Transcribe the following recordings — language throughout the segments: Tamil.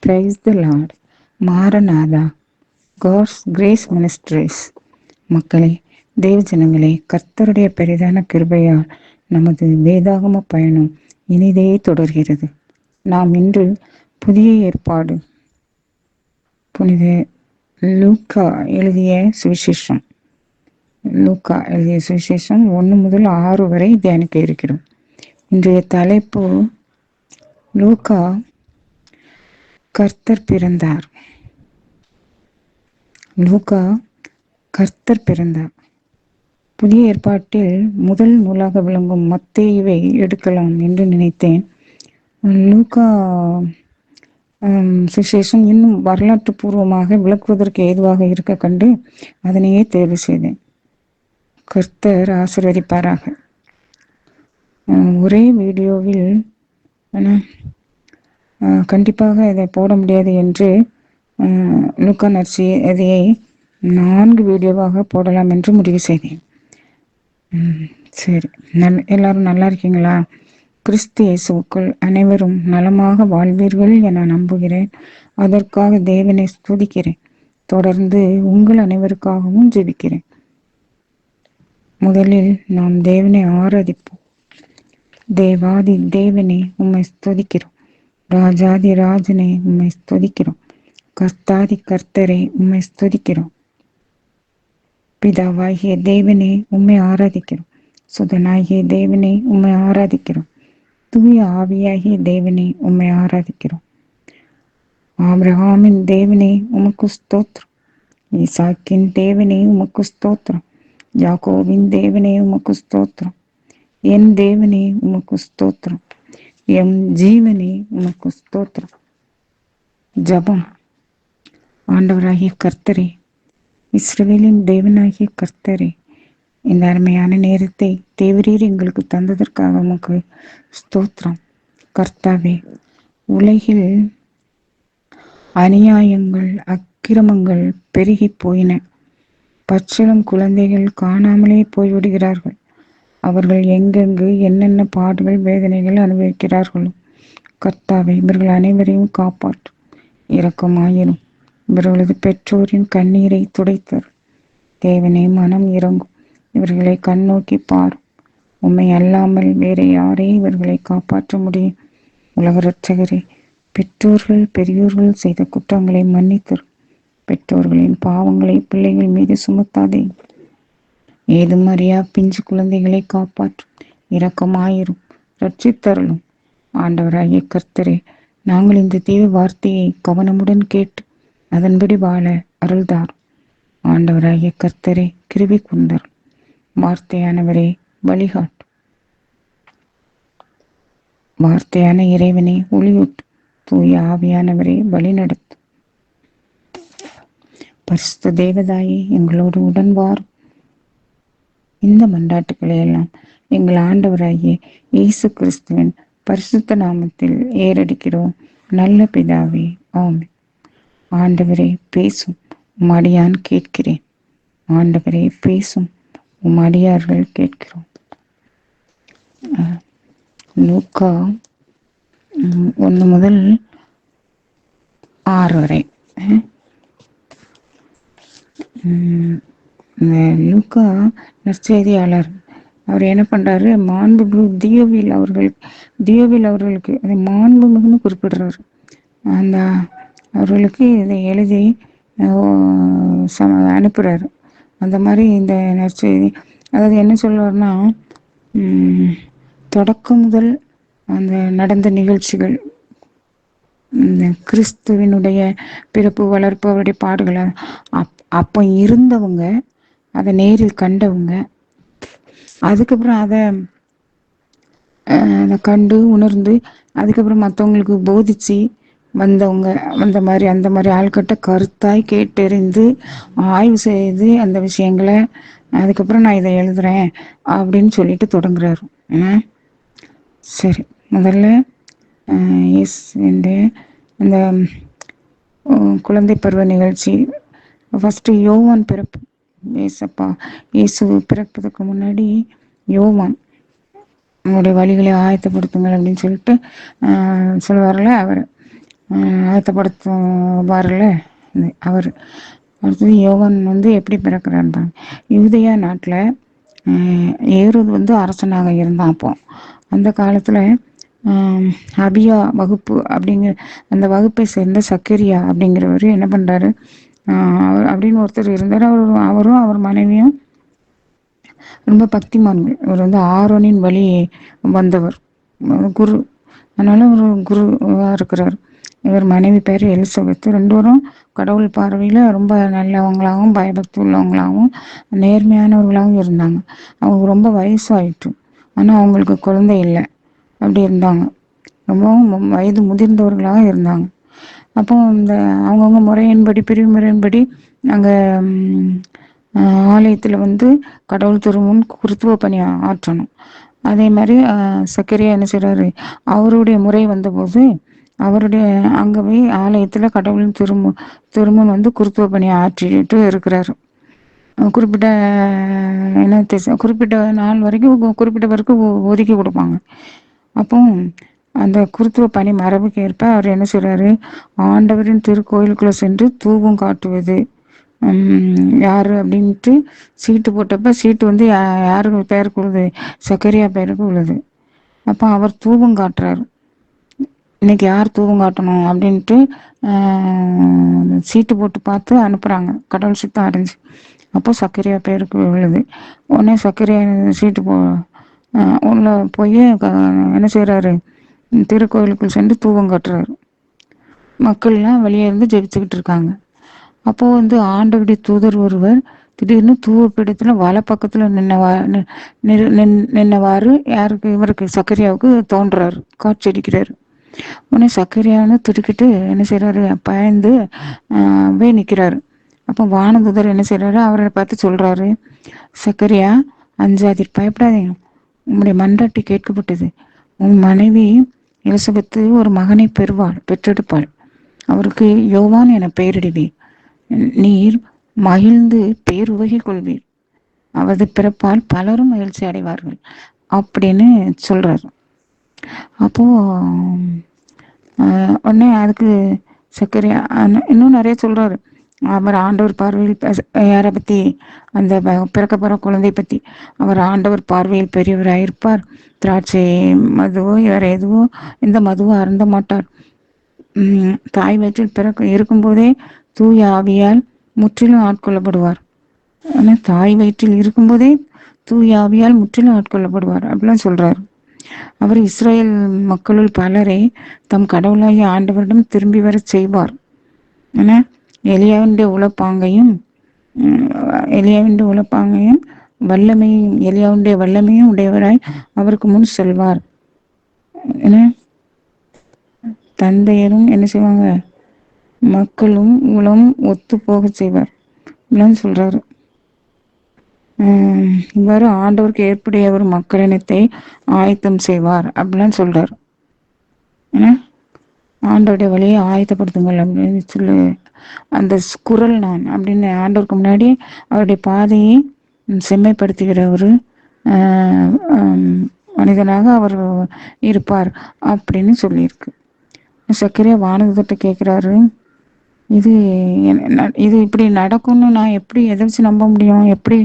Price the Lord. Maranatha God's grace ministries. மக்களே, தேவ ஜனங்களே, கர்த்தருடைய பெரிதான கிருபையால் நமது வேதாகம பயணம் இனிதே தொடர்கிறது. நாம் இன்று புதிய ஏற்பாடு புனித லூக்கா எழுதிய சுவிசேஷம் 1 முதல் 6 வரை தியானிக்க இருக்கிறோம். இன்றைய தலைப்பு லூக்கா கர்த்தர் பிறந்தார். லூக்கா கர்த்தர் பிறந்தார். புதிய ஏற்பாட்டில் முதல் நூலாக விளங்கும் மத்தேயுவை எடுக்கலாம் என்று நினைத்தேன். லூக்கா சுவிசேஷம் இன்னும் வரலாற்று பூர்வமாக விளக்குவதற்கு ஏதுவாக இருக்க கண்டு அதனையே தேர்வு செய்தேன். கர்த்தர் ஆசீர்வதிப்பாராக. ஒரே வீடியோவில் கண்டிப்பாக இதை போட முடியாது என்று லூக்கா நற்செய்தியை 4 வீடியோவாக போடலாம் என்று முடிவு செய்தேன். சரி, எல்லாரும் நல்லா இருக்கீங்களா? கிறிஸ்து இயேசுவுக்குள் அனைவரும் நலமாக வாழ்வீர்கள் என நம்புகிறேன். அதற்காக தேவனை ஸ்துதிக்கிறேன். தொடர்ந்து உங்கள் அனைவருக்காகவும் ஜெபிக்கிறேன். முதலில் நாம் தேவனை ஆராதிப்போம். தேவாதி தேவனே, உம்மை ஸ்துதிக்கிறோம். ராஜாதி ராஜனே, உம்மை ஸ்துதிக்கிறோம். கர்த்தாதி கர்த்தரே, உம்மை ஸ்துதிக்கிறோம். பிதாவாகிய தேவனே, உம்மை ஆராதிக்கிறோம். சுதனாகிய தேவனே, உம்மை ஆராதிக்கிறோம். தூய ஆவியாகிய தேவனே, உம்மை ஆராதிக்கிறோம். ஆபிரகாமின் தேவனே, உமக்கு ஸ்தோத்திரம். ஈசாக்கின் தேவனே, உமக்கு ஸ்தோத்திரம். யாக்கோபின் தேவனே, உமக்கு ஸ்தோத்திரம். என் தேவனே, உமக்கு ஸ்தோத்திரம். எம் ஜீவனே, உமக்கு ஸ்தோத்திரம். ஜபம். ஆண்டவராகிய கர்த்தரே, இஸ்ரவேலின் தேவனாகிய கர்த்தரே, இந்த அருமையான நேரத்தை தேவரீர் எங்களுக்கு தந்ததற்காக உமக்கு ஸ்தோத்திரம். கர்த்தாவே, உலகில் அநியாயங்கள் அக்கிரமங்கள் பெருகி போயின. பச்சிளம் குழந்தைகள் காணாமலே போய்விடுகிறார்கள். அவர்கள் எங்கெங்கு என்னென்ன பாடுகள் வேதனைகள் அனுபவிக்கிறார்களோ, கர்த்தாவே, இவர்கள் அனைவரையும் காப்பாற்றும். இரக்கமாயிரும். இவர்களது பெற்றோரின் கண்ணீரை துடைத்தர். தேவனே, மனம் இறங்கும். இவர்களை கண்ணோக்கி பாரும். உம்மை அல்லாமல் வேற யாரே இவர்களை காப்பாற்ற முடியும்? உலக இரட்சகரே, பெற்றோர்கள் பெரியோர்கள் செய்த குற்றங்களை மன்னித்தர். பெற்றோர்களின் பாவங்களை பிள்ளைகள் மீது சுமத்தாதே. ஏதும் அறியா பிஞ்சு குழந்தைகளை காப்பாற்றும். இரக்கமாயிரும். ரட்சித்தருளும். ஆண்டவராகிய கர்த்தரே, நாங்கள் இந்த தீவ வார்த்தையை கவனமுடன் கேட்டு அதன்படி வாழ அருள்தார். ஆண்டவராகிய கர்த்தரே, கிருபை கூர்ந்தர். வார்த்தையானவரே, வழிகாட்டு. வார்த்தையான இறைவனே, ஒளியூட்டு. தூய ஆவியானவரே, வழி நடத்து. பரிசுத்த தேவதாயே, எங்களோடு உடன் வாரும். இந்த மன்றாட்டுக்களை எல்லாம் எங்கள் ஆண்டவராகிய இயேசு கிறிஸ்துவின் பரிசுத்த நாமத்தில் ஏறடிக்கிறோம் நல்ல பிதாவே, ஆமென். ஆண்டவரே பேசும், உம்மடியான் கேட்கிறேன். ஆண்டவரே பேசும், உம்மடியார்கள் கேட்கிறோம். லூக்கா 1 முதல் 6 வரை. லூக்கா நற்செய்தியாளர் அவர் என்ன பண்றாரு? மாண்புமிகு தியோவில் அவர்களுக்கு அதை மாண்புமிகுன்னு குறிப்பிடுறாரு. அந்த அவர்களுக்கு இதை எழுதி அனுப்புறாரு. அந்த மாதிரி இந்த நற்செய்தி, அதாவது என்ன சொல்லுவார்னா, தொடக்கம் முதல் அந்த நடந்த நிகழ்ச்சிகள், இந்த கிறிஸ்துவனுடைய பிறப்பு வளர்ப்பு அவருடைய பாடுகளை அப்போ இருந்தவங்க, அதை நேரில் கண்டவங்க, அதுக்கப்புறம் அதை கண்டு உணர்ந்து அதுக்கப்புறம் மற்றவங்களுக்கு போதிச்சு வந்தவங்க, அந்த மாதிரி ஆள்கிட்ட கருத்தாய் கேட்டறிந்து ஆய்வு செய்து அந்த விஷயங்களை அதுக்கப்புறம் நான் இதை எழுதுறேன் அப்படின்னு சொல்லிட்டு தொடங்குறாரு. சரி, முதல்ல இந்த குழந்தை பருவ நிகழ்ச்சி. ஃபர்ஸ்ட் யோவான் பிறப்பு. இயேசு பிறப்பதற்கு முன்னாடி யோவான் உங்களுடைய வழிகளை ஆயத்தப்படுத்துங்கள் அப்படின்னு சொல்லிட்டு சொல்லுவார்ல அவர். ஆயத்தப்படுத்துவார்ல அவர். அடுத்தது யோவான் எப்படி பிறக்கிறார். யூதேயா நாட்டில் ஏரோது அரசனாக இருந்தான். அப்போ அந்த காலத்தில் அபியா வகுப்பு அப்படிங்கிற அந்த வகுப்பை சேர்ந்த சக்கரியா அப்படிங்கிறவர் என்ன பண்ணுறாரு, அப்படின்னு ஒருத்தர் இருந்தார். அவரும் அவர் மனைவியும் ரொம்ப பக்திமான்கள். இவர் ஆரோனின் வழி வந்தவர், குரு. அதனால ஒரு குருவாக இருக்கிறார். இவர் மனைவி பேர் எலிசபெத். ரெண்டு பேரும் கடவுள் பார்வையில் ரொம்ப நல்லவங்களாகவும் பயபக்தி உள்ளவங்களாகவும் நேர்மையானவர்களாகவும் இருந்தாங்க. அவங்க ரொம்ப வயசாயிட்டு, ஆனால் அவங்களுக்கு குழந்தை இல்லை. அப்படி இருந்தாங்க. ரொம்பவும் வயது முதிர்ந்தவர்களாக இருந்தாங்க. அப்போ இந்த அவங்கவுங்க முறையின்படி, பிரிவு முறையின்படி நாங்கள் ஆலயத்தில் கடவுள் திருமுன் குருத்துவ பணி ஆற்றணும். அதே மாதிரி சக்கரியா என்ன செய்கிறாரு, அவருடைய முறை வந்தபோது அவருடைய அங்கே போய் ஆலயத்தில் கடவுளின் திருமுன் குருத்துவ பணி ஆற்றிட்டு இருக்கிறாரு. குறிப்பிட்ட குறிப்பிட்ட நாள் வரைக்கும், குறிப்பிட்ட வரைக்கும் ஒதுக்கி கொடுப்பாங்க. அப்போ அந்த குருத்துவ பணி மரபுக்கு ஏற்ப அவர் என்ன செய்கிறாரு, ஆண்டவரின் திருக்கோயிலுக்குள்ளே சென்று தூபம் காட்டுவது. யார் அப்படின்ட்டு சீட்டு போட்டப்ப சீட்டு யாருக்கு பேருக்கு உள்ளது, சக்கரியா பேருக்கு உள்ளது. அப்போ அவர் தூபம் காட்டுறாரு. இன்னைக்கு யார் தூபம் காட்டணும் அப்படின்ட்டு சீட்டு போட்டு பார்த்து அனுப்புகிறாங்க, கடவுள் சித்தம் அடைஞ்சு. அப்போ சக்கரியா பேருக்கு விழுது. உடனே சக்கரியா சீட்டு உள்ள போய் என்ன செய்கிறாரு, திருக்கோயிலுக்குள் சென்று தூபம் காட்டுறாரு. மக்கள்லாம் வெளியே இருந்து ஜெபிச்சுக்கிட்டு இருக்காங்க. அப்போது ஆண்டவருடைய தூதர் ஒருவர் திடீர்னு தூவப்பீடத்தில் வலை பக்கத்தில் நின்னவாறு யாருக்கு, இவருக்கு சக்கரியாவுக்கு தோன்றாரு, காட்சியடிக்கிறாரு. உடனே சக்கரியான்னு திடுக்கிட்டு என்ன செய்கிறாரு, பயந்து போய் நிற்கிறாரு. அப்போ வானதூதர் என்ன செய்கிறாரு, அவரை பார்த்து சொல்கிறாரு, சக்கரியா அஞ்சாதீர், பயப்படாதீங்க, உங்களுடைய மன்றாட்டு கேட்கப்பட்டது. உன் மனைவி எலிசபெத்து ஒரு மகனை பெற்றெடுப்பாள். அவருக்கு யோவான் என பெயரிடுவீர். நீர் மகிழ்ந்து பேருவகை கொள்வீர். அவரது பிறப்பால் பலரும் மகிழ்ச்சி அடைவார்கள் அப்படின்னு சொல்றாரு. அப்போ உடனே அதுக்கு சக்கரியா இன்னும் நிறைய சொல்றாரு. அவர் ஆண்டவர் பார்வையில் யாரை பத்தி, அந்த பிறக்க போற குழந்தை பத்தி, அவர் ஆண்டவர் பார்வையில் பெரியவராயிருப்பார். திராட்சை மதுவோ வேற எதுவோ எந்த மதுவோ அருந்த மாட்டார். தாய் வயிற்றில் இருக்கும்போதே தூய ஆவியால் முற்றிலும் ஆட்கொள்ளப்படுவார். ஆனால் தாய் வயிற்றில் இருக்கும்போதே தூய ஆவியால் முற்றிலும் ஆட்கொள்ளப்படுவார் அப்படிலாம் சொல்றாரு. அவர் இஸ்ரேல் மக்களுள் பலரை தம் கடவுளாகிய ஆண்டவரிடம் திரும்பி வர செய்வார். ஏன்னா எலியாவின் உளப்பாங்கையும் வல்லமையும் எலியாவுடைய வல்லமையும் உடையவராய் அவருக்கு முன் செல்வார். ஏன்னா தந்தையரும் என்ன செய்வாங்க, மக்களும் உலகம் ஒத்து போக செய்வார் இப்படின்னு சொல்றாரு. இவ்வாறு ஆண்டவருக்கு ஏற்புடைய ஒரு மக்களினத்தை ஆயத்தம் செய்வார் அப்படிலாம் சொல்றாரு. ஏன்னா ஆண்டவருடைய வழியை ஆயத்தப்படுத்துங்கள் அப்படின்னு சொல்லு. அந்த குரல் நான் அப்படின்னு ஆண்டவருக்கு முன்னாடி அவருடைய பாதையை செம்மைப்படுத்துகிற ஒரு மனிதனாக அவர் இருப்பார் அப்படின்னு சொல்லியிருக்கு. சக்கரையா வானதூதர்கிட்ட கேட்குறாரு, இது இப்படி நடக்கும்னு நான் எப்படி எதை வச்சு நம்ப முடியும், எப்படி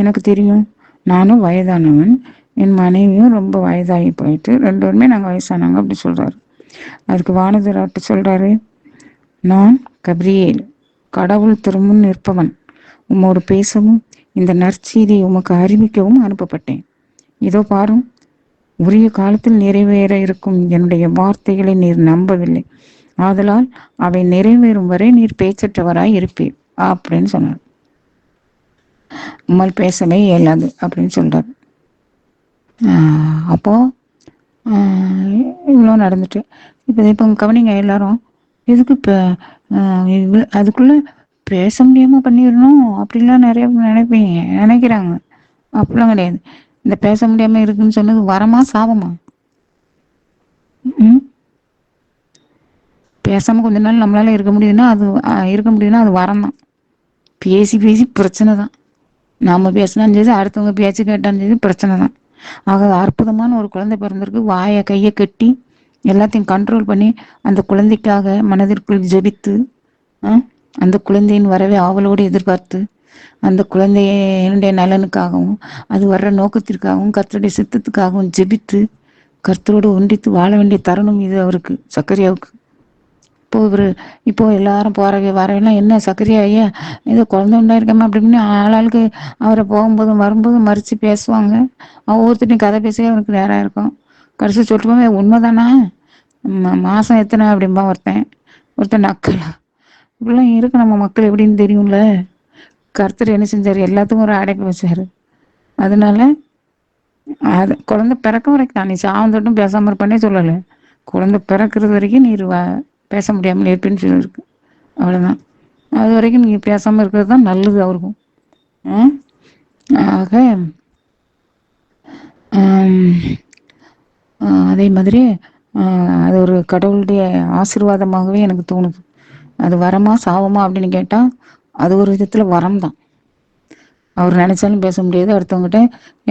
எனக்கு தெரியும்? நானும் வயதானவன், என் மனைவியும் ரொம்ப வயதாகி போயிட்டு, ரெண்டு பேருமே நாங்கள் வயசானவங்க அப்படி சொல்றாரு. அதுக்கு வானதூதர்கிட்ட சொல்றாரு, நான் கப்ரியேல், கடவுள் திருமுன் நிற்பவன், உம்மோடு பேசவும் இந்த நற்செய்தியை உமக்கு அறிவிக்கவும் அனுப்பப்பட்டேன். இதோ பாரும், உரிய காலத்தில் நிறைவேற இருக்கும் என்னுடைய வார்த்தைகளை நீர் நம்பவில்லை. ஆதலால் அவை நிறைவேறும் வரை நீர் பேச்சற்றவராய் இருப்பீர் அப்படின்னு சொன்னார். உம்மால் பேசவே இயலாது அப்படின்னு சொல்றாரு. அப்போ இவ்வளோ நடந்துட்டு இப்போ கவனிங்க எல்லாரும், எதுக்கு இப்போ அதுக்குள்ள பேச முடியாம பண்ணிடணும் அப்படிலாம் நிறைய நினைக்கிறாங்க. அப்படிலாம் கிடையாது. இந்த பேச முடியாம இருக்குன்னு சொன்னது வரமா சாபமா? பேசாம கொஞ்ச நாள் நம்மளால இருக்க முடியுதுன்னா அது வரம் தான். பேசி பேசி பிரச்சனை தான். நாம பேசினாலும் சரி, அடுத்தவங்க பேச்சு கேட்டாலும் சரி பிரச்சனை தான். ஆக அற்புதமான ஒரு குழந்தை பிறந்திருக்கு. வாயை கையை கட்டி எல்லாத்தையும் கண்ட்ரோல் பண்ணி அந்த குழந்தைக்காக மனதிற்குள் ஜெபித்து, அ அந்த குழந்தையின் வரவை ஆவலோடு எதிர்பார்த்து, அந்த குழந்தையினுடைய நலனுக்காகவும், அது வர்ற நோக்கத்திற்காகவும், கர்த்தருடைய சித்தத்துக்காகவும் ஜெபித்து, கர்த்தரோடு ஒன்றித்து வாழ வேண்டிய தருணம் இது அவருக்கு, சக்கரியாவுக்கு. இப்போ இவரு இப்போ எல்லாரும் போறவை வரவைலாம், என்ன சக்கரையா ஐயா ஏதோ குழந்தை உண்டாயிருக்காம அப்படி இப்படின்னு ஆளாளுக்கு அவரை போகும்போதும் வரும்போதும் மறித்து பேசுவாங்க. ஒவ்வொருத்தரையும் கதை பேசவே அவனுக்கு நேரம் இருக்கும். கடைசி சொல்லிட்டு போவேன், உண்மைதானா? மாதம் எத்தனை அப்படிம்பான் ஒருத்தன். ஒருத்தன் நக்கலா. இப்படிலாம் இருக்கு நம்ம மக்கள் எப்படின்னு தெரியும்ல. கர்த்தர் என்ன செஞ்சார்? எல்லாத்துக்கும் ஒரு அடைப்பு வச்சாரு. அதனால அது குழந்தை பிறக்க வரைக்கும் தான். நீ சாவந்தொட்டும் பேசாமல் இருப்பேன்னே சொல்லலை. குழந்தை பிறக்கிறது வரைக்கும் நீ பேச முடியாமல் இருப்பேன்னு சொல்லியிருக்கு. அவ்வளோதான். அது வரைக்கும் நீங்கள் பேசாமல் இருக்கிறது தான் நல்லது அவருக்கும். ஆக அதே மாதிரி அது ஒரு கடவுளுடைய ஆசீர்வாதமாகவே எனக்கு தோணுது. அது வரமா சாவமா அப்படின்னு கேட்டால் அது ஒரு விதத்தில் வரம் தான். அவர் நினைச்சாலும் பேச முடியாது. அடுத்தவங்ககிட்ட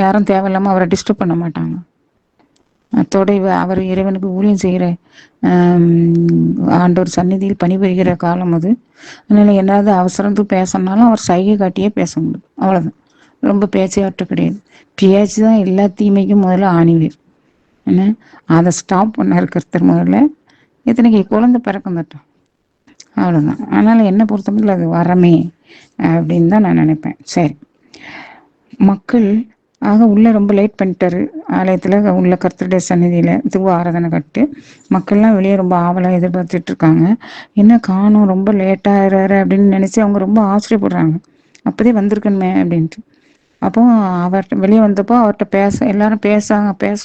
யாரும் தேவையில்லாமல் அவரை டிஸ்டர்ப் பண்ண மாட்டாங்க. அத்தோட அவர் இறைவனுக்கு ஊழியம் செய்கிற ஆண்டவர் சந்நிதியில் பணிபுரிகிற காலம் அது. அதனால என்னது அவசரத்து பேசணுனாலும் அவர் சைகை காட்டியே பேச முடியும். அவ்வளோதான். ரொம்ப பேச்சையாற்ற கிடையாது. பேச்சு தான் எல்லா தீமைக்கும் முதல்ல ஆணிவேர். என்ன அதை ஸ்டாப் பண்ண கர்த்தர் முதல்ல. எத்தனைக்கு குழந்தை பிறக்கம் தட்டும். அவ்வளோதான். அதனால் என்னை பொறுத்தவரைக்கும் அது வரமே அப்படின்னு தான் நான் நினைப்பேன். சரி, மக்கள் உள்ள ரொம்ப லேட் பண்ணிட்டாரு. ஆலயத்தில் உள்ள கர்த்தருடைய சந்நிதியில் தூவ ஆராதனை கட்டு மக்கள்லாம் வெளியே ரொம்ப ஆவலாக எதிர்பார்த்துட்டு இருக்காங்க. என்ன காணும், ரொம்ப லேட்டாகிறாரு அப்படின்னு நினச்சி அவங்க ரொம்ப ஆச்சரியப்படுறாங்க. அப்போதே வந்திருக்கணுமே அப்படின்ட்டு. அப்போ அவர்கிட்ட வெளியே வந்தப்போ அவர்கிட்ட எல்லாரும் பேச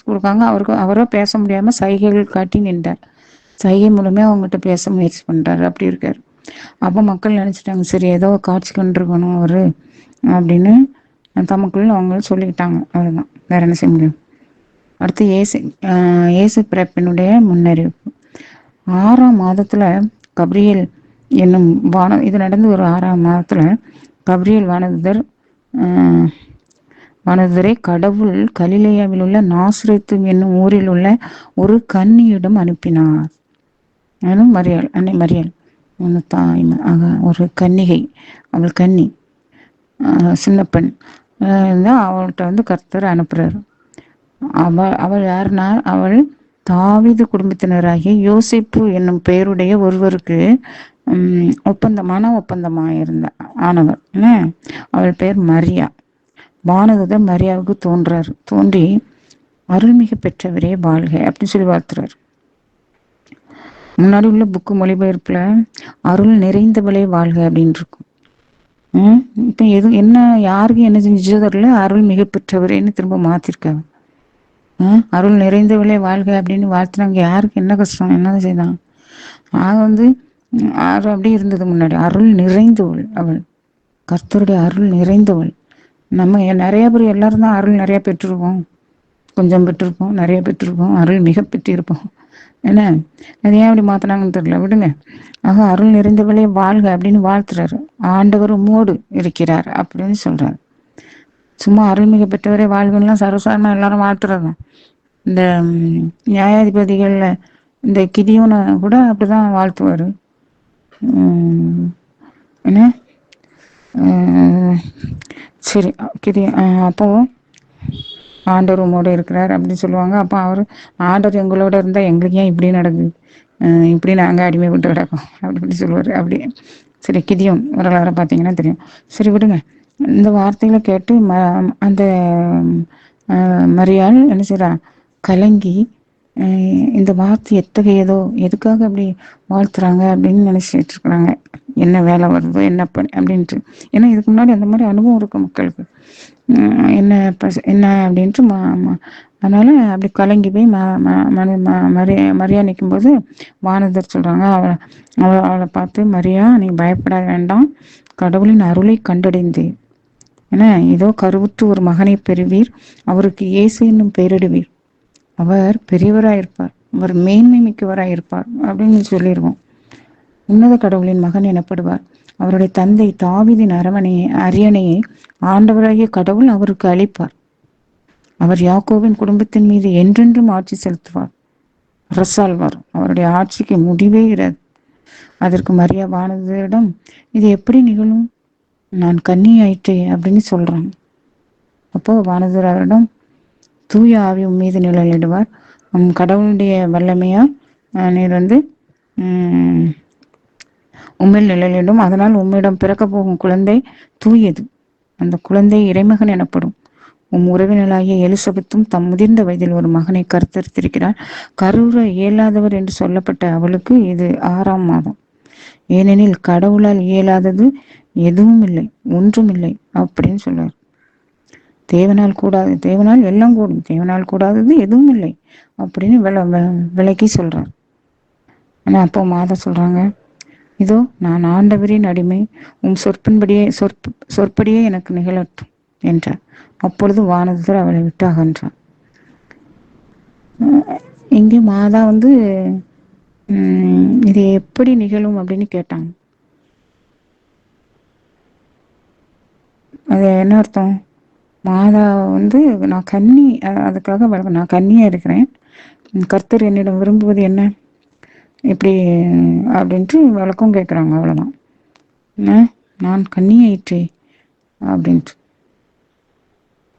கொடுக்காங்க. அவரோ பேச முடியாமல் சைகைகள் காட்டி நின்றார். சைகை மூலமே அவங்ககிட்ட பேச முயற்சி பண்ணுறாரு. அப்படி இருக்கார். அப்போ மக்கள் நினச்சிட்டாங்க, சரி ஏதோ காட்சி கண்டிருக்கணும் அவரு அப்படின்னு தமக்குள்ள அவங்களும் சொல்லிக்கிட்டாங்க. அதுதான், வேற என்ன செய்ய முடியும். அடுத்து இயேசு பிறப்பினுடைய முன்னறிவிப்பு. 6ஆம் மாதத்துல கப்ரியேல் என்னும் இது நடந்து ஒரு 6ஆம் மாதத்துல கப்ரியேல் வானதுரை கடவுள் கலிலேயாவில் உள்ள நாசரேத்து என்னும் ஊரில் உள்ள ஒரு கன்னியிடம் அனுப்பினார். மரியாள், அன்னை மரியாள் ஒரு கன்னிகை. அவள் கன்னி, சின்ன பெண். அவள்கிட்ட கர்த்தர் அனுப்புறாரு. அவள் யாருன்னா, அவள் தாவீது குடும்பத்தினராகிய யோசேப்பு என்னும் பெயருடைய ஒருவருக்கு ஒப்பந்தமாயிருந்த ஆனவர். அவள் பெயர் மரியா. வானதூதர் மரியாவுக்கு தோன்றி அருள்மிகு பெற்றவரே வாழ்க அப்படின்னு சொல்லி வாழ்த்துறாரு. முன்னாடி உள்ள புக்கு மொழிபெயர்ப்புல அருள் நிறைந்தவளே வாழ்க அப்படின்னு இருக்கும். இப்ப என்ன யாருக்கு என்ன செஞ்சோ தெரியல, அருள் மிக பெற்றவரேன்னு திரும்ப மாத்திருக்காங்க. அருள் நிறைந்தவளே வாழ்க அப்படின்னு வாழ்த்துறாங்க. யாருக்கு என்ன கஷ்டம், என்ன செய்தான்? அப்படி இருந்தது முன்னாடி. அருள் நிறைந்தவள் அவள், கர்த்தருடைய அருள் நிறைந்தவள். நம்ம நிறைய பேர் எல்லாரும் தான் அருள் நிறைய பெற்றிருக்கோம். கொஞ்சம் பெற்றிருப்போம், நிறைய பெற்றிருப்போம், அருள் மிக பெற்றிருப்போம். என்ன அது ஏன் அப்படி மாத்தினாங்கன்னு தெரியல, விடுங்க. அருள் நிறைந்தவளே வாழ்க அப்படின்னு வாழ்த்துறாரு. ஆண்டவர் உம்மோடு இருக்கிறார் அப்படின்னு சொல்றாரு. சும்மா அருள்மிக பெற்றவரே வாழ்கலாம் சர்வசாதாரணமா எல்லாரும் வாழ்த்துறதுதான். இந்த நியாயாதிபதிகள்ல இந்த கிதியோனை கூட அப்படிதான் வாழ்த்துவாரு. என்ன சரி, அப்போ ஆண்டவர் உம்மோடு இருக்கிறார் அப்படின்னு சொல்லுவாங்க. அப்போ ஆண்டவர் எங்களோட இருந்தால் எங்களுக்கு ஏன் இப்படி நடக்குது, இப்படி நாங்கள் அடிமைப்பட்டு கிடக்கோம் அப்படின்னு சொல்லுவார். அப்படி சரி, கிதியோன் வரலாறு பார்த்தீங்கன்னா தெரியும். சரி, விடுங்க. இந்த வார்த்தைகளை கேட்டு அந்த மரியாள் என்ன செய்றா, கலங்கி இந்த வார்த்தை எத்தகையதோ, எதுக்காக அப்படி வாழ்த்துறாங்க அப்படின்னு நினைச்சிட்டு இருக்கிறாங்க. என்ன வேலை வருதோ என்ன அப்படின்ட்டு. ஏன்னா இதுக்கு முன்னாடி அந்த மாதிரி அனுபவம் இருக்கும் மக்களுக்கு. என்ன அப்படின்ட்டு அதனால அப்படி கலங்கி போய் மரியா நிற்கும்போது வானதர் சொல்றாங்க, அவளை பார்த்து, மரியா நீ பயப்பட வேண்டாம், கடவுளின் அருளை கண்டடைந்தேன். ஏன்னா இதோ கருவுற்று ஒரு மகனை பெறுவீர், அவருக்கு இயேசு என்னும் பெயரிடுவீர். அவர் பெரியவராயிருப்பார், அவர் மேன்மை மிக்கவராயிருப்பார் அப்படின்னு சொல்லிடுவோம். உன்னத கடவுளின் மகன் எனப்படுவார். அவருடைய தந்தை தாவீதின் அரியணையை ஆண்டவராகிய கடவுள் அவருக்கு அளிப்பார். அவர் யாக்கோபின் குடும்பத்தின் மீது என்றென்றும் ஆட்சி செலுத்துவார். அரசாழ்வார். அவருடைய ஆட்சிக்கு முடிவே இராது. அதற்கு மரியா வானதூதரிடம், இது எப்படி நிகழும்? நான் கன்னி ஆயிற்றே அப்படின்னு சொல்றாங்க. அப்போ வானதூதர் அவரிடம், தூய ஆவி உன் மீது நிழலிடுவார். கடவுளுடைய வல்லமையா நீர் வந்து உம் உம்மில் நிழலிடும். அதனால் உம்மிடம் பிறக்க போகும் குழந்தை தூயது. அந்த குழந்தை இறைமகன் எனப்படும். உறவினராகிய எலிசபெத்தும் தம் முதிர்ந்த வயதில் ஒரு மகனை கருத்தரித்திருக்கிறார். கருவுற இயலாதவர் என்று சொல்லப்பட்ட அவளுக்கு இது 6ஆம் மாதம். ஏனெனில் கடவுளால் இயலாதது எதுவும் இல்லை, ஒன்றும் இல்லை அப்படின்னு சொல்றார். தேவனால் கூடாது, தேவனால் எல்லாம் கூடும், தேவனால் கூடாதது எதுவும் இல்லை அப்படின்னு விளக்கி சொல்றார். ஆனா அப்போ மாதா சொல்றாங்க, இதோ நான் ஆண்டவரின் அடிமை, உம் சொற்படியே எனக்கு நிகழட்டும் என்றார். அப்பொழுது வானதூதர் அவளை விட்டு அகன்றார். இங்கே மாதா வந்து இது எப்படி நிகழும் அப்படின்னு கேட்டாங்க. அது என்ன அர்த்தம்? மாதா வந்து நான் கன்னி, அதுக்காக நான் கன்னியா இருக்கிறேன், கர்த்தர் என்னிடம் விரும்புவது என்ன இப்படி அப்படின்ட்டு விளக்கம் கேட்குறாங்க. அவ்வளோதான். நான் கன்னியாயிற்றே அப்படின்ட்டு.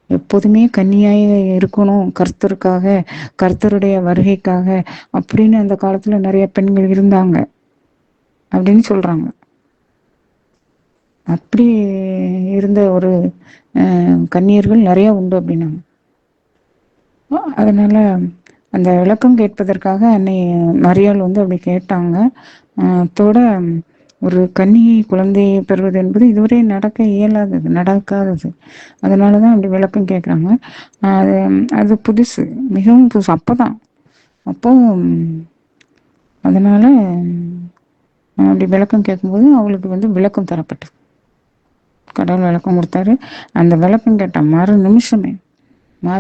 எப்போதுமே கன்னியாய் இருக்கணும் கர்த்தருக்காக, கர்த்தருடைய வருகைக்காக அப்படின்னு அந்த காலத்துல நிறைய பெண்கள் இருந்தாங்க அப்படின்னு சொல்றாங்க. அப்படி இருந்த ஒரு கன்னியர்கள் நிறைய உண்டு அப்படின்னாங்க. அதனால அந்த விளக்கம் கேட்பதற்காக அன்னை மரியாள் வந்து அப்படி கேட்டாங்க. அத்தோட ஒரு கன்னிகை குழந்தையை பெறுவது என்பது இதுவரை நடக்க இயலாதது, நடக்காதது. அதனாலதான் அப்படி விளக்கம் கேட்குறாங்க. அது புதுசு, மிகவும் புதுசு. அப்போதான் அப்போ அதனால அப்படி விளக்கம் கேட்கும்போது அவளுக்கு வந்து விளக்கம் தரப்பட்டது. கடவுள் விளக்கம் கொடுத்தாரு. அந்த விளக்கம் கேட்ட மறு நிமிஷமே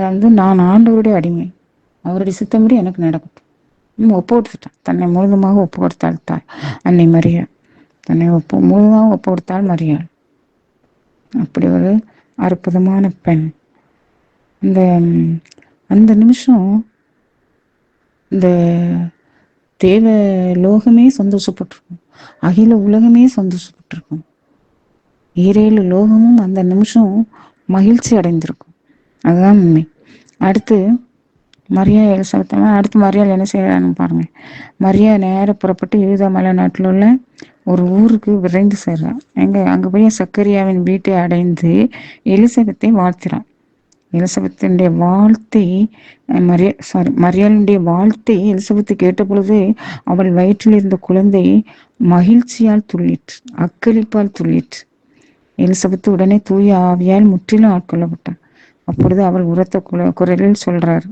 வந்து நான் ஆண்டவருடைய அடிமை, அவருடைய சித்தம்படி எனக்கு நடக்கட்டும் ஒப்பு கொடுத்துட்டான். தன்னை முழுதுமாக ஒப்பு கொடுத்தாள் தாய் அன்னை மரியாள். தன்னை முழுதுமாக ஒப்பு கொடுத்தாள் மரியாள். அப்படி ஒரு அற்புதமான பெண். அந்த நிமிஷம் இந்த தேவ லோகமே சந்தோஷப்பட்டிருக்கும், அகில உலகமே சந்தோஷப்பட்டிருக்கும், 7 லோகமும் அந்த நிமிஷம் மகிழ்ச்சி அடைந்திருக்கும். அதுதான் உண்மை. அடுத்து மரியா எலிசபெத், அடுத்து மரியாள் என்ன செய்யறான்னு பாருங்க. மரியா நேர புறப்பட்டு யூதா மலை நாட்டில் உள்ள ஒரு ஊருக்கு விரைந்து சேர்றான். அங்க போய் சக்கரியாவின் வீட்டை அடைந்து எலிசபெத்தை வாழ்த்துறான். எலிசபெத்தினுடைய வாழ்த்தை மரியாளுடைய வாழ்த்தை எலிசபெத்து கேட்ட பொழுது அவள் வயிற்றில் இருந்த குழந்தை மகிழ்ச்சியால் துள்ளிற்று, அக்களிப்பால் துள்ளிற்று. எலிசபெத்து உடனே தூய ஆவியால் முற்றிலும் ஆட்கொள்ளப்பட்டார். அப்பொழுது அவர் உரத்த குரலில் சொல்றார்,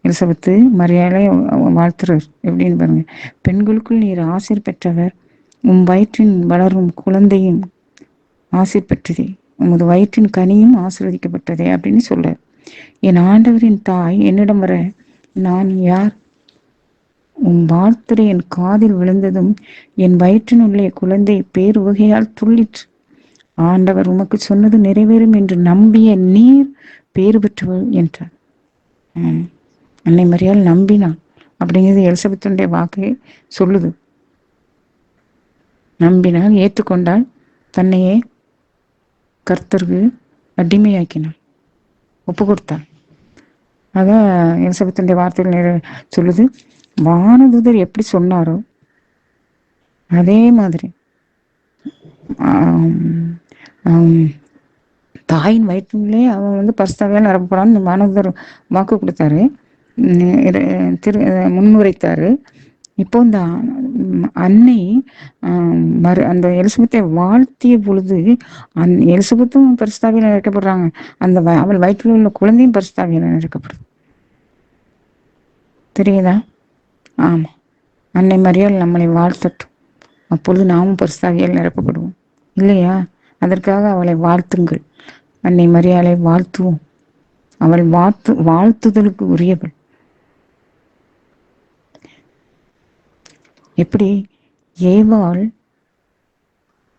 எலிசபெத்து மரியாளை வாழ்த்துறார். எப்படின்னு பாருங்க. பெண்களுக்குள் நீர் ஆசீர் பெற்றவர், உம் வயிற்றின் வளரும் குழந்தையும் ஆசீர் பெற்றதே, உமது வயிற்றின் கனியும் ஆசீர்வதிக்கப்பட்டதே அப்படின்னு சொல்றார். என் ஆண்டவரின் தாய் என்னிடம் வர நான் யார்? உன் வாழ்த்துரை என் காதில் விழுந்ததும் என் வயிற்றினுள்ளே குழந்தை பேருவகையால் துள்ளிற்று. ஆண்டவர் உமக்கு சொன்னது நிறைவேறும் என்று நம்பிய நீர் பேறு பெற்றவள் என்றார். அன்னை மரியாள் நம்பினான் அப்படிங்கிறது எலிசபெத்துடைய வாக்கை சொல்லுது. நம்பினாள், ஏற்றுக்கொண்டாள், தன்னையே கர்த்தருக்கு அடிமையாக்கினாள், ஒப்பு கொடுத்தாள். அதான் எலிசபெத்துடைய வார்த்தைகள் சொல்லுது. வானதூதர் எப்படி சொன்னாரோ அதே மாதிரி தாயின் வயிற்றுலே அவன் வந்து பரிசுத்தாவியால் நிரப்பப்படான்னு வானதூதர் வாக்கு கொடுத்தாரு, முன்முறைத்தாரு. இப்போ இந்த அன்னை அந்த எலிசபெத்தை வாழ்த்திய பொழுது எலிசபெத்தும் பரிசுத்தாவியால் நிறைக்கப்படுறாங்க, அவள் வயிற்றில் உள்ள குழந்தையும் பரிசுத்தாவியால் நிறைக்கப்படுது. தெரியுதா? ஆமா, அன்னை மரியாள் நம்மளை வாழ்த்தட்டும், அப்பொழுது நாமும் பரிசுத்தாவியால் நிரப்பப்படுவோம் இல்லையா? அதற்காக அவளை வாழ்த்துங்கள். அன்னை மரியாளை வாழ்த்துவோம். அவள் வாழ்த்துதலுக்கு உரியவள். எப்படி ஏவாள்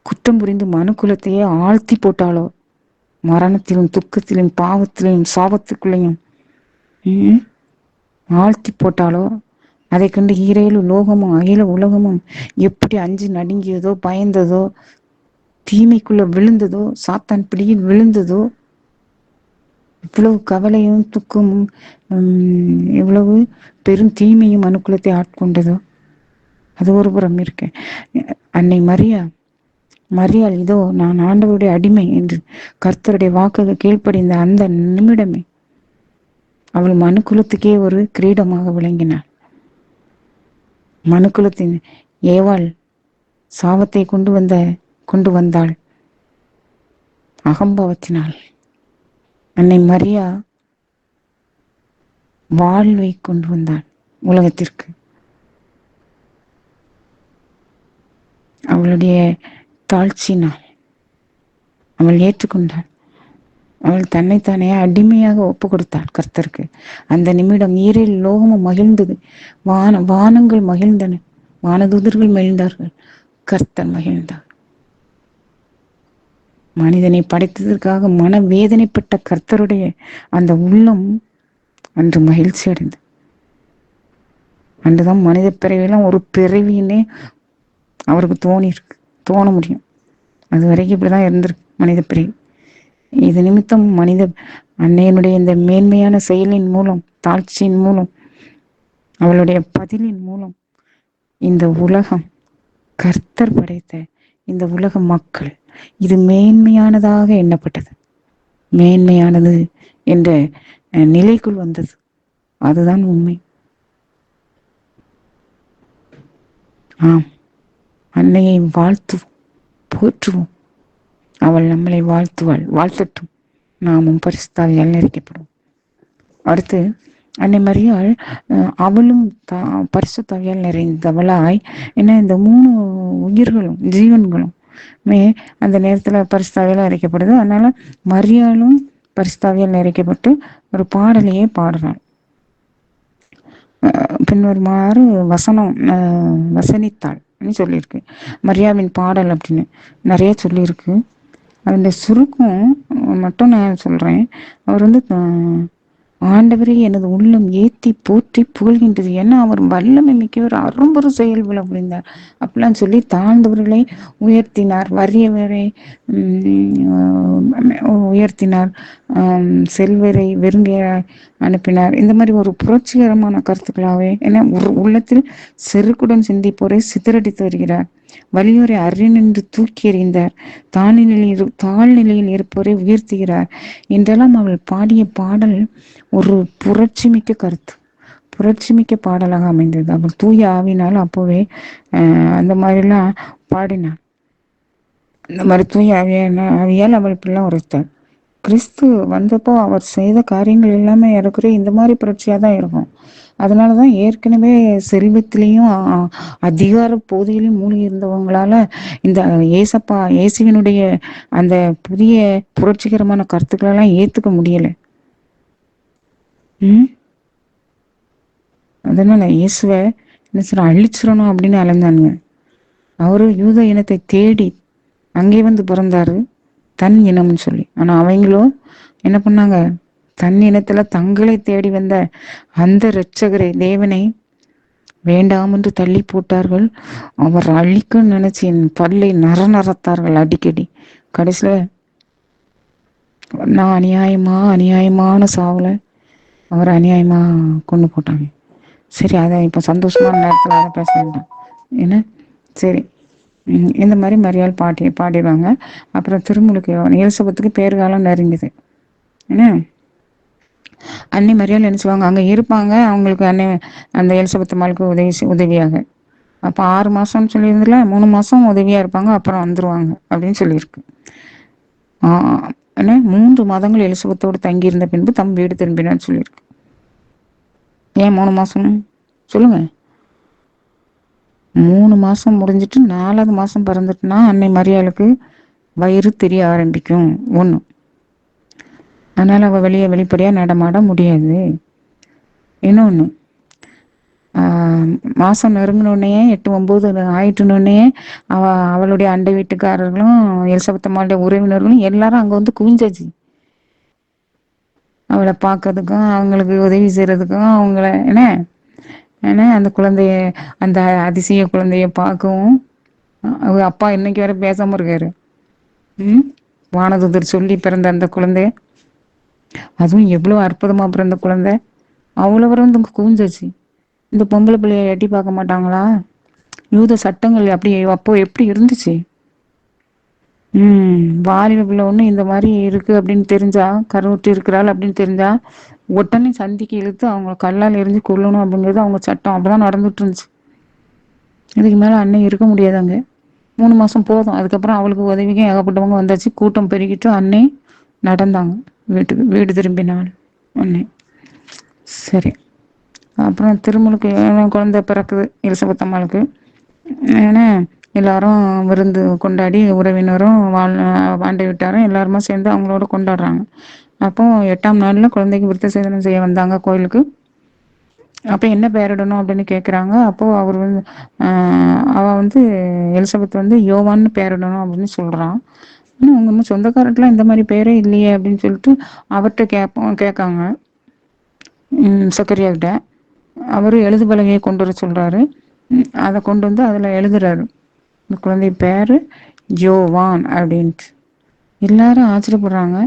குற்றம் புரிந்து மனு குலத்தையே ஆழ்த்தி போட்டாளோ, மரணத்திலும் துக்கத்திலும் பாவத்திலும் சாபத்துக்குள்ளையும் ஆழ்த்தி போட்டாலோ, அதை கண்டு ஈரேழு லோகமும் அகில உலகமும் எப்படி அஞ்சி நடுங்கியதோ, பயந்ததோ, தீமைக்குள்ள விழுந்ததோ, சாத்தான் பிடியில் விழுந்ததோ, இவ்வளவு கவலையும் துக்கமும் இவ்வளவு பெரும் தீமையும் மனுக்குலத்தை ஆட்கொண்டதோ. அது ஒரு புறம் இருக்க, அன்னை மரியாள் இதோ நான் ஆண்டவருடைய அடிமை என்று கர்த்தருடைய வாக்குக்கு கீழ்ப்படிந்த அந்த நிமிடமே அவள் மனுக்குலத்துக்கே ஒரு கிரீடமாக விளங்கினாள். மனுக்குலத்தின் ஏவாள் சாபத்தை கொண்டு வந்தாள் அகம்பாவத்தினாள். அன்னை மரியா வாழ்வை கொண்டு வந்தாள் உலகத்திற்கு. அவளுடைய தாழ்ச்சினால் அவள் ஏற்றுக்கொண்டாள். அவள் தன்னைத்தானே அடிமையாக ஒப்பு கொடுத்தாள் கர்த்தருக்கு. அந்த நிமிடம் ஈரேல் லோகமும் மகிழ்ந்தது. வானங்கள் மகிழ்ந்தன, வானதூதர்கள் மகிழ்ந்தார்கள், கர்த்தர் மகிழ்ந்தார். மனிதனை படைத்ததற்காக மன வேதனைப்பட்ட கர்த்தருடைய அந்த உள்ளம் அன்று மகிழ்ச்சி அடைந்தது. அன்றுதான் மனித பிறவியெல்லாம் ஒரு பிறவின்னே அவருக்கு தோண முடியும். அது வரைக்கும் இப்படிதான் இருந்திருக்கு மனித பிறவி. இது நிமித்தம் அன்னையனுடைய இந்த மேன்மையான செயலின் மூலம், தாழ்ச்சியின் மூலம், அவளுடைய பதிலின் மூலம் இந்த உலகம், கர்த்தர் படைத்த இந்த உலக மக்கள் இது மேன்மையானதாக எண்ணப்பட்டது. மேன்மையானது என்ற நிலைக்குள் வந்தது. அதுதான் உண்மை. ஆம், அன்னையை வாழ்த்துவோம், போற்றுவோம். அவள் நம்மளை வாழ்த்தட்டும். நாமும் பரிசுத்தாவியால் நிறைக்கப்படும். அடுத்து அன்னை மரியாள் அவளும் பரிசுத்தாவியால் நிறைந்தவளாய், ஏன்னா இந்த 3 உயிர்களும் ஜீவன்களும் அந்த நேரத்துல பரிசுத்தாவியால் நிறைக்கப்படுது. அதனால மரியாளும் பரிசுத்தாவியால் நிறைக்கப்பட்டு ஒரு பாடலையே பாடுறாள். பின்வருமாறு வசனித்தாள் சொல்லியிருக்கு. மரியாவின் பாடல் அப்படின்னு நிறைய சொல்லியிருக்கு. அந்த சுருக்கம் மட்டும் நான் சொல்றேன். அவர் ஆண்டவரே எனது உள்ளம் ஏத்தி போற்றி புகழ்கின்றது, ஏன்னா அவர் வல்லமை மிக்கவர், அரும்பொரு செயல்கள் அப்படின்னார். அப்படிலாம் சொல்லி தாழ்ந்தவர்களை உயர்த்தினார், வறியவரை உயர்த்தினார், செல்வரை வெறுங்கைய அனுப்பினார். இந்த மாதிரி ஒரு புரட்சிகரமான கருத்துக்களாகவே, ஏன்னா உள்ளத்தில் செருக்குடன் சிந்திப்போரை சிதறடித்து வருகிறார், வலியோரை அரியணின்று தூக்கி எறிந்தார், தாழ்நிலையில் இருப்போரை உயர்த்துகிறார் என்றெல்லாம் அவள் பாடிய பாடல் ஒரு புரட்சிமிக்க கருத்து, புரட்சிமிக்க பாடலாக அமைந்தது. அவள் தூய ஆவினால் அப்போவே அந்த மாதிரிலாம் பாடினாள். இந்த மாதிரி தூய ஆவியால் அவள் இப்படிலாம் உரைத்தாள். கிறிஸ்து வந்தப்போ அவர் செய்த காரியங்கள் எல்லாமே இருக்கிற இந்த மாதிரி புரட்சியா தான் இருக்கும். அதனாலதான் ஏற்கனவே செல்வத்திலையும் அதிகார போதையிலும் மூழ்கி இருந்தவங்களால இந்த இயேசுவினுடைய அந்த புதிய புரட்சிகரமான கருத்துக்களெல்லாம் ஏத்துக்க முடியல. அதனால இயேசுவை என்ன சொல்ற அழிச்சிடணும் அப்படின்னு அலைந்தானுங்க. அவரு யூத இனத்தை தேடி அங்கே பிறந்தாரு, தன் இனம்னு சொல்லி. ஆனா அவங்களும் என்ன பண்ணாங்க, தன் இனத்துல தங்களை தேடி வந்த அந்த இரட்சகரை, தேவனை வேண்டாம் என்று தள்ளி போட்டார்கள். அவர் அழிக்க நினைச்சு என் பல்லை நரத்தார்கள் அடிக்கடி. கடைசியில நான் அநியாயமான சாவுல அவர் அநியாயமா கொண்டு போட்டாங்க. சரி, அதை இப்ப சந்தோஷமான நேரத்துல அதை பேச வேண்டாம். ஏன்னா சரி, இந்த மாதிரி மரியாள் பாடிடுவாங்க. அப்புறம் திருமுழுக்கு எலிசபெத்துக்கு பேறுகாலம் நெருங்குது. ஏன்னா அன்னை மரியாள் என்ன செய்வாங்க, அங்க இருப்பாங்க, அவங்களுக்கு அன்னை அந்த எலிசபெத் அம்மாளுக்கு உதவியாக. அப்ப 6 மாசம்னு சொல்லியிருந்துல, 3 மாசம் உதவியா இருப்பாங்க, அப்புறம் வந்துருவாங்க அப்படின்னு சொல்லியிருக்கு. 3 மாதங்கள் எலிசபெத்தோடு தங்கியிருந்த பின்பு தம் வீடு திரும்பினான்னு சொல்லியிருக்கு. ஏன் 3 மாசம் சொல்லுங்க? 3 மாசம் முடிஞ்சிட்டு 4வது மாசம் பிறந்துட்டுனா அன்னை மரியாளுக்கு வயிறு தெரிய ஆரம்பிக்கும் ஒண்ணு. அதனால அவ வெளிப்படையா நடமாட முடியாது. இன்னொன்னு, மாசம் நெருங்கினோடனே 8-9 ஆயிட்டுனோடனே அவளுடைய அண்டை வீட்டுக்காரர்களும் எலிசபெத் அம்மாளுடைய உறவினர்களும் எல்லாரும் அங்க குவிஞ்சாச்சு. அவளை பார்க்கறதுக்கும் அவங்களுக்கு உதவி செய்யறதுக்கும் அவங்கள என்ன ஏன்னா அந்த குழந்தைய அந்த அதிசய குழந்தைய பாக்கவும் அவங்க அப்பா இன்னைக்கு வேற பேசாம இருக்காரு. ம் வானதுதர் சொல்லி பிறந்த அந்த குழந்தை, அதுவும் எவ்வளவு அற்புதமா பிறந்த குழந்தை. அவ்வளோ வரும் கூஞ்சிச்சு. இந்த பொம்பளை பிள்ளைய எட்டி பார்க்க மாட்டாங்களா? யூத சட்டங்கள் அப்படி அப்போ எப்படி இருந்துச்சு? வாலிப பிள்ளை ஒண்ணு இந்த மாரி இருக்கு அப்படின்னு தெரிஞ்சா, கருவுற்று இருக்கிறாள் அப்படின்னு தெரிஞ்சா, உடனே சந்திக்கு இழுத்து அவங்க கல்லால் எரிஞ்சு கொல்லணும் அப்படிங்கிறது அவங்க சட்டம். அப்படிதான் நடந்துட்டு இருந்துச்சு. இதுக்கு மேல அன்னை இருக்க முடியாது அங்க. 3 மாசம் போதும். அதுக்கப்புறம் அவளுக்கு உதவிக்கும் ஏகப்பட்டவங்க வந்தாச்சு. கூட்டம் பெருகிட்டு அன்னை நடந்தாங்க வீட்டுக்கு. வீடு திரும்பினாள் அன்னை. சரி. அப்புறம் திருமலுக்கு குழந்தை பிறக்குது எலிசபெத் அம்மாளுக்கு. ஏன்னா எல்லாரும் விருந்து கொண்டாடி உறவினரும் ஆண்டை விட்டாரும் எல்லாருமா சேர்ந்து அவங்களோட கொண்டாடுறாங்க. அப்போ 8ஆம் நாள்ல குழந்தைக்கு விருத்த சேதனம் செய்ய வந்தாங்க கோயிலுக்கு. அப்ப என்ன பெயரிடணும் அப்படின்னு கேக்குறாங்க. அப்போ அவர் வந்து அவ வந்து எலிசபெத் வந்து யோவான்னு பெயரிடணும் அப்படின்னு சொல்றான். ஆனா உங்க சொந்தக்காரர்லாம் இந்த மாதிரி பேரே இல்லையே அப்படின்னு சொல்லிட்டு அவர்கிட்ட கேட்காங்க. சக்கரியா கிட்ட. அவரு எழுது பலகையை கொண்டு வர சொல்றாரு. அதை கொண்டு வந்து அதுல எழுதுறாரு, இந்த குழந்தை பேரு யோவான் அப்படின்ட்டு. எல்லாரும் ஆச்சரியப்படுறாங்க.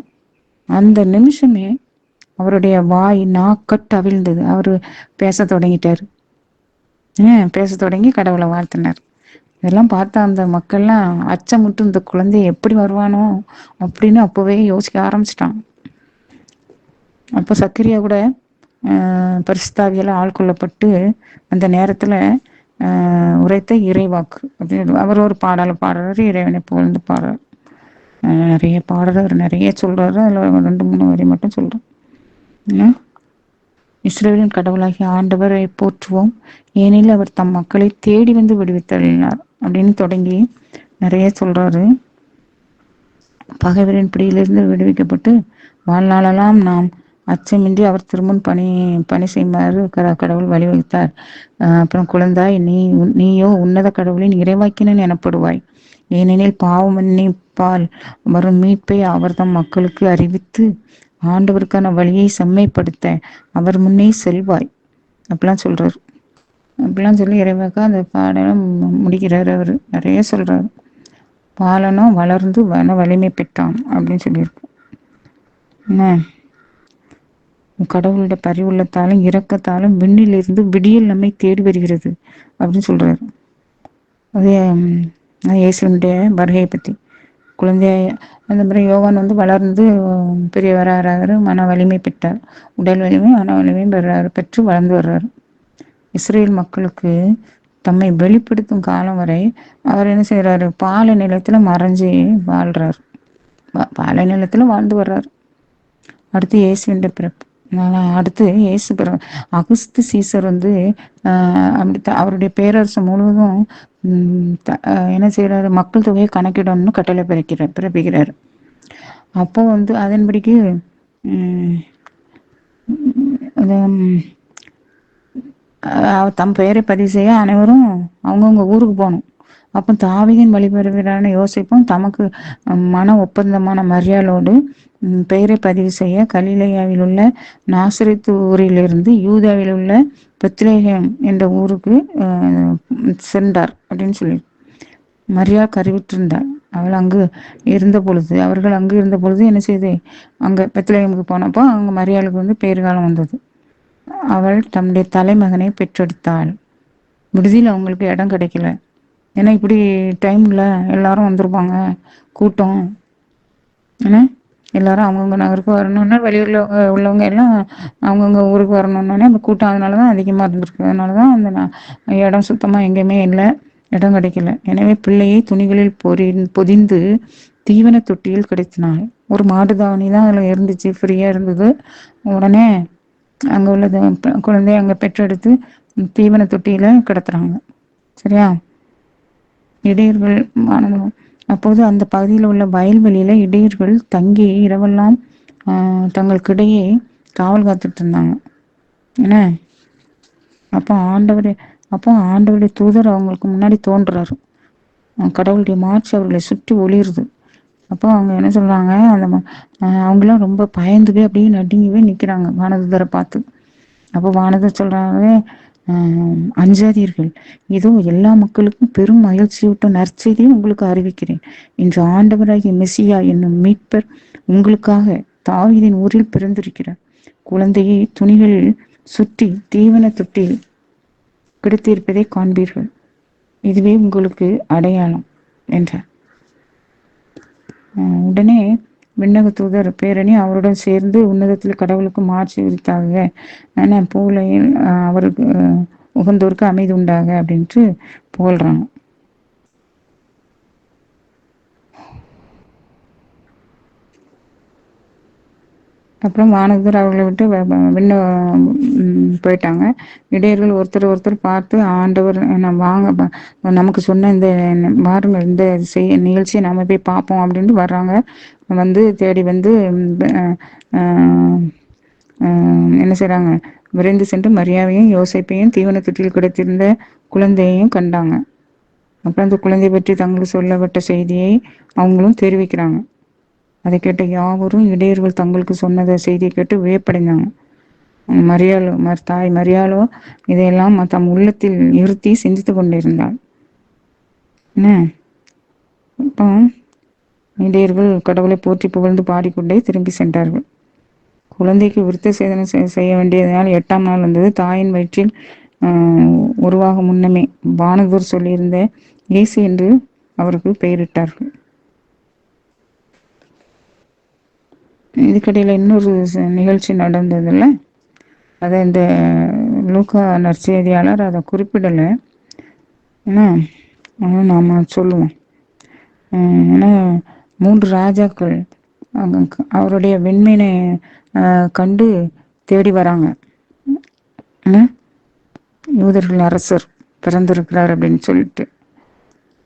அந்த நிமிஷமே அவருடைய வாய் நாக்கட்டு அவிழ்ந்தது. அவரு பேச தொடங்கிட்டாரு. பேச தொடங்கி கடவுளை வாழ்த்தினார். இதெல்லாம் பார்த்தா அந்த மக்கள்லாம் அச்சமுட்டு இந்த குழந்தை எப்படி வருவானோ அப்படின்னு அப்பவே யோசிக்க ஆரம்பிச்சிட்டான். அப்போ சக்கரியா கூட பரிசுத்தாவியால ஆட்கொள்ளப்பட்டு அந்த நேரத்துல உரைத்த இறைவாக்கு அப்படின்னு அவர் ஒரு பாடலை பாடுறாரு. இறைவனை புகழ்ந்து பாடுறாரு. நிறைய பாடுறாரு, நிறைய சொல்றாரு. அதுல 2-3 வரி மட்டும் சொல்றேன். இஸ்ரவேலின் கடவுளாகிய ஆண்டவரை போற்றுவோம், ஏனெனில் அவர் தம் மக்களை தேடி வந்து விடுவித்தள்ளினார் அப்படின்னு தொடங்கி நிறைய சொல்றாரு. பகைவரின் பிடியிலிருந்து விடுவிக்கப்பட்டு வாழ்நாளெல்லாம் நாம் அச்சமின்றி அவர் திருமுன் பணி செய்யுமாறு கடவுள் வழிவகுத்தார். அப்புறம் குழந்தாய், நீயோ உன்னத கடவுளின் இறைவாக்கினன் எனப்படுவாய், ஏனெனில் பாவ மன்னிப்பால் வரும் மீட்பை அவர் தம் மக்களுக்கு அறிவித்து ஆண்டவருக்கான வழியை செம்மைப்படுத்த அவர் முன்னே செல்வாய் அப்படிலாம் சொல்றாரு. அப்படிலாம் சொல்லி இறைவாக்கா அந்த பாடம் முடிக்கிறாரு. அவரு நிறைய சொல்றாரு. பாலனும் வளர்ந்து வலிமை பெற்றான் அப்படின்னு சொல்லியிருக்கு. என்ன கடவுளுடைய பரிவுள்ளத்தாலும் இரக்கத்தாலும் விண்ணிலிருந்து விடியல் நம்மை தேடி வருகிறது அப்படின்னு சொல்றாரு. அதே இயேசுனுடைய வருகையை பத்தி. குழந்தைய அந்த மாதிரி யோவான் வந்து வளர்ந்து பெரியவராகிறாரு. மன வலிமை பெற்றார். உடல் வலிமை மன வலிமையும் பெற்று வளர்ந்து வர்றாரு. இஸ்ரேல் மக்களுக்கு தம்மை வெளிப்படுத்தும் காலம் வரை அவர் என்ன செய்யறாரு? பாலை நிலத்துல மறைஞ்சு வாழ்றாரு. பாலை நிலத்துல வாழ்ந்து வர்றாரு. அடுத்து இயேசுவின் பிறப்பு. அடுத்து இயேசு பிறகு அகுஸ்து சீசர் வந்து அப்படி அவருடைய பேரரசு முழுவதும் என்ன செய்யறாரு? மக்கள் தொகையை கணக்கிடணும்னு கட்டளை பிறப்பிக்கிறாரு. அப்போ வந்து அதன்படிக்கு தம் பெயரை பதிவு செய்ய அனைவரும் அவங்கவுங்க ஊருக்கு போகணும். அப்போ தாவீதின் வழிபெறுவரான யோசிப்பும் தமக்கு மன ஒப்பந்தமான மரியாளோடு பெயரை பதிவு செய்ய கலிலேயாவில் உள்ள நாசரேத்து ஊரிலிருந்து யூதாவில் உள்ள பெத்லெகேம் என்ற ஊருக்கு சென்றார் அப்படின்னு சொல்லி மரியா கருவிட்டிருந்தார். அவர்கள் அங்கு இருந்த பொழுது என்ன செய்து அங்க பெத்லெகேமுக்கு போனப்போ அங்க மரியாளுக்கு வந்து பேறுகாலம் வந்தது. அவள் தம்முடைய தலைமகனை பெற்றெடுத்தாள். விடுதியில் அவங்களுக்கு இடம் கிடைக்கல. ஏன்னா இப்படி டைம்ல எல்லாரும் வந்திருப்பாங்க, கூட்டம். ஏன்னா எல்லாரும் அவங்கவுங்க நகருக்கு வரணும்னா வெளியூர்ல உள்ளவங்க எல்லாம் அவங்கவுங்க ஊருக்கு வரணும்னோடனே அந்த கூட்டம் அதனாலதான் அதிகமா இருந்திருக்கு. அதனாலதான் அந்த இடம் சுத்தமா எங்கேயுமே இல்லை, இடம் கிடைக்கல. எனவே பிள்ளையை துணிகளில் பொதிந்து தீவன தொட்டியில் கிடைத்தினாள். ஒரு மாட்டுதாவணி தான் அதுல இருந்துச்சு, ஃப்ரீயா இருந்தது. உடனே அங்க உள்ள குழந்தைய அங்க பெற்றெடுத்து தீவன தொட்டியில கிடத்துறாங்க. சரியா? இடையர்கள் அப்போது அந்த பகுதியில் உள்ள வயல்வெளியில இடையர்கள் தங்கி இரவெல்லாம் தங்களுக்கிடையே காவல் காத்துட்டு இருந்தாங்க. என்ன அப்போ ஆண்டவருடைய தூதர் அவங்களுக்கு முன்னாடி தோன்றுறாரு. கடவுளுடைய மாட்சி அவர்களை சுற்றி ஒளிருது. அப்போ அவங்க என்ன சொல்றாங்க? அவங்களாம் ரொம்ப பயந்துவே அப்படியே நடுங்கிவே நிக்கிறாங்க வானதூதரை பார்த்து. அப்போ வானதூதர் சொல்றாங்க, அஞ்சாதீர்கள். இதோ எல்லா மக்களுக்கும் பெரும் மகிழ்ச்சியூட்டும் நற்செய்தியை உங்களுக்கு அறிவிக்கிறேன். இன்று ஆண்டவராகிய மெசியா என்னும் மீட்பர் உங்களுக்காக தாவீதின் ஊரில் பிறந்திருக்கிறார். குழந்தையை துணிகளில் சுற்றி தீவன தொட்டியில் கிடத்தியிருப்பதை காண்பீர்கள். இதுவே உங்களுக்கு அடையாளம் என்றார். உடனே விண்ணக தூதர் பேரணி அவருடன் சேர்ந்து உன்னதத்தில் கடவுளுக்கு மாட்சி உரித்தாக, பூலையில் அவருக்கு உகந்தோருக்கு அமைதி உண்டாக அப்படின்ட்டு புகழ்றாங்க. அப்புறம் வானதூதர் அவர்களை விட்டு விண்ண போயிட்டாங்க. இடையர்கள் ஒருத்தர் ஒருத்தர் பார்த்து, ஆண்டவர் வாங்க நமக்கு சொன்ன இந்த வாருங்கள், இந்த நிகழ்ச்சியை நாம போய் பார்ப்போம் அப்படின்ட்டு வர்றாங்க. வந்து தேடி வந்து என்ன செய்றாங்க, விரைந்து சென்று மரியாவையும் யோசேப்பையும் தீவன தொட்டியில் கிடைத்திருந்த குழந்தையையும் கண்டாங்க. அப்புறம் அந்த குழந்தை பற்றி தங்களுக்கு சொல்லப்பட்ட செய்தியை அவங்களும் தெரிவிக்கிறாங்க. அதை கேட்ட யாவரும் இடையர்கள் தங்களுக்கு சொன்னதை செய்தியை கேட்டு வியப்படைந்தாங்க. தாய் மரியாளோ இதையெல்லாம் தம் உள்ளத்தில் நிறுத்தி சிந்தித்து கொண்டிருந்தாள். என்ன இப்போ இடையர்கள் கடவுளை போற்றி புகழ்ந்து பாடிக்கொண்டே திரும்பி சென்றார்கள். குழந்தைக்கு விருத்த சேதனை செய்ய வேண்டியதனால் 8ஆம் நாள் வந்தது. தாயின் வயிற்றில் உருவாகும் முன்னமே வானதூர் சொல்லியிருந்த இயேசு என்று அவருக்கு பெயரிட்டார்கள். இதுக்கடையில் இன்னொரு நிகழ்ச்சி நடந்ததில்ல, அதை இந்த லூக்கா நற்செய்தியாளர் அதை குறிப்பிடலை. ஏன்னா நாம் சொல்லுவோம். ஏன்னா 3 ராஜாக்கள் அவருடைய வெண்மீனை கண்டு தேடி வராங்க. யூதர்கள் அரசர் பிறந்திருக்கிறார் அப்படின்னு சொல்லிட்டு.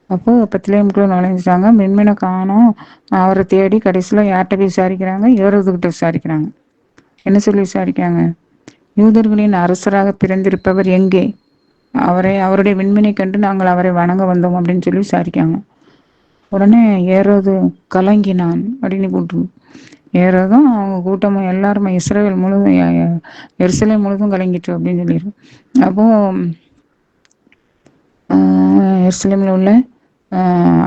அப்போ பெத்லகேமுக்குள்ள நுழைஞ்சிட்டாங்க. வெண்மீனை காணோம். அவரை தேடி கடைசியில் யார்கிட்ட போய் விசாரிக்கிறாங்க? ஏரோதுகிட்ட விசாரிக்கிறாங்க. என்ன சொல்லி விசாரிக்கிறாங்க? யூதர்களின் அரசராக பிறந்திருப்பவர் எங்கே? அவருடைய வெண்மீனை கண்டு நாங்கள் அவரை வணங்க வந்தோம் அப்படின்னு சொல்லி விசாரிக்காங்க. உடனே ஏரோது கலங்கினான் அப்படின்னு போட்டு, ஏரோதும் அவங்க கூட்டமும் எல்லாருமே இஸ்ரவேல் முழுதும் எருசலேம் முழுதும் கலங்கிட்டு அப்படின்னு சொல்லிடுறோம். அப்போ எருசலேமில் உள்ள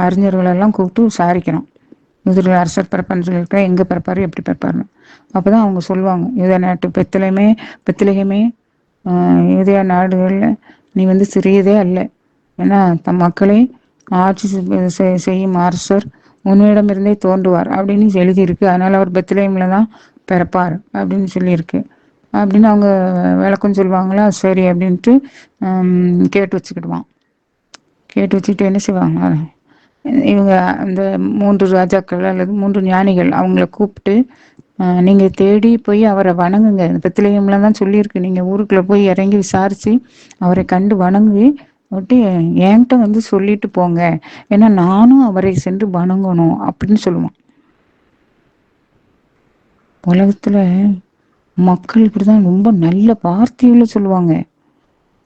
அறிஞர்களெல்லாம் கூப்பிட்டு விசாரிக்கிறோம். யூதர்கள் அரசர் பிறப்பான்னு சொல்லியிருக்கா, எங்கே பிறப்பாரு, எப்படி பிறப்பாருன்னு. அப்போதான் அவங்க சொல்லுவாங்க, யூதா நாட்டு பெத்லகேமே யூதயா நாடுகளில் நீ வந்து சிறியதே அல்ல. ஏன்னா தம் மக்களை ஆட்சி செய்யும் அரசர் உன்னிடமிருந்தே தோன்றுவார் அப்படின்னு எழுதியிருக்கு. அதனால அவர் பெத்லகேமில் தான் பிறப்பார் அப்படின்னு சொல்லியிருக்கு அப்படின்னு அவங்க விளக்கம் சொல்லுவாங்களா. சரி அப்படின்ட்டு கேட்டு வச்சுக்கிடுவான். கேட்டு வச்சுக்கிட்டு என்ன செய்வாங்க, இவங்க அந்த 3 ராஜாக்கள் அல்லது 3 ஞானிகள் அவங்கள கூப்பிட்டு, நீங்கள் தேடி போய் அவரை வணங்குங்க. பெத்லகேம்ல தான் சொல்லியிருக்கு, நீங்கள் ஊருக்குள்ளே போய் இறங்கி விசாரித்து அவரை கண்டு வணங்கி விட்டு என்கிட்ட வந்து சொல்லிட்டு போங்க, ஏன்னா நானும் அவரை சென்று வணங்கணும் அப்படின்னு சொல்லுவான். உலகத்தில் மக்கள் இப்படிதான் ரொம்ப நல்ல வார்த்தைகளை சொல்லுவாங்க.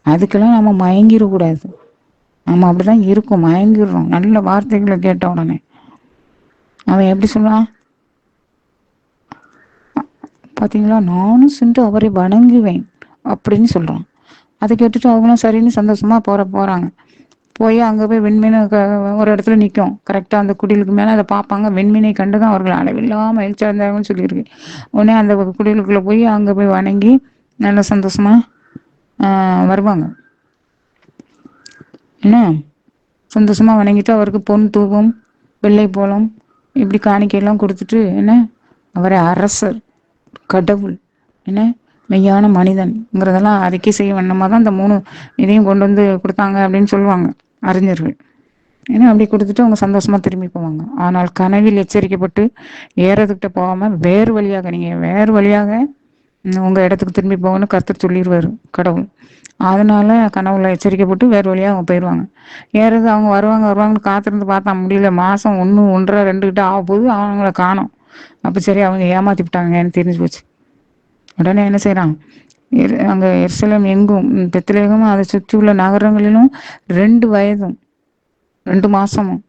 அதுக்கெல்லாம் நம்ம மயங்கிடக்கூடாது. நம்ம அப்படிதான் இருக்கோம், மயங்கிடுறோம் நல்ல வார்த்தைகளை கேட்ட உடனே. அவன் எப்படி சொல்லுவான் பார்த்தீங்களா, நானும் சென்று அவரை வணங்குவேன் அப்படின்னு சொல்கிறான். அதை கேட்டுட்டு அவங்களும் சரின்னு சந்தோஷமாக போகிறாங்க. போய் அங்கே போய் வெண்மீனை ஒரு இடத்துல நிற்கும். கரெக்டாக அந்த குடிலுக்கு மேலே அதை பார்ப்பாங்க. வெண்மீனை கண்டு தான் அவர்கள் அளவில்லாமல் மகிழ்ச்சியாக இருந்தாங்கன்னு சொல்லியிருக்கு. உடனே அந்த குடிலுக்குள்ளே போய் அங்கே போய் வணங்கி நல்ல சந்தோஷமாக வருவாங்க. என்ன சந்தோஷமாக வணங்கிட்டு அவருக்கு பொன் தூபம் வெள்ளை போலம் இப்படி காணிக்கையெல்லாம் கொடுத்துட்டு, என்ன அவரை அரசர், கடவுள், என்ன மெய்யான மனிதன்ங்கிறதெல்லாம் அறிக்கை செய்ய வண்ணமாக தான் இந்த 3 இதையும் கொண்டு வந்து கொடுத்தாங்க அப்படின்னு சொல்லுவாங்க அறிஞர்கள். ஏன்னா அப்படி கொடுத்துட்டு அவங்க சந்தோஷமா திரும்பி போவாங்க. ஆனால் கனவில் எச்சரிக்கப்பட்டு ஏறதுக்கிட்ட போகாம வேறு வழியாக உங்க இடத்துக்கு திரும்பி போகணும்னு கர்த்தர் சொல்லிடுவாரு கடவுள். அதனால கனவுல எச்சரிக்கப்பட்டு வேறு வழியாக அவங்க போயிடுவாங்க. ஏறது அவங்க வருவாங்கன்னு காத்திருந்து பார்த்தா முடியல. மாதம் 1, 1.5, 2 கிட்ட ஆக போது அவங்கள காணோம். அப்போ சரி அவங்க ஏமாத்தி விட்டாங்கன்னு தெரிஞ்சு போச்சு. உடனே என்ன செய்யறான், அங்கே எருசலேம் எங்கும் பெத்லகேமும் அதை சுற்றி உள்ள நகரங்களிலும் 2 வயதும் 2 மாசமும்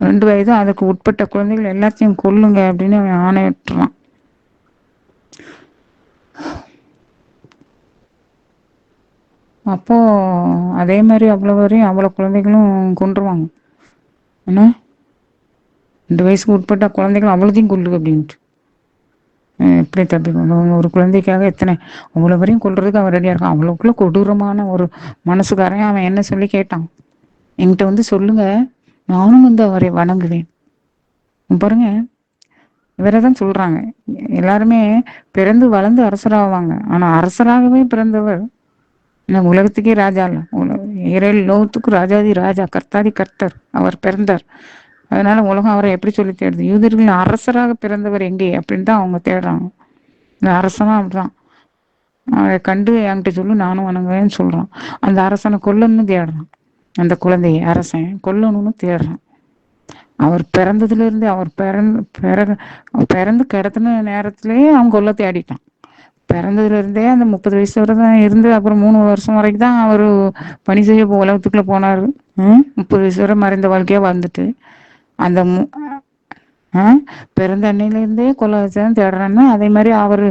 2 வயதும் அதுக்கு உட்பட்ட குழந்தைகள் எல்லாத்தையும் கொல்லுங்க அப்படின்னு அவன் ஆணையிட்டுறான். அப்போ அதே மாரி அவ்வளோவரையும் அவ்வளோ குழந்தைகளும் கொன்றுவாங்க. என்ன 2 வயசுக்கு உட்பட்ட குழந்தைகள் அவ்வளோத்தையும் கொல்லுது அப்படின்ட்டு. எப்படி தப்பிக்கும்? ஒரு குழந்தைக்காக எத்தனை அவ்வளோ வரையும் கொல்றதுக்கு அவன் ரெடியா இருக்கான். அவ்வளோக்குள்ள கொடூரமான ஒரு மனசுக்காரன். அவன் என்ன சொல்லி கேட்டான்? என்கிட்ட வந்து சொல்லுங்க, நானும் வந்து அவரை வணங்குவேன். பாருங்க, இவரை தான் சொல்றாங்க. எல்லாருமே பிறந்து வளர்ந்து அரசராவாங்க. ஆனா அரசராகவே பிறந்தவர் உலகத்துக்கே ராஜா இல்ல. 7 லோகத்துக்கு ராஜாதி ராஜா, கர்த்தாதி கர்த்தர் அவர் பிறந்தார். அதனால உலகம் அவரை எப்படி சொல்லி தேடுது? யூதர்களின் அரசராக பிறந்தவர் எங்கே அப்படின்னு தான் அவங்க தேடுறாங்க. இந்த அரசனா அப்படிதான். அவரை கண்டு என்கிட்ட சொல்லு, நானும் வணங்குவேன்னு சொல்றான். அந்த அரசனை கொல்லணும்னு தேடுறான். அந்த குழந்தையை அரசன் கொல்லணும்னு தேடுறான். அவர் பிறந்ததுல இருந்து அவர் பிறந்து கிடத்தின நேரத்திலேயே அவன் கொல்ல தேடிட்டான். பிறந்ததுல இருந்தே அந்த 30 வயசு வரை தான் இருந்து, அப்புறம் 3 வருஷம் வரைக்கும் தான் அவரு பணி செய்ய உலகத்துக்குள்ள போனாரு. 30 வயசு வரை மறைந்த வாழ்க்கையா வாழ்ந்துட்டு அந்த பிறந்த அன்னையில இருந்தே கொல்ல வச்சுதான் தேடுறான்னு. அதே மாதிரி அவரு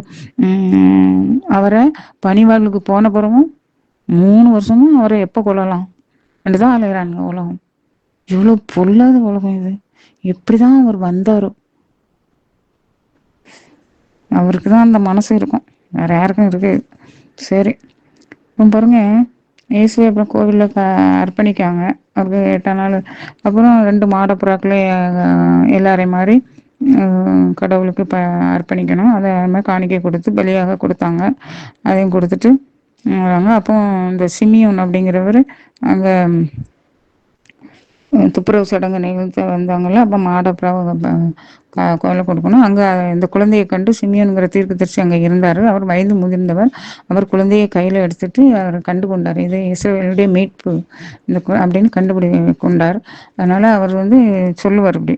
அவரை பணிவாழ்வுக்கு போன பிறகும் 3 வருஷமும் அவரை எப்ப கொல்லலாம் என்றுதான் அலைகிறாங்க உலகம். இவ்வளவு பொல்லாத உலகம் இது. எப்படிதான் அவர் வந்தாரோ? அவருக்கு தான் அந்த மனசு இருக்கும், வேற யாருக்கும் இருக்கு. சரி, இப்போ பாருங்க, இயேசுவை அப்புறம் கோவிலில் அர்ப்பணிக்காங்க. அவருக்கு 8ஆம் நாள் அப்புறம் 2 மாடப்புறாக்களே எல்லாரையும் மாதிரி கடவுளுக்கு அர்ப்பணிக்கணும். அதை மாதிரி காணிக்கை கொடுத்து பலியாக கொடுத்தாங்க. அதையும் கொடுத்துட்டு வராங்க. அப்போ இந்த சிமியோன் அப்படிங்கிறவர் அங்கே துப்புரவு சடங்கு நிகழ்த்த வந்தாங்கல்ல. அப்போ மாடப்புறாவை கொலை கொடுக்கணும். அங்கே இந்த குழந்தையை கண்டு சிமியோனுங்கிற தீர்க்கதரிசி அங்கே இருந்தார். அவர் வயது முதிர்ந்தவர். அவர் குழந்தையை கையில் எடுத்துட்டு அவர் கண்டு கொண்டார். இது இஸ்ரவேலுடைய மீட்பு இந்த அப்படின்னு கொண்டார். அதனால அவர் வந்து சொல்லுவார் இப்படி,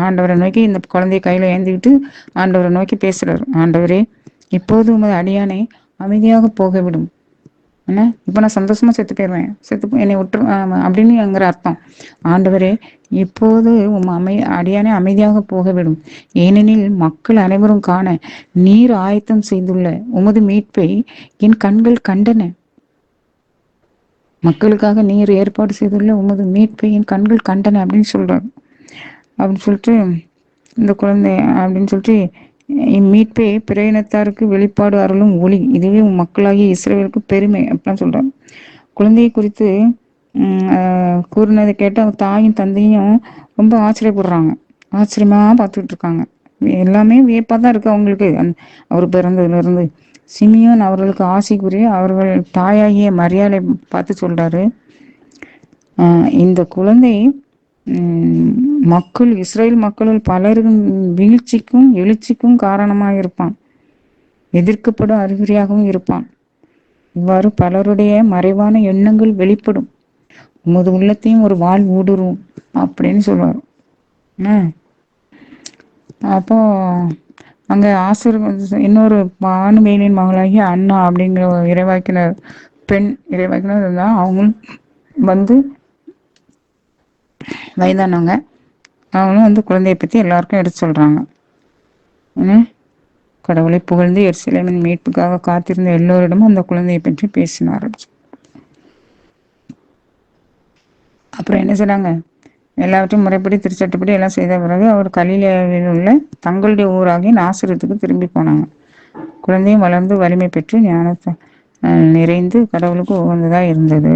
ஆண்டவரை நோக்கி இந்த குழந்தைய கையில் ஏந்திக்கிட்டு ஆண்டவரை நோக்கி பேசுறாரு. ஆண்டவரே, இப்போது உமது அடியானை அமைதியாக போக விடும். என்ன, இப்போ நான் சந்தோஷமா செத்து போயிடுவேன், என்னை விட்டுரு அப்படின்னுங்கிற அர்த்தம். ஆண்டவரே, இப்போது அடியானே அமைதியாக போக விடும். ஏனெனில் மக்கள் அனைவரும் காண நீர் ஆயத்தம் செய்துள்ள உமது மீட்பை என் கண்கள் கண்டன. மக்களுக்காக நீர் ஏற்பாடு செய்துள்ள உமது மீட்பை என் கண்கள் கண்டன அப்படின்னு சொல்றாரு. அப்படின்னு சொல்லிட்டு இந்த குழந்தை அப்படின்னு சொல்லிட்டு மீட்பே பிற இனத்தாருக்கு வெளிப்பாடு அருளும் ஒளி, இதுவே மக்களாகிய இஸ்ரவேலுக்கு பெருமை அப்படின்னு சொல்றாங்க. குழந்தையை குறித்து கூறினதை கேட்டு அவங்க தாயும் தந்தையும் ரொம்ப ஆச்சரியப்படுறாங்க. ஆச்சரியமா பார்த்துக்கிட்டு இருக்காங்க. எல்லாமே வியப்பா தான் இருக்கு அவங்களுக்கு. அவர் பிறந்ததுல இருந்து சிமியோன் அவர்களுக்கு ஆசை கூறிய அவர்கள் தாயாகிய மரியாதை பார்த்து சொல்றாரு, இந்த குழந்தை இஸ்ரேல் மக்களில் பலரின் வீழ்ச்சிக்கும் எழுச்சிக்கும் காரணமாக இருப்பான், எதிர்க்கப்படும் அறிகுறியாகவும் இருப்பான். இவ்வாறு பலருடைய மறைவான எண்ணங்கள் வெளிப்படும். உமது உள்ளத்தையும் ஒரு வாள் ஊடுருவும் அப்படின்னு சொல்லுவார். அப்போ அங்க இன்னொரு பானுவேலின் மகளாகி அண்ணா அப்படிங்கிற இறைவாக்கினர் பெண் இறைவாக்கினர் தான். அவங்களும் வந்து வயதானவங்க. அவங்களும் வந்து குழந்தையை பத்தி எல்லாருக்கும் எடுத்து சொல்றாங்க. கடவுளை புகழ்ந்து எருசலேமின் மீட்புக்காக காத்திருந்த எல்லோரிடமும் அந்த குழந்தையை பற்றி பேசினார். அப்புறம் என்ன செய்றாங்க? எல்லாவற்றையும் முறைப்படி திருச்சட்டப்படி எல்லாம் செய்த பிறகு அவர் கலிலேயாவில் உள்ள தங்களுடைய ஊராகி நாசரேத்துக்கு திரும்பி போனாங்க. குழந்தையும் வளர்ந்து வலிமை பெற்று ஞானத்தை நிறைந்து கடவுளுக்கு உகந்ததா இருந்தது.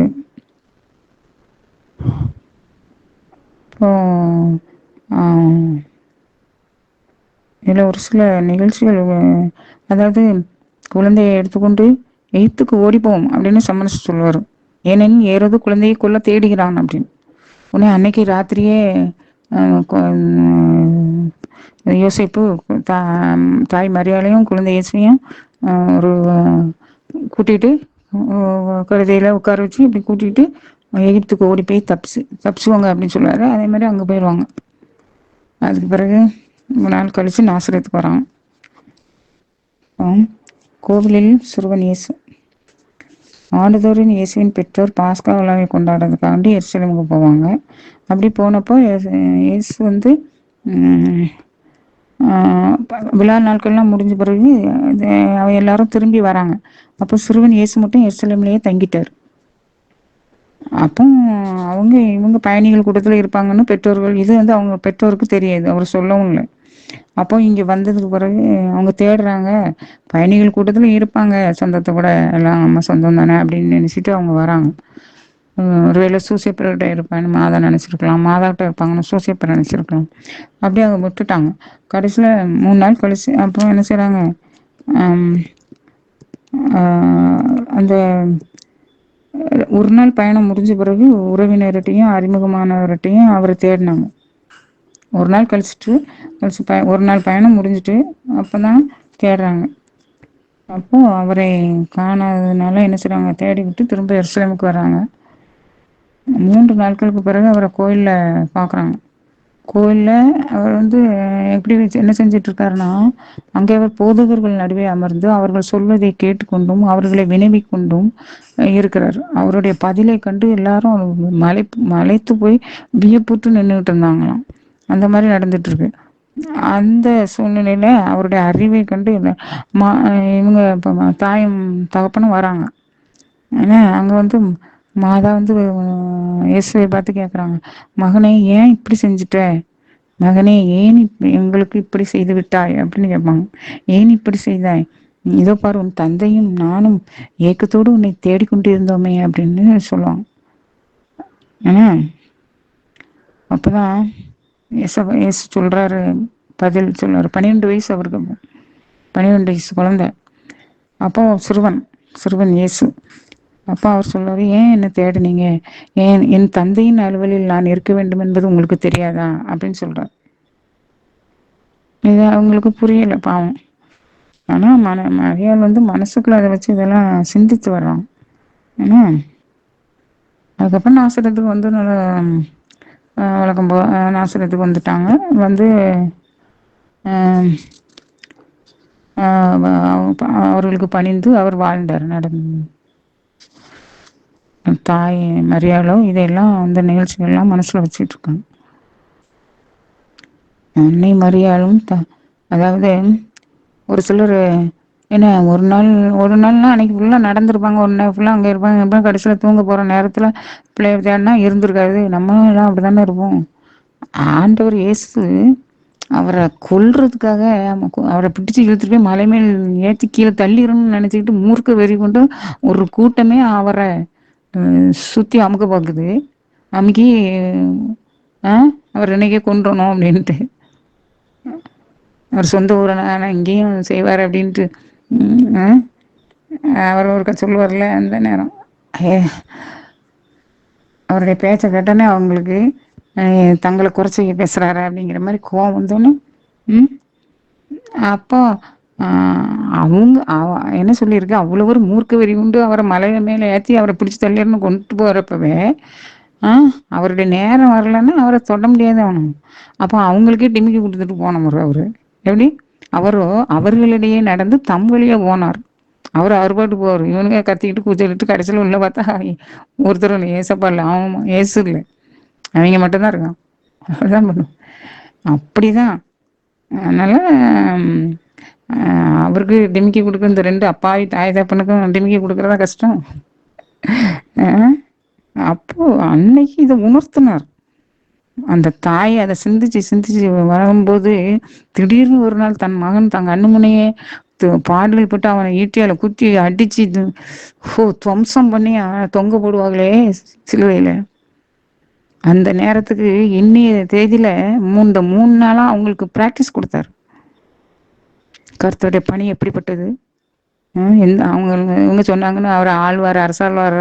இப்போ இதில் ஒரு சில நிகழ்ச்சிகள், அதாவது குழந்தையை எடுத்துக்கொண்டு எய்த்துக்கு ஓடிப்போம் அப்படின்னு சம்மனஸ் சொல்லுவார். ஏனெனில் ஏறது குழந்தையை கொல்ல தேடுகிறான் அப்படின்னு. உடனே அன்னைக்கு ராத்திரியே யோசேப்பு தாய் மரியாதையும் குழந்தை இயேசுவையும் ஒரு கூட்டிட்டு கழுதையில உட்கார வச்சு இப்படி கூட்டிட்டு எகிப்துக்கு ஓடி போய் தப்பிச்சுவாங்க அப்படின்னு சொல்லுவாரு. அதே மாதிரி அங்கே போயிடுவாங்க. அதுக்கு பிறகு 3 நாள் கழிச்சு நாசரேத்துக்கு வராங்க. கோவிலில் சிறுவன் இயேசு. ஆண்டுதோறும் இயேசுவின் பெற்றோர் பாஸ்கா விழாவை கொண்டாடுறதுக்காண்டி எருசலேமுக்கு போவாங்க. அப்படி போனப்போ இயேசு வந்து விழா நாட்கள்லாம் முடிஞ்ச பிறகு எல்லாரும் திரும்பி வராங்க. அப்போ சிறுவன் இயேசு மட்டும் எருசலேம்லேயே தங்கிட்டார். அப்போ அவங்க இவங்க பயணிகள் கூட்டத்துல இருப்பாங்கன்னு பெற்றோர்கள் இது வந்து அவங்க பெற்றோருக்கு தெரியாது. அவரு சொல்லவும் இல்ல. அப்போ இங்க வந்ததுக்கு பிறகு அவங்க தேடுறாங்க. பயணிகள் கூட்டத்துல இருப்பாங்க. சொந்தத்த கூட எல்லாம் நம்ம சொந்தம் தானே அப்படின்னு நினைச்சிட்டு அவங்க வராங்க. ஒருவேளை சூசையப்பர்கிட்ட இருப்பான்னு மாதா நினைச்சிருக்கலாம். மாதாட்ட இருப்பாங்கன்னு சூசையப்பர் நினைச்சிருக்கலாம். அப்படியே அவங்க விட்டுட்டாங்க. கடைசியில 3 நாள் கழிச்சு அப்புறம் என்ன செய்றாங்க? அம் ஆ அந்த ஒரு நாள் பயணம் முடிஞ்ச பிறகு உறவினர்கிட்டயும், அறிமுகமானவர்கிட்டயும் அவர தேடுனாங்க. ஒரு நாள் கழிச்சு ஒரு நாள் பயணம் முடிஞ்சுட்டு அப்பதான் தேடுறாங்க. அப்போ அவரை காணாததுனால என்ன செய்றாங்க? தேடிவிட்டு திரும்ப எருசலேமுக்கு வர்றாங்க. 3 நாட்களுக்கு பிறகு அவர கோயில்ல பார்க்குறாங்க. கோயில்ல அவர் வந்து எப்படி என்ன செஞ்சுட்டு இருக்காருன்னா, அங்கே அவர் போதகர்கள் நடுவே அமர்ந்து அவர்கள் சொல்வதை கேட்டுக்கொண்டும், அவர்களை வினவிக் கொண்டும் இருக்கிறார். அவருடைய பதிலை கண்டு எல்லாரும் மலைத்து போய் வியப்புற்று நின்னுட்டு இருந்தாங்களாம். அந்த மாரி நடந்துட்டு இருக்கு. அந்த சூழ்நிலையில அவருடைய அறிவை கண்டு மா இவங்க இப்ப தாயும் தகப்பனும் வராங்க. ஏன்னா அங்க வந்து மாதா வந்து இயேசுவை பார்த்து கேட்குறாங்க, "மகனே ஏன் இப்படி செஞ்சுட்ட? மகனே ஏன் எங்களுக்கு இப்படி செய்து விட்டாய்?" அப்படின்னு கேட்பாங்க. "ஏன் இப்படி செய்தாய்? இதோ பாரு உன் தந்தையும் நானும் ஏக்கத்தோடு உன்னை தேடிக்கொண்டிருந்தோமே" அப்படின்னு சொல்லுவாங்க. ஏன்னா அப்பதான் இயேசு சொல்றாரு, பதில் சொல்றாரு. 12 வயசு அவருக்கு. 12 வயசு குழந்தை. அப்போ சிறுவன் இயேசு. அப்ப அவர் சொல்றாரு, "ஏன் என்ன தேடுனீங்க? என் தந்தையின் அலுவலில் நான் இருக்க வேண்டும் என்பது உங்களுக்கு தெரியாதா?" அப்படின்னு சொல்றாரு. இது அவங்களுக்கு புரியல பாவம். ஆனா மரியாள் வந்து மனசுக்குள்ள அத வச்சு இதெல்லாம் சிந்தித்து வர்றாங்க. ஏன்னா அதுக்கப்புறம் நாசரேத்துக்கு வந்து நல்லா வழக்கம் போல நாசரேத்துக்கு வந்துட்டாங்க. வந்து அ அ அவர்களுக்கு பணிந்து அவர் வாழ்ந்தார். தாய் மரியாளோ இதையெல்லாம் அந்த நிகழ்ச்சிகள்லாம் மனசுல வச்சுட்டு இருக்காங்க. அன்னை மரியாளும் அதாவது ஒரு சிலர் என்ன ஒரு நாள்னா அன்னைக்கு ஃபுல்லா நடந்திருப்பாங்க. ஒரு நாள் ஃபுல்லா அங்க இருப்பாங்க. அப்புறம் கடைசியில தூங்க போற நேரத்துல பிள்ளைய தேடினா இருந்திருக்காது. நம்ம எல்லாம் அப்படித்தானே இருப்போம். ஆண்டவர் இயேசு அவரை கொல்றதுக்காக அவரை பிடிச்சு இழுத்துட்டு போய் மலை மேல் ஏத்தி கீழே தள்ளிடணும்னு நினைச்சுக்கிட்டு மூர்க்க வெறி கொண்டு ஒரு கூட்டமே அவரை சுத்தி அமுக்க பாக்குது. அமுக்கி அவர் இன்னைக்கே கொன்றணும் அப்படின்ட்டு. அவர் சொந்த ஊரான இங்கேயும் செய்வார் அப்படின்ட்டு அவர் ஒருக்கா சொல்லுவார்ல அந்த நேரம். அவருடைய பேச்சை கேட்டோன்னே அவங்களுக்கு தங்களை குறைச்சி பேசுறாரு அப்படிங்கிற மாதிரி கோவம் வந்தோன்னே அப்போ அவங்க என்ன சொல்லியிருக்கு, அவ்வளோ ஒரு மூர்க்க வெறி உண்டு அவரை மலை மேலே ஏற்றி அவரை பிடிச்சி தள்ளிடணும் கொண்டு போகிறப்பவே அவருடைய நேரம் வரலன்னா அவரை தொட முடியாது அவனும். அப்போ அவங்களுக்கே டிமிக்கி கொடுத்துட்டு போனவர் அவரு. எப்படி அவர்களிடையே நடந்து தம் வழியா போனார். அவர் பாட்டு போவார். இவனுங்க கத்திக்கிட்டு கூச்சலிட்டு கடைசியில் உள்ள பார்த்தா ஒருத்தர் இல்லை. ஏசப்பா இல்லை, அவன் ஏசு இல்லை, அவங்க மட்டும்தான் இருக்கான். அப்படிதான் பண்ணும். அப்படிதான். அதனால அவருக்கு டிமிக்கி கொடுக்க இந்த 2 அப்பாவி தாய் தகப்பனுக்கும் டிமிக்கி கொடுக்கறதா கஷ்டம். அப்போ அன்னைக்கு இதை உணர்த்தினார். அந்த தாய் அதை சிந்திச்சு வரும்போது திடீர்னு ஒரு நாள் தன் மகன் தன் கண்ணு முனையே பாடலில் பட்டு அவனை ஈட்டியால குத்தி அடிச்சு துவம்சம் பண்ணி தொங்க போடுவாங்களே சிலுவையில. அந்த நேரத்துக்கு இன்னைய தேதியில இந்த 3 நாளா அவங்களுக்கு பிராக்டிஸ் கொடுத்தாரு. கர்த்தருடைய பணி எப்படிப்பட்டது, அவங்க இவங்க சொன்னாங்கன்னு அவர் ஆழ்வார் அரசாழ்வார்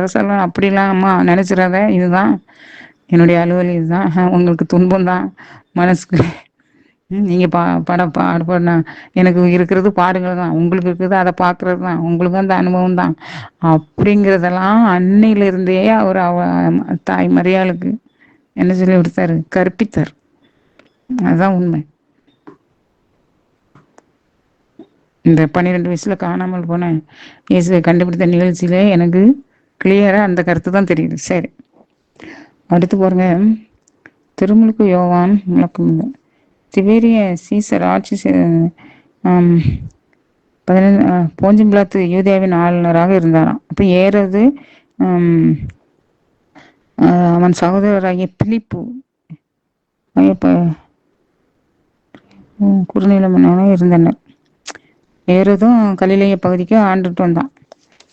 அப்படிலாம் அம்மா நினைச்சிடாத. இதுதான் என்னுடைய அலுவலி, இதுதான் உங்களுக்கு துன்பம் தான் மனசுக்கு. நீங்க பாடுபடனா எனக்கு இருக்கிறது பாடுகள் தான், உங்களுக்கு இருக்கிறது அதை பார்க்கறது தான், உங்களுக்கு அந்த அனுபவம் தான் அப்படிங்கிறதெல்லாம் அன்னையில இருந்தே அவர் தாய் மரியாளுக்கு என்ன சொல்லி கொடுத்தாரு, கற்பித்தார். அதுதான் உண்மை. இந்த 12 வயசுல காணாமல் போன இயேசுவை கண்டுபிடித்த நிகழ்ச்சியில எனக்கு கிளியரா அந்த கருத்து தான் தெரியுது. சரி, அடுத்து பாருங்க. திருமுழுக்கு யோவான் விளக்கம். திபேரிய சீசர் ஆட்சி போஞ்சம் பிலாத்து யூதேயாவின் ஆளுநராக இருந்தாராம். அப்போ ஏறது அவன் சகோதரராகிய பிலிப்பு இப்ப குறுநில மன்னனாக இருந்தனர். ஏரோதும் கலிலேய பகுதிக்கு ஆண்டுட்டு வந்தான்.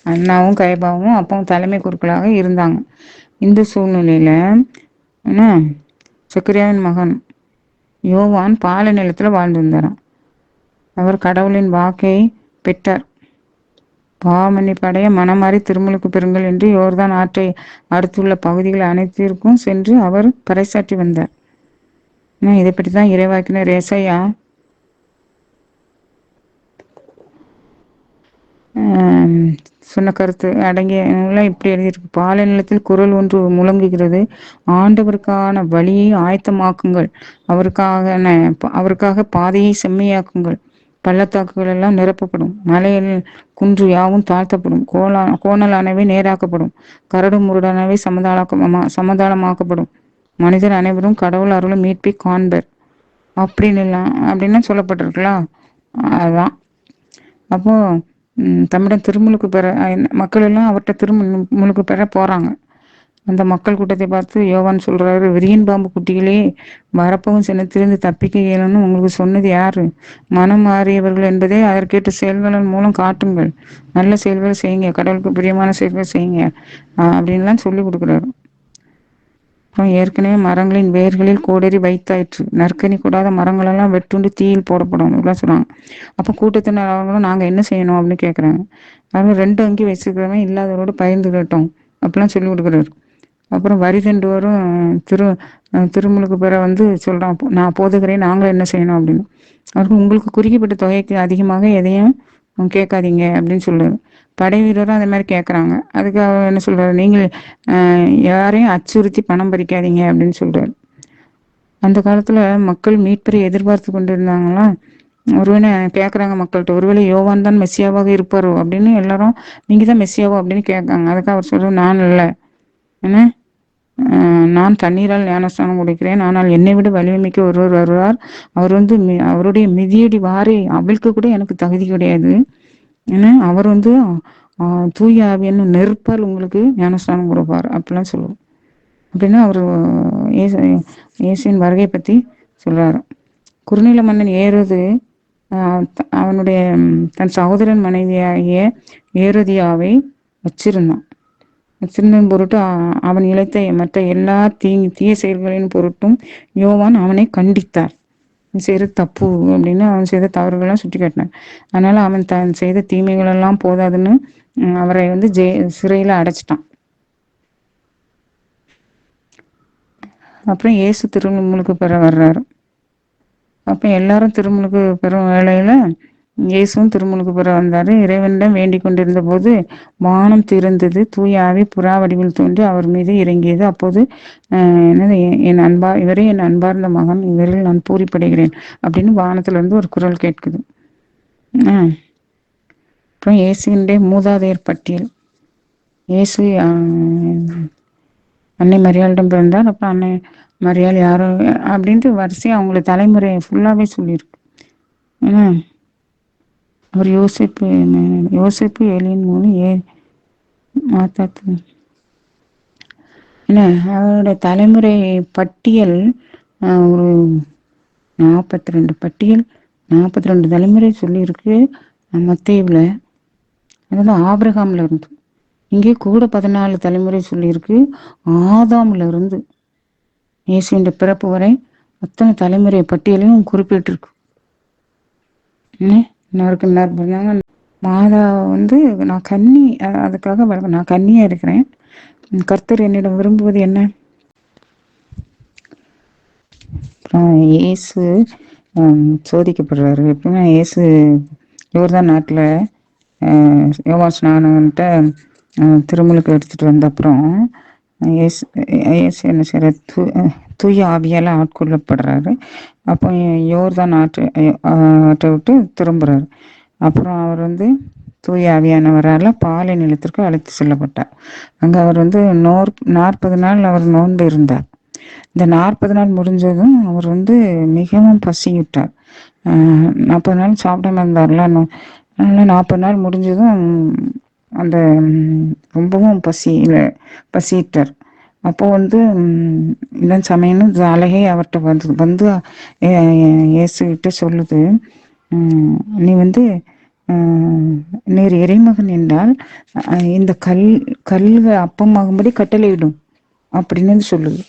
அண்ணாவும் கைபாவும் அப்பாவும் தலைமை குருக்களாக இருந்தாங்க. இந்த சூழ்நிலையில என்ன, சக்கரியாவின் மகன் யோவான் பாலை நிலத்துல வாழ்ந்து வந்தாராம். அவர் கடவுளின் வாக்கை பெற்றார். பாவமன்னிப்பு அடைய மனமாறி திருமுழுக்கு பெறுங்கள் என்று யோர்தான் ஆற்றை அடுத்துள்ள பகுதிகள் அனைத்திற்கும் சென்று அவர் பறைசாற்றி வந்தார். இதை பற்றிதான் இறைவாக்கினர் ஏசாயா சொன்ன கருத்து அடங்கிய இப்படி எழுதியிருக்கு. பாலை நிலத்தில் குரல் ஒன்று முழங்குகிறது, ஆண்டவருக்கான வழியை ஆயத்தமாக்குங்கள், அவருக்காக பாதையை செம்மையாக்குங்கள். பள்ளத்தாக்குகள் எல்லாம் நிரப்பப்படும், மலையில் குன்று யாவும் தாழ்த்தப்படும், கோணலானவை நேராக்கப்படும், கரடு முரடானவை சமதாளமாக்கப்படும். மனிதர் அனைவரும் கடவுள் அருளும் மீட்பை காண்பர் அப்படின்னு சொல்லப்பட்டிருக்கலாம். அதுதான். அப்போ தம்மிடம் திருமுழுக்கு பெற மக்கள் எல்லாம் அவர்கிட்ட திருமுழுக்கு பெற போறாங்க. அந்த மக்கள் கூட்டத்தை பார்த்து யோவான் சொல்றாரு, விரியன் பாம்பு குட்டிகளே, வரப்பவும் சின்னத்திலிருந்து தப்பிக்க இயலும்னு உங்களுக்கு சொன்னது யாரு? மனம் மாறியவர்கள் என்பதை அதற்கேற்ற செயல்களின் மூலம் காட்டுங்கள். நல்ல செயல்களை செய்யுங்க, கடவுளுக்கு பிரியமான செயல்களை செய்யுங்க அப்படின்லாம் சொல்லி கொடுக்குறாரு. அப்புறம் ஏற்கனவே மரங்களின் வேர்களில் கோடரி வைத்தாயிற்று, நற்கனி கூடாத மரங்கள் எல்லாம் வெட்டுண்டு தீயில் போடப்படும் அப்படிலாம் சொல்லுவாங்க. அப்போ கூட்டத்தினர் அவங்களும் நாங்கள் என்ன செய்யணும் அப்படின்னு கேட்குறாங்க. அவங்க 2 அங்கி வச்சுக்கிறவன் இல்லாதவரோடு பகிர்ந்து கேட்டோம் அப்படிலாம் சொல்லி கொடுக்குறாரு. அப்புறம் வரி தண்டுவரும் திருமுழுக்கு பெற சொல்றான், நான் போதுகிறேன், நாங்களும் என்ன செய்யணும் அப்படின்னு. அவருக்கு உங்களுக்கு குறிக்கப்பட்ட தொகைக்கு அதிகமாக எதையும் கேட்காதீங்க அப்படின்னு சொல்லுது. படை வீரரும் அதே மாதிரி கேட்குறாங்க. அதுக்கு அவர் என்ன சொல்றாரு, நீங்கள் யாரையும் அச்சுறுத்தி பணம் பறிக்காதீங்க அப்படின்னு சொல்றாரு. அந்த காலத்துல மக்கள் மீட்பரை எதிர்பார்த்து கொண்டிருந்தாங்களா. ஒருவேளை கேட்குறாங்க மக்கள்கிட்ட, ஒருவேளை யோவான் தான் மெஸ்ஸியாவாக இருப்பாரோ அப்படின்னு எல்லாரும், நீங்க தான் மெஸ்ஸியாவோ அப்படின்னு கேட்காங்க. அதுக்கு அவர் சொல்றாரு, நான் இல்லை, என்ன, நான் தண்ணீரால் ஞானஸ்தானம் கொடுக்கிறேன், ஆனால் என்னை விட வலிமைமிக்க ஒருவர் வருவார், அவர் அவருடைய மிதியடி வாரை அவிழ்க்க கூட எனக்கு தகுதி கிடையாது, ஏன்னா அவர் தூய ஆவியான நெருப்பால் உங்களுக்கு ஞானஸ்தானம் கொடுப்பார் அப்படிலாம் சொல்லுவோம். அப்படின்னா அவர் இயேசுவின் வருகை பற்றி சொல்றாரு. குறுநில மன்னன் ஏரோது அவனுடைய தன் சகோதரன் மனைவியாகிய ஏரோதியாவை வச்சிருந்தன் பொருட்டு அவன் இழைத்த மற்ற எல்லா தீய செயல்களின் பொருட்டும் யோவான் அவனை கண்டித்தார். செய்த தப்பு அப்படின்னு அவன் செய்த தவறுகள்லாம் சுட்டி காட்டினான். அதனால அவன் தான் செய்த தீமைகள் எல்லாம் போதாதுன்னு அவரை சிறையில அடைச்சிட்டான். அப்புறம் இயேசு திருமுழுக்கு பெற வர்றாரு. அப்ப எல்லாரும் திருமுழுக்கு பெறும் வேளையில இயேசுவும் திருமுழுக்கு பெற வந்தாரு. இறைவனிடம் வேண்டிக் கொண்டிருந்த போது வானம் திறந்தது, தூய ஆவி புறா வடிவில் தோன்றி அவர் மீது இறங்கியது. அப்போது இவரே என் அன்பார்ந்த மகன், இவரில் நான் பூரிப்படைகிறேன் அப்படின்னு வானத்துல இருந்து ஒரு குரல் கேட்குது. அப்புறம் இயேசுடைய மூதாதையர் பட்டியல். இயேசு அன்னை மரியாளிடம் பிறந்தார். அப்புறம் அன்னை மரியாள் யாரோ அப்படின்ட்டு வரிசையா அவங்கள தலைமுறை ஃபுல்லாவே சொல்லியிருக்கு. ஏன்னா அவர் யோசிப்பு ஏலியன் 3 மாத்தாத்து என்ன அவருடைய தலைமுறை பட்டியல் ஒரு 42 பட்டியல், 42 தலைமுறை சொல்லியிருக்கு மத்தேயுல. அதாவது ஆபிரகாம்ல இருந்து இங்கே கூட 14 தலைமுறை சொல்லியிருக்கு. ஆதாம்ல இருந்து இயேசுவின் பிறப்பு வரை அத்தனை தலைமுறை பட்டியலையும் குறிப்பிட்டிருக்கு. மாதா நான் கன்னி, அதுக்காக நான் கன்னியா இருக்கிறேன், கர்த்தர் என்னிடம் விரும்புவது என்ன. இயேசு சோதிக்கப்படுறாரு. எப்பவுமே இயேசு யோர்தான் நாட்டுல யோவான் ஸ்நானன்ட்ட திருமுழுக்கு எடுத்துட்டு வந்த அப்புறம் இயேசு என்ன செய்யற, தூய ஆவியால ஆட்கொள்ளப்படுறாரு. அப்போ யோர்தான் ஆற்றை விட்டு திரும்புறாரு. அப்புறம் அவர் தூய ஆவியானவரால் பாலை நிலத்திற்கு அழைத்து செல்லப்பட்டார். அங்க அவர் 40 நாள் அவர் நோன்பு இருந்தார். இந்த 40 நாள் முடிஞ்சதும் அவர் மிகவும் பசியிட்டார். 40 நாள் சாப்பிடாம இருந்தார்ல, அதனால 40 நாள் முடிஞ்சதும் அந்த ரொம்பவும் பசியிட்டார். அப்போ வந்து இதான் சமயம்னு இந்த அழகே அவர்ட்ட வந்து இயேசுகிட்ட சொல்லுது. நீ வந்து அ நீர் இறைமகன் என்றால் இந்த கல்லுக அப்பமாகும்படி கட்டளையிடும் அப்படின்னு சொல்லுது.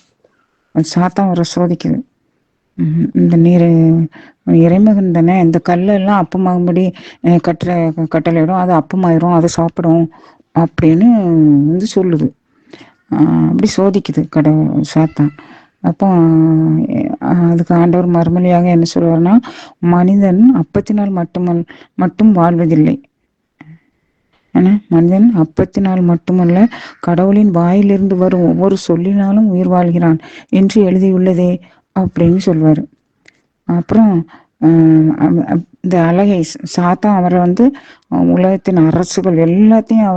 சாத்தான் அவர சோதிக்குது. இந்த நீர் இறைமகன் தானே, இந்த கல்லெல்லாம் அப்பமாகும்படி கட்டளையிடும், அது அப்பமாயிரும், அதை சாப்பிடும் அப்படின்னு வந்து சொல்லுது. அப்படி சோதிக்குது சாத்தான். அப்போ அதுக்கு ஆண்டவர் மறுமொழியாக என்ன சொல்லுவார்னா, மனிதன் அப்பத்தினால் மட்டும் வாழ்வதில்லை. மனிதன் அப்பத்தினால் மட்டுமல்ல, கடவுளின் வாயிலிருந்து வரும் ஒவ்வொரு சொல்லினாலும் உயிர் வாழ்கிறான் என்று எழுதியுள்ளதே அப்படின்னு சொல்வாரு. அப்புறம் இந்த அழகை சாத்தான் அவரை வந்து உலகத்தின் அரசுகள் எல்லாத்தையும்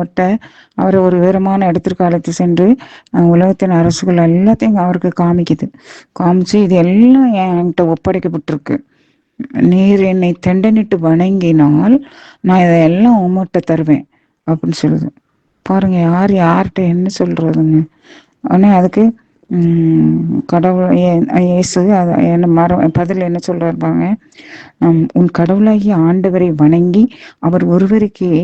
அவரை ஒரு உயரமான இடத்திற்கு அழைத்து சென்று உலகத்தின் அரசுகள் எல்லாத்தையும் அவருக்கு காமிச்சு இது எல்லாம் என்கிட்ட ஒப்படைக்கப்பட்டிருக்கு. நீர் என்னை தெண்டனிட்டு வணங்கினால் நான் இதையெல்லாம் உமட்ட தருவேன் அப்படின்னு சொல்லுது. பாருங்க, யார்கிட்ட என்ன சொல்றதுங்க. ஆனா அதுக்கு கடவுள் இயேசு என்ன பதில் என்ன சொல்றாருப்பாங்க, உன் கடவுளாகிய ஆண்டவரை வணங்கி அவர் ஒருவருக்கே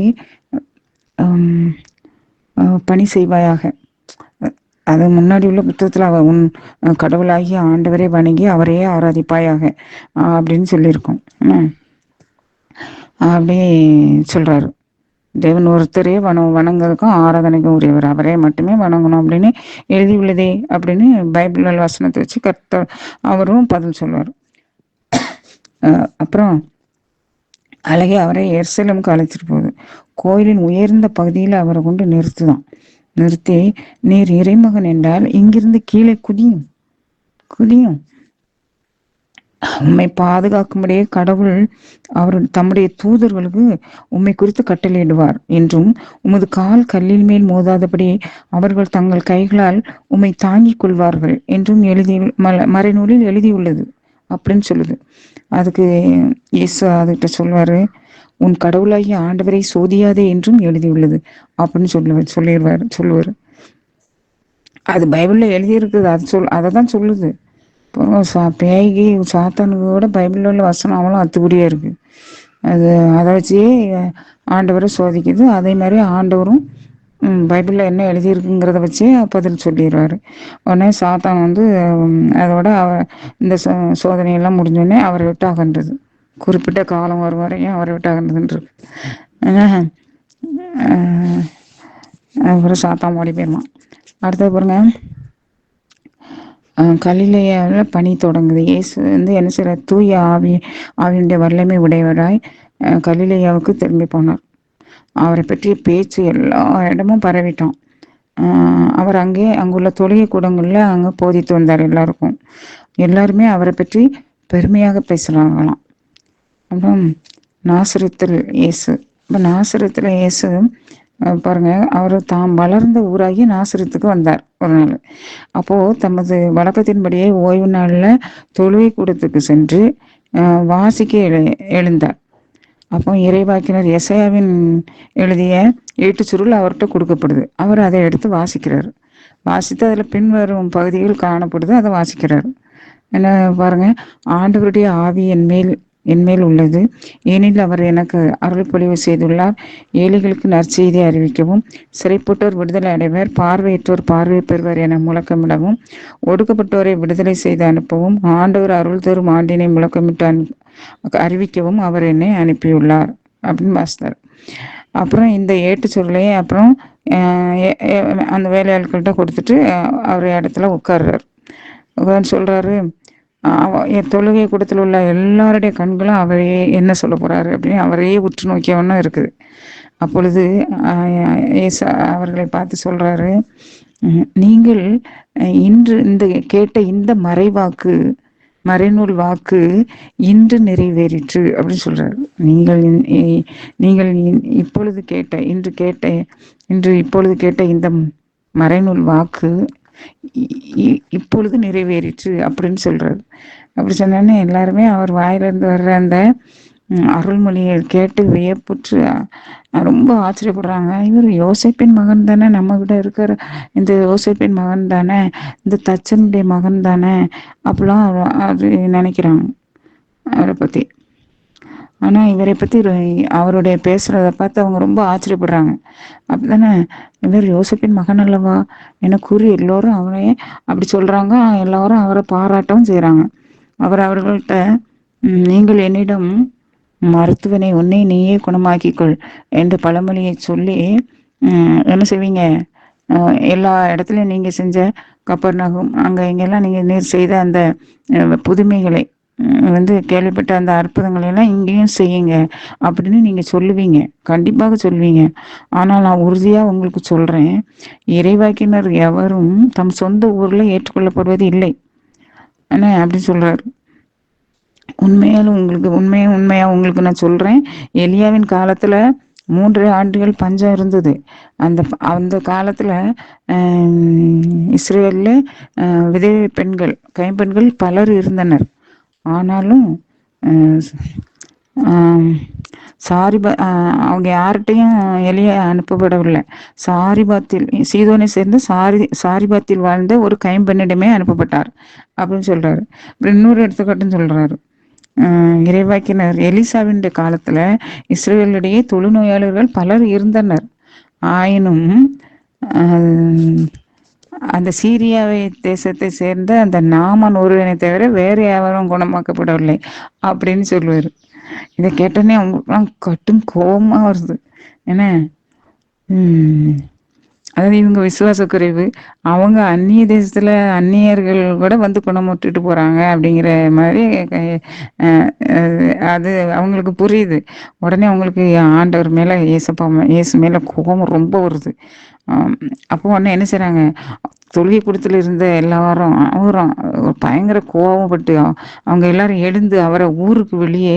பணி செய்வாயாக. அது முன்னாடி உள்ள புத்தகத்துல உன் கடவுளாகிய ஆண்டவரை வணங்கி அவரையே ஆராதிப்பாயாக அப்படின்னு சொல்லியிருக்கோம். அப்படி சொல்றாரு. தேவன் ஒருத்தரே வணங்குறதுக்கும் ஆராதனைக்கும் உரியவர், அவரே மட்டுமே வணங்கணும் அப்படின்னு எழுதி உள்ளதே அப்படின்னு பைபிள் வசனத்தை வச்சு அவரும் பதில் சொல்லுவார். அப்புறம் அழகே அவரை எருசலேமுக்கு அழைச்சிட்டு போகுது. கோயிலின் உயர்ந்த பகுதியில் அவரை கொண்டு நிறுத்தி நீர் இறைமகன் என்றால் இங்கிருந்து கீழே குதியும் உம்மை பாதுகாக்கும்படியே கடவுள் அவர் தம்முடைய தூதர்களுக்கு உம்மை குறித்து கட்டளையிடுவார் என்றும் உமது கால் கல்லில் மேல் மோதாதபடி அவர்கள் தங்கள் கைகளால் உம்மை தாங்கிக் கொள்வார்கள் என்றும் மறைநூலில் எழுதியுள்ளது அப்படின்னு சொல்லுது. அதுக்கு இயேசு அதுகிட்ட சொல்வாரு, உன் கடவுளாகிய ஆண்டவரை சோதியாதே என்றும் எழுதியுள்ளது அப்படின்னு சொல்லுவாரு. அது பைபிள்ல எழுதியிருக்குது. அதைதான் சொல்லுது. பேய்க்கு சாத்தானுக்கு கூட பைபிள்ல உள்ள வசனம் அவளும் அத்துக்குடியா இருக்கு. அதை வச்சே ஆண்டவரை சோதிக்குது. அதே மாதிரி ஆண்டவரும் பைபிள்ல என்ன எழுதியிருக்குங்கிறத வச்சே பதில் சொல்லிடுவாரு. உடனே சாத்தான் வந்து அதோட இந்த சோதனையெல்லாம் முடிஞ்சோடனே அவரை விட்டு அகன்றது. குறிப்பிட்ட காலம் வரும் வரையும் அவரை விட்டு அகன்றதுன்றது. அப்புறம் சாத்தான் ஓடி போயிடுவான். அடுத்தது பாருங்க, கலிலேயாவில் பணி தொடங்குது. இயேசு வந்து என்ன செய்யற, தூய ஆவியுடைய வல்லமை உடையவராய் கலிலேயாவுக்கு திரும்பி போனார். அவரை பற்றிய பேச்சு எல்லா இடமும் பரவிட்டான். அவர் அங்குள்ள தொழுகை கூடங்கள்ல அங்கே போதித்து வந்தார். எல்லாருமே அவரை பற்றி பெருமையாக பேசுறாங்களாம். அப்புறம் நாசரேத்தில் இயேசு. இப்போ நாசரேத்தில் இயேசு பாருங்க, அவர் தாம் வளர்ந்த ஊராகி நாசரேத்துக்கு வந்தார் ஒரு நாள். அப்போ தமது வழக்கத்தின்படியே ஓய்வு நாள்ல தொழுகை கூடத்துக்கு சென்று வாசிக்க எழுந்தார். அப்போ இறைவாக்கினர் எசாயாவின் எழுதிய ஏட்டுச்சுருள் அவர்கிட்ட கொடுக்கப்படுது. அவர் அதை எடுத்து வாசிக்கிறார். வாசித்து அதில் பின்வரும் பகுதிகள் காணப்படுது, அதை வாசிக்கிறார். என்ன பாருங்க, ஆண்டவருடைய ஆவி என்மேல் உள்ளது, ஏனெனில் அவர் எனக்கு அருள் பொழிவு செய்துள்ளார். ஏழைகளுக்கு நற்செய்தி அறிவிக்கவும், சிறைப்பட்டோர் விடுதலை அடைவர், பார்வையற்றோர் பார்வை பெறுவர் என முழக்கமிடவும், ஒடுக்கப்பட்டோரை விடுதலை செய்து அனுப்பவும், ஆண்டவர் அருள் தரும் ஆண்டினை முழக்கமிட்டு அறிவிக்கவும் அவர் என்னை அனுப்பியுள்ளார் அப்படின்னு வாசித்தார். அப்புறம் இந்த ஏட்டு சொல்லையே அப்புறம் அந்த வேலையாட்கள்கிட்ட கொடுத்துட்டு அவர் இடத்துல உட்கார்றாரு. சொல்றாரு, தொழுகை கூடத்தில் உள்ள எல்லாருடைய கண்களும் அவரையே என்ன சொல்ல போறாரு அப்படின்னு அவரையே உற்று நோக்கியவனும் இருக்குது. அப்பொழுது அவர்களை பார்த்து சொல்றாரு, நீங்கள் இன்று கேட்ட இந்த மறைநூல் வாக்கு இன்று நிறைவேறிற்று அப்படின்னு சொல்றாரு. நீங்கள் இப்பொழுது கேட்ட இந்த மறைநூல் வாக்கு இப்பொழுது நிறைவேறிற்று அப்படின்னு சொல்றாரு. அப்படி சொன்னோன்னே எல்லாருமே அவர் வாயிலிருந்து வர்ற அந்த அருள்மொழிய கேட்டு வியப்புற்று ரொம்ப ஆச்சரியப்படுறாங்க. இவர் யோசேப்பின் மகன் தானே, நம்ம கிட்ட இருக்கிற இந்த யோசேப்பின் மகன் தானே, இந்த தச்சனுடைய மகன் தானே, அப்படிலாம் அது நினைக்கிறாங்க அவரை பத்தி. ஆனா இவரை பத்தி அவருடைய பேசுறத பார்த்து அவங்க ரொம்ப ஆச்சரியப்படுறாங்க. அப்படித்தானே, இவர் யோசேப்பின் மகன் அல்லவா என கூறி எல்லோரும் அவரையே அப்படி சொல்றாங்க. எல்லாரும் அவரை பாராட்டவும் செய்றாங்க. அவர்கள்ட்ட நீங்கள் என்னிடம் மருத்துவனை உன்னை நீயே குணமாக்கிக்கொள் என்ற பழமொழியை சொல்லி என்ன செய்வீங்க, எல்லா இடத்துலையும் நீங்க செஞ்ச கப்பர்நகம் அங்க இங்கெல்லாம் நீர் செய்த அந்த புதுமைகளை கேள்விப்பட்ட அந்த அற்புதங்களை எல்லாம் இங்கேயும் செய்யுங்க அப்படின்னு நீங்க சொல்லுவீங்க, கண்டிப்பாக சொல்லுவீங்க. ஆனால் நான் உறுதியா உங்களுக்கு சொல்றேன், இறைவாக்கினர் எவரும் தம் சொந்த ஊர்ல ஏற்றுக்கொள்ளப்படுவது இல்லை என்ன அப்படின்னு சொல்றாரு. உண்மையாலும் உங்களுக்கு உண்மையா உங்களுக்கு நான் சொல்றேன், எலியாவின் காலத்துல 3 ஆண்டுகள் பஞ்சம் இருந்தது. அந்த அந்த காலத்துல இஸ்ரேல்ல விதவை பெண்கள் கைம்பெண்கள் பலர் இருந்தனர். ஆனாலும் அவங்க யார்கிட்டையும் எலிய அனுப்பப்படவில்லை. சீதோனை சேர்ந்து சாரிபாத்தில் வாழ்ந்த ஒரு கைம்பெண்ணிடமே அனுப்பப்பட்டார் அப்படின்னு சொல்றாரு. இன்னொரு எடுத்துக்காட்டுன்னு சொல்றாரு. இறைவாக்கினர் எலிசாவின் காலத்துல இஸ்ரேலிடையே தொழுநோயாளர்கள் பலர் இருந்தனர். ஆயினும் அந்த சீரியாவை தேசத்தை சேர்ந்த அந்த நாமன் ஒருவனை தவிர வேற யாரும் குணமாக்கப்படவில்லை அப்படின்னு சொல்லுவாரு. இதை கேட்டோன்னே அவங்களுக்குலாம் கட்டும் கோபமா வருது. என்ன அதாவது இவங்க விசுவாச குறைவு, அவங்க அந்நிய தேசத்துல அந்நியர்கள் கூட குணமுட்டுட்டு போறாங்க அப்படிங்கிற மாதிரி அது அவங்களுக்கு புரியுது. உடனே அவங்களுக்கு ஆண்டவர் மேல இயேசு மேல கோபம் ரொம்ப வருது. அப்போ உடனே என்ன செய்றாங்க, தொழுகை கூடத்துல இருந்த எல்லாரும் அவரும் பயங்கர கோபப்பட்டு அவங்க எல்லாரும் எழுந்து அவரை ஊருக்கு வெளியே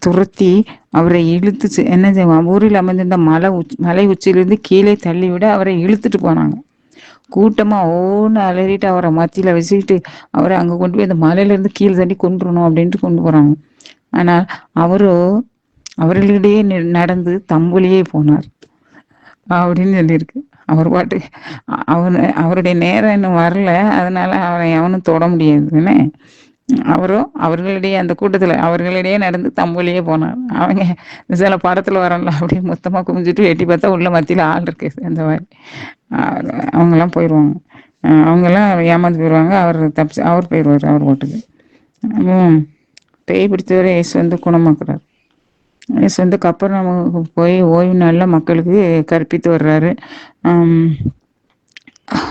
துரத்தி அவரை இழுத்து என்ன செய்வாங்க, ஊரில் அமைந்திருந்த மலை உச்சியிலிருந்து கீழே தள்ளிவிட அவரை இழுத்துட்டு போனாங்க. கூட்டமா ஓன்னு அலறிட்டு அவரை மத்தியில வச்சுக்கிட்டு அவரை அங்க கொண்டு போய் அந்த மலையில இருந்து கீழே தள்ளி கொண்டுறணும் அப்படின்ட்டு கொண்டு போறாங்க. ஆனால் அவர்களிடையே நடந்து தம்புலியே போனார் அப்படின்னு சொல்லியிருக்கு. அவர் பாட்டு அவருடைய நேரம் இன்னும் வரல, அதனால அவரை எவனும் தொட முடியாதுன்னு அவர்களிடையே அந்த கூட்டத்துல அவர்களிடையே நடந்து தம்புலியே போனார். அவங்க சில படத்துல வரல அப்படியே மொத்தமா குமிஞ்சிட்டு எட்டி பார்த்தா உள்ள மத்தியில ஆள் இருக்கு, அந்த மாதிரி அவங்கெல்லாம் போயிடுவாங்க. அவங்கெல்லாம் ஏமாந்து போயிடுவாங்க. அவர் போயிடுவார் அவர் வீட்டுக்கு. பேய் பிடித்தவரை இயேசு குணமாக்குறாரு. இயேசு கப்பர்நகூமுக்கு போய் ஓய்வு நாளில் மக்களுக்கு கற்பித்து வர்றாரு.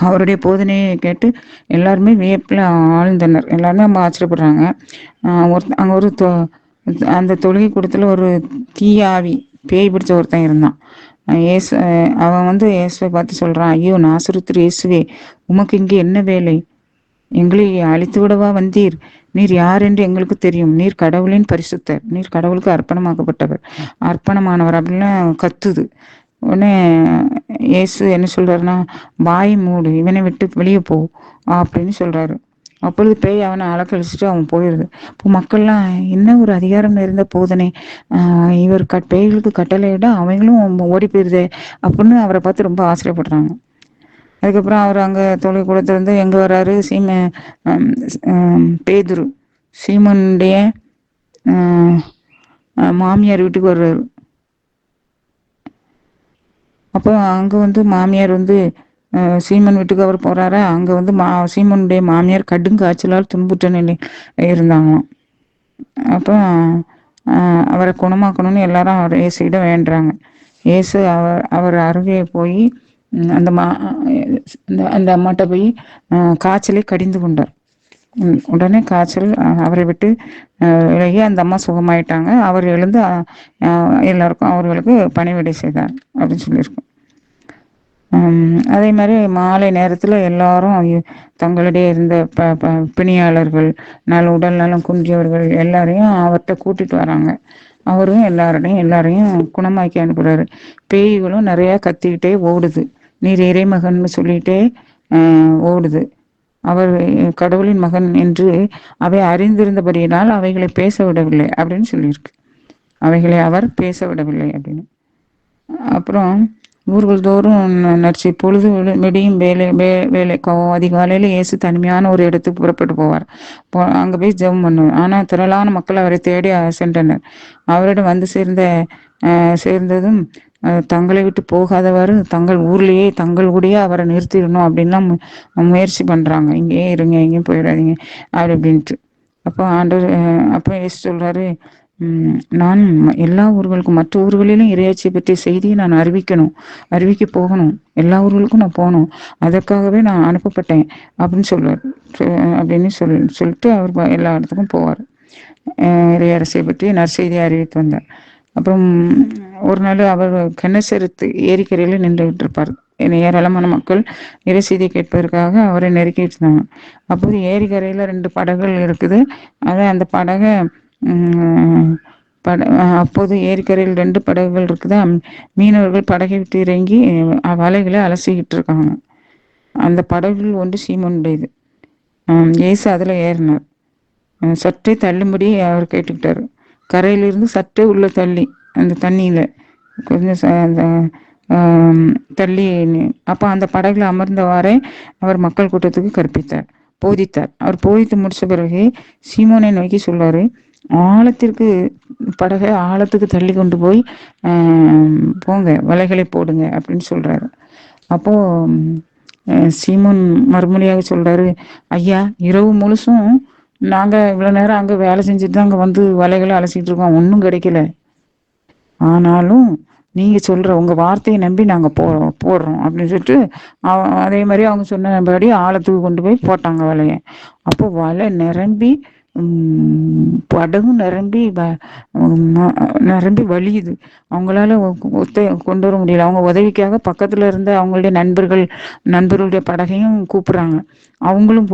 அவருடைய போதனையை கேட்டு எல்லாருமே வியப்பில் ஆழ்ந்தனர். எல்லாருமே ரொம்ப ஆச்சரியப்படுறாங்க. அங்கே அந்த தொழுகை கூடத்துல ஒரு தீயாவி பேய் பிடிச்ச ஒருத்தன் இருந்தான். அவன் இயேசுவை பார்த்து சொல்றான், ஐயோ நாசரேத்து இயேசுவே, உமக்கு இங்கே என்ன வேலை? எங்களை அழித்து விடவா வந்தீர்? நீர் யார் என்று எங்களுக்கு தெரியும். நீர் கடவுளின் பரிசுத்தர், நீர் கடவுளுக்கு அர்ப்பணமானவர் அப்படின்னு கத்துது. உடனே இயேசு என்ன சொல்றாருன்னா, வாய் மூடு, இவனை விட்டு வெளியே போ அப்படின்னு சொல்றாரு. அப்பொழுது பேய் அவனை அலக்கழிச்சுட்டு அவன் போயிடுது. இப்போ மக்கள்லாம் என்ன ஒரு அதிகாரம் நிறைந்த போதனை, இவர் பேய்களுக்கு கட்டளையிட அவங்களும் ஓடி போயிருதே அப்படின்னு அவரை பார்த்து ரொம்ப ஆச்சரியப்படுறாங்க. அதுக்கப்புறம் அவர் அங்க தொழில் கூடத்திலிருந்து எங்க வர்றாரு, பேதுரு சீமனுடைய மாமியார் வீட்டுக்கு வர்றாரு. அப்போ அங்க மாமியார் சீமன் வீட்டுக்கு அவர் போறாரா, அங்க சீமனுடைய மாமியார் கடுங்காய்ச்சலால் துன்புற்ற நிலை இருந்தாங்களாம். அப்போ அவரை குணமாக்கணும்னு எல்லாரும் அவர் இயேசுகிட்ட வேண்டுறாங்க. இயேசு அவர் அருகே போய் அந்த அம்மாட்ட போய் காய்ச்சலை கடிந்து கொண்டார். உடனே காய்ச்சல் அவரை விட்டு விலகி அந்த அம்மா சுகமாயிட்டாங்க. அவர் எழுந்து எல்லாருக்கும் அவர்களுக்கு பணிவிடை செய்தார் அப்படின்னு சொல்லியிருக்கோம். அதே மாதிரி மாலை நேரத்துல எல்லாரும் தங்களிடையே இருந்த பிணியாளர்கள், உடல் நலம் குன்றியவர்கள் எல்லாரையும் அவர்கிட்ட கூட்டிட்டு வராங்க. அவரும் எல்லாரையும் குணமாக்கி அனுப்புறாரு. பேய்களும் நிறைய கத்திக்கிட்டே ஓடுது. நீர் இறைமகன் சொல்லிட்டே ஓடுது. அவர் கடவுளின் மகன் என்று அவை அறிந்திருந்தபடியினால் அவைகளை பேச விடவில்லை அப்படின்னு சொல்லியிருக்கு. அவைகளை அவர் பேச விடவில்லை அப்படின்னு. அப்புறம் ஊர்கள் தோறும் நற்செய்தி பொழுது விடியும் வேலை அதிகாலையில் இயேசு தனிமையான ஒரு இடத்துக்கு புறப்பட்டு போவார். அங்கே போய் ஜெபம் பண்ணுவார். ஆனால் திரளான மக்கள் அவரை தேடி சென்றனர். அவரிடம் வந்து சேர்ந்ததும் தங்களை விட்டு போகாதவாறு தங்கள் ஊர்லேயே தங்கள் கூடயே அவரை நிறுத்திடணும் அப்படின்லாம் முயற்சி பண்ணுறாங்க. இங்கேயே இருங்க, எங்கேயும் போயிடாதீங்க அப்படி அப்படின்ட்டு. அப்போ ஆண்டவர் அப்போ இயேசு சொல்கிறாரு, நான் எல்லா ஊர்களுக்கும் மற்ற ஊர்களிலும் இறையாட்சியை பற்றிய செய்தியை நான் அறிவிக்க போகணும், எல்லா ஊர்களுக்கும் நான் போகணும், அதற்காகவே நான் அனுப்பப்பட்டேன் அப்படின்னு சொல்லுவார். அப்படின்னு சொல்லிட்டு அவர் எல்லா இடத்துக்கும் போவார். இறையரசை பற்றி நற்செய்தியை அறிவித்து வந்தார். அப்புறம் ஒரு நாள் அவர் கென்னசெருத்து ஏரிக்கரையில் நின்றுகிட்டு இருப்பார். ஏராளமான மக்கள் இறை செய்தியை கேட்பதற்காக அவரை நெருக்கிட்டு இருந்தாங்க. அப்போது ஏரிக்கரையில் 2 படகுகள் இருக்குது. அந்த படகை அப்போது ஏரிக்கரையில் 2 படகுகள் இருக்குது. மீனவர்கள் படகை விட்டு இறங்கி வலைகளை அலசிக்கிட்டு இருக்காங்க. அந்த படகுகள் ஒன்று சீமோனுடையது. இயேசு அதில் ஏறினார். சற்றே தள்ளும்படி அவர் கேட்டுக்கிட்டாரு. கரையிலிருந்து சற்றே உள்ள தள்ளி அந்த தண்ணியில் கொஞ்சம் அந்த தள்ளி. அப்போ அந்த படகுல அமர்ந்தவாறே அவர் மக்கள் கூட்டத்துக்கு போதித்தார். அவர் போதித்து முடிச்ச பிறகு சீமோனை நோக்கி சொல்றாரு, படகை ஆழத்துக்கு தள்ளி கொண்டு போய் போங்க, வலைகளை போடுங்க அப்படின்னு சொல்றாரு. அப்போ சீமோன் மறுமொழியாக சொல்றாரு, ஐயா, இரவு முழுசும் நாங்க இவ்வளவு நேரம் அங்க வேலை செஞ்சுட்டு தான் அங்க வந்து வலைகளை அலசிட்டு இருக்கோம், ஒன்றும் கிடைக்கல. ஆனாலும் நீங்க சொல்ற உங்க வார்த்தையை நம்பி நாங்க போடுறோம் அப்படின்னு சொல்லிட்டு அதே மாதிரி அவங்க சொன்னபடி ஆழத்துக்கு கொண்டு போய் போட்டாங்க வலைய. அப்போ வலை நிரம்பி படகும் நிரம்பி வலியுது. அவங்களால கொண்டு வர முடியல. அவங்க உதவிக்காக பக்கத்துல இருந்த அவங்களுடைய நண்பர்களுடைய படகையும் கூப்பிடுறாங்க. அவங்களும்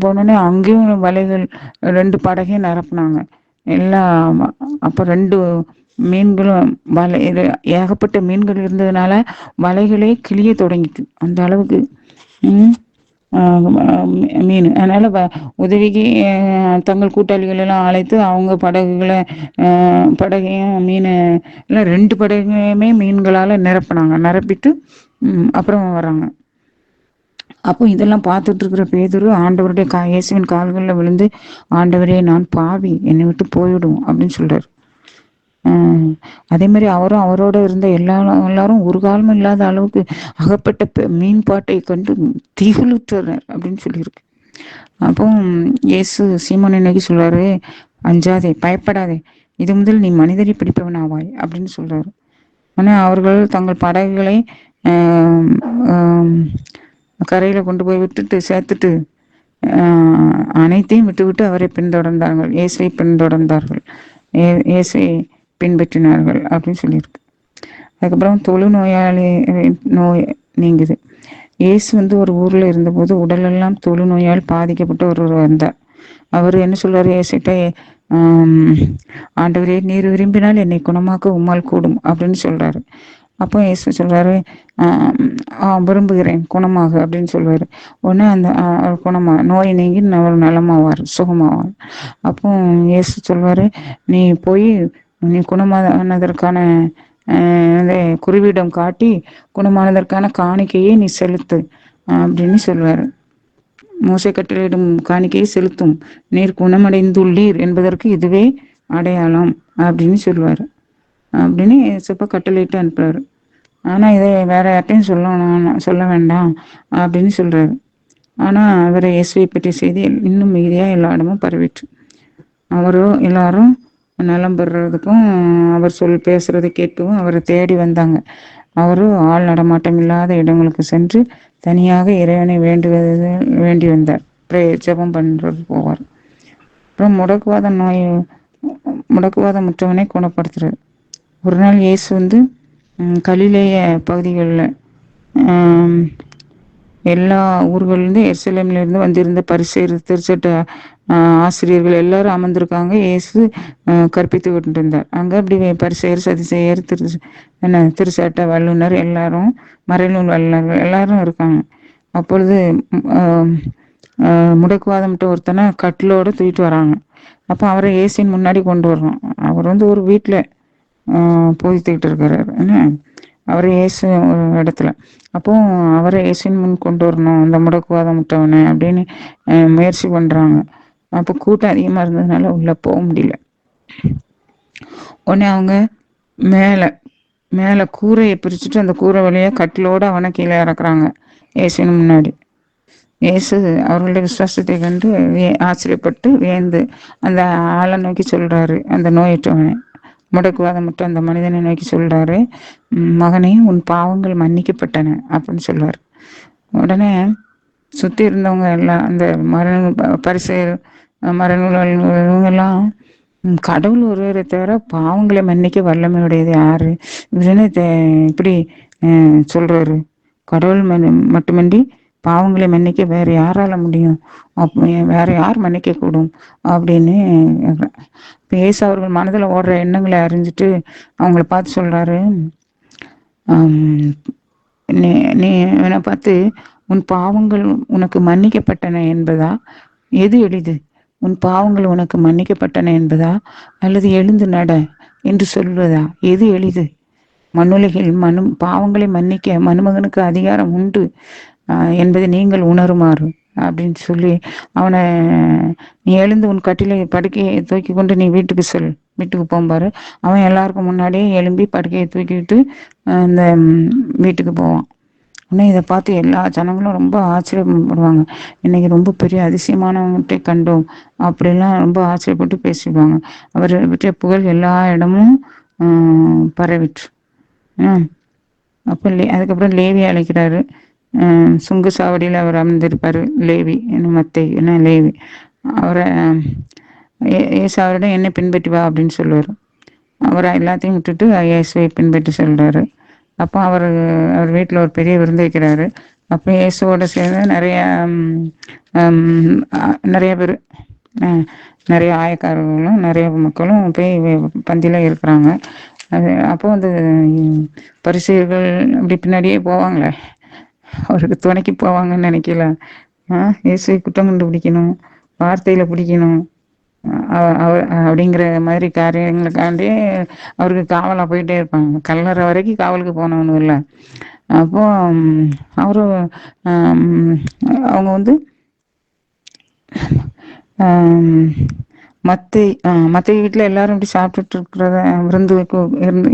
போனோடனே அங்கேயும் வலைகள் 2 படகையும் நிரப்புனாங்க எல்லாம். அப்போ 2 மீன்களும் ஏகப்பட்ட மீன்கள் இருந்ததுனால வலைகளே கிளிய தொடங்கிட்டு அந்த அளவுக்கு மீன். அதனால உதவிக்கு தங்கள் கூட்டாளிகள் எல்லாம் அழைத்து அவங்க படகையும் மீன் எல்லாம் 2 படகையுமே மீன்களால நிரப்பிட்டு அப்புறம் வர்றாங்க. அப்போ இதெல்லாம் பார்த்துட்டு இருக்கிற பேதுரு ஆண்டவருடைய இயேசுவின் கால்களில் விழுந்து, ஆண்டவரே, நான் பாவி, என்னை விட்டு போயிடும் அப்படின்னு சொல்றாரு. அதே மாதிரி அவரோட இருந்த எல்லாரும் ஒரு காலமும் இல்லாத அளவுக்கு அகப்பட்ட மீன்பாட்டை கண்டு திகிலுற்றனர் அப்படின்னு சொல்லியிருக்கு. அப்போ இயேசு சீமோனை நோக்கி சொல்றாரு, அஞ்சாதே, பயப்படாதே, இது முதல் நீ மனிதரை பிடிப்பவன் ஆவாய் அப்படின்னு சொல்றாரு. ஆனா அவர்கள் தங்கள் படகுகளை கரையில கொண்டு போய் சேர்த்துட்டு அனைத்தையும் விட்டு அவரை பின்தொடர்ந்தார்கள், இயேசுவை பின்தொடர்ந்தார்கள், இயேசுவை பின்பற்றினார்கள் அப்படின்னு சொல்லியிருக்கு. அதுக்கப்புறம் நோய் நீங்குது. இயேசு ஒரு ஊர்ல இருந்தபோது உடலெல்லாம் தொழுநோயால் பாதிக்கப்பட்ட ஒருவர் வந்தார். அவர் என்ன சொல்றாரு இயேசுகிட்ட, ஆண்டவரே, நீர் விரும்பினால் என்னை குணமாக்க உம்மால் கூடும் அப்படின்னு சொல்றாரு. அப்போ இயேசு சொல்றாரு, விரும்புகிறேன், குணமாக அப்படின்னு சொல்வாரு. உடனே அந்த நோய் நீங்கி அவர் நலமாவார், சுகமாவார். அப்போ இயேசு சொல்வாரு, நீ போய் நீ குணமானதற்கான குருவிடம் காட்டி குணமானதற்கான காணிக்கையை நீ செலுத்து அப்படின்னு சொல்வாரு. மோசே கட்டளையிடும் காணிக்கையை செலுத்தும், நீர் குணமடைந்துள்ளீர் என்பதற்கு இதுவே அடையாளம் அப்படின்னு சொல்லுவாரு. அப்படின்னு ஏசப்பா கட்டளையிட்டு அனுப்புறாரு. ஆனா இதை வேற யார்ட்டையும் சொல்ல வேண்டாம் அப்படின்னு சொல்றாரு. ஆனா அவரை இயேசுவை பற்றிய செய்தி இன்னும் மிகுதியா எல்லா இடமும் பரவிட்டு எல்லாரும் நலம் பெறுறதுக்கும் அவர் பேசுறதை கேட்கவும் அவரை தேடி வந்தாங்க. அவரும் ஆள் நடமாட்டம் இல்லாத இடங்களுக்கு சென்று தனியாக இறைவனை வேண்டி வந்தார். ஜெபம் பண்றது போவார். அப்புறம் முடக்குவாதம் முற்றவனை குணப்படுத்துறாரு. ஒரு நாள் இயேசு கலிலேய பகுதிகளில் எல்லா ஊர்களிலிருந்து எருசலேமிலிருந்து வந்திருந்த பரிசேயர், திருச்சட்ட ஆசிரியர்கள் எல்லாரும் அமர்ந்திருக்காங்க. இயேசு கற்பித்து கொண்டு இருந்தார். அங்க அப்படி பரிசேயர், சதிசேயர், திருச்சட்ட வல்லுனர் எல்லாரும், மறைநூல் வல்லுநர்கள் எல்லாரும் இருக்காங்க. அப்பொழுது முடக்குவாதம்ட்ட ஒருத்தனை கட்டிலோட தூக்கிட்டு வராங்க. அப்போ அவரை இயேசுவின் முன்னாடி கொண்டு வர்றோம். அவர் வந்து ஒரு வீட்டில் போதித்துக்கிட்டு இருக்கிறாரு என்ன, அவரை இயேசு ஒரு இடத்துல. அப்போ அவரை இயேசுவின் முன் கொண்டு வரணும் அந்த முடக்குவாதம் விட்டவனை அப்படின்னு முயற்சி பண்ணுறாங்க. அப்போ கூட்டம் அதிகமாக இருந்ததுனால உள்ளே போக முடியல. உடனே அவங்க மேலே மேலே கூரையை பிரிச்சுட்டு அந்த கூரை வழியாக கட்டிலோடு அவனை கீழே இறக்குறாங்க இயேசுவின் முன்னாடி. இயேசு அவர்களுடைய விசுவாசத்தை கண்டு ஆச்சரியப்பட்டு வியந்து அந்த ஆளை நோக்கி சொல்றாரு, அந்த நோயற்றவனை, முடக்குவாதம் மட்டும் அந்த மனிதனை நோக்கி சொல்றாரு, மகனே உன் பாவங்கள் மன்னிக்கப்பட்டன அப்படின்னு சொல்றாரு. உடனே சுற்றி இருந்தவங்க எல்லாம் அந்த பரிசேயர் மறைநூல் இவங்கெல்லாம் கடவுள் ஒருவரை தவிர பாவங்களை மன்னிக்க வல்லமையுடையது யாரு இதுன்னு இப்படி சொல்றாரு. கடவுள் மட்டுமின்றி பாவங்களை மன்னிக்க வேற யாரால முடியும், வேற யார் மன்னிக்க கூடும் அப்படின்னு பேச அவர்கள் மனதில் ஓடுற எண்ணங்களை அறிஞ்சிட்டு அவங்கள பார்த்து சொல்றாரு, நீ என்னை பார்த்து உன் பாவங்கள் உனக்கு மன்னிக்கப்பட்டன என்பதா, எது எளிது, உன் பாவங்கள் உனக்கு மன்னிக்கப்பட்டன என்பதா அல்லது எழுந்து நட என்று சொல்வதா, எது எளிது? மண்ணுலகில் பாவங்களை மன்னிக்க மனுமகனுக்கு அதிகாரம் உண்டு என்பதை நீங்கள் உணருமாறு அப்படின்னு சொல்லி அவனை, நீ எழுந்து உன் கட்டிலை படுக்கையை தூக்கி கொண்டு நீ வீட்டுக்கு செல், வீட்டுக்கு போம்பாரு. அவன் எல்லாருக்கும் முன்னாடியே எழும்பி படுக்கையை தூக்கிட்டு இந்த வீட்டுக்கு போவான். ஆனால் இதை பார்த்து எல்லா ஜனங்களும் ரொம்ப ஆச்சரியப்படுவாங்க. இன்னைக்கு ரொம்ப பெரிய அதிசயமானவங்ககிட்ட கண்டோம் அப்படிலாம் ரொம்ப ஆச்சரியப்பட்டு பேசிடுவாங்க. அவர் விட்ட புகழ் எல்லா இடமும் பரவிட்டு. அப்போ அதுக்கப்புறம் லேவி அழைக்கிறாரு. சுங்கு சாவடியில் அவர் அமர்ந்திருப்பார் லேவி, என்ன மத்தை என்ன லேவி. அவரை அவரிடம் என்னை பின்பற்றி வா அப்படின்னு சொல்லுவார். அவரை எல்லாத்தையும் விட்டுட்டு இயேசுவை பின்பற்றி சொல்கிறாரு. அப்போ அவர் வீட்டில் ஒரு பெரிய விருந்து வைக்கிறாரு. அப்போ இயேசுவோட சேர்ந்து நிறைய பேர், நிறைய ஆயக்காரர்களும் நிறைய மக்களும் போய் பந்தியில் இருக்கிறாங்க. அப்போ அந்த பரிசேயர்கள் அப்படி பின்னாடியே போவாங்களே, அவருக்கு துணைக்கு போவாங்கன்னு நினைக்கல. இயேசுவை குற்றம் கண்டுபிடிக்கணும், வார்த்தையில் பிடிக்கணும் அப்படிங்கிற மாதிரி காரியங்களுக்காண்டி அவருக்கு காவலாக போயிட்டே இருப்பாங்க. கல்லறை வரைக்கும் காவலுக்கு போனவனும் இல்லை. அப்போ அவரு அவங்க வந்து மற்ற வீட்டில் எல்லாரும் இப்படி சாப்பிட்டுட்டு இருக்கிறத விருந்து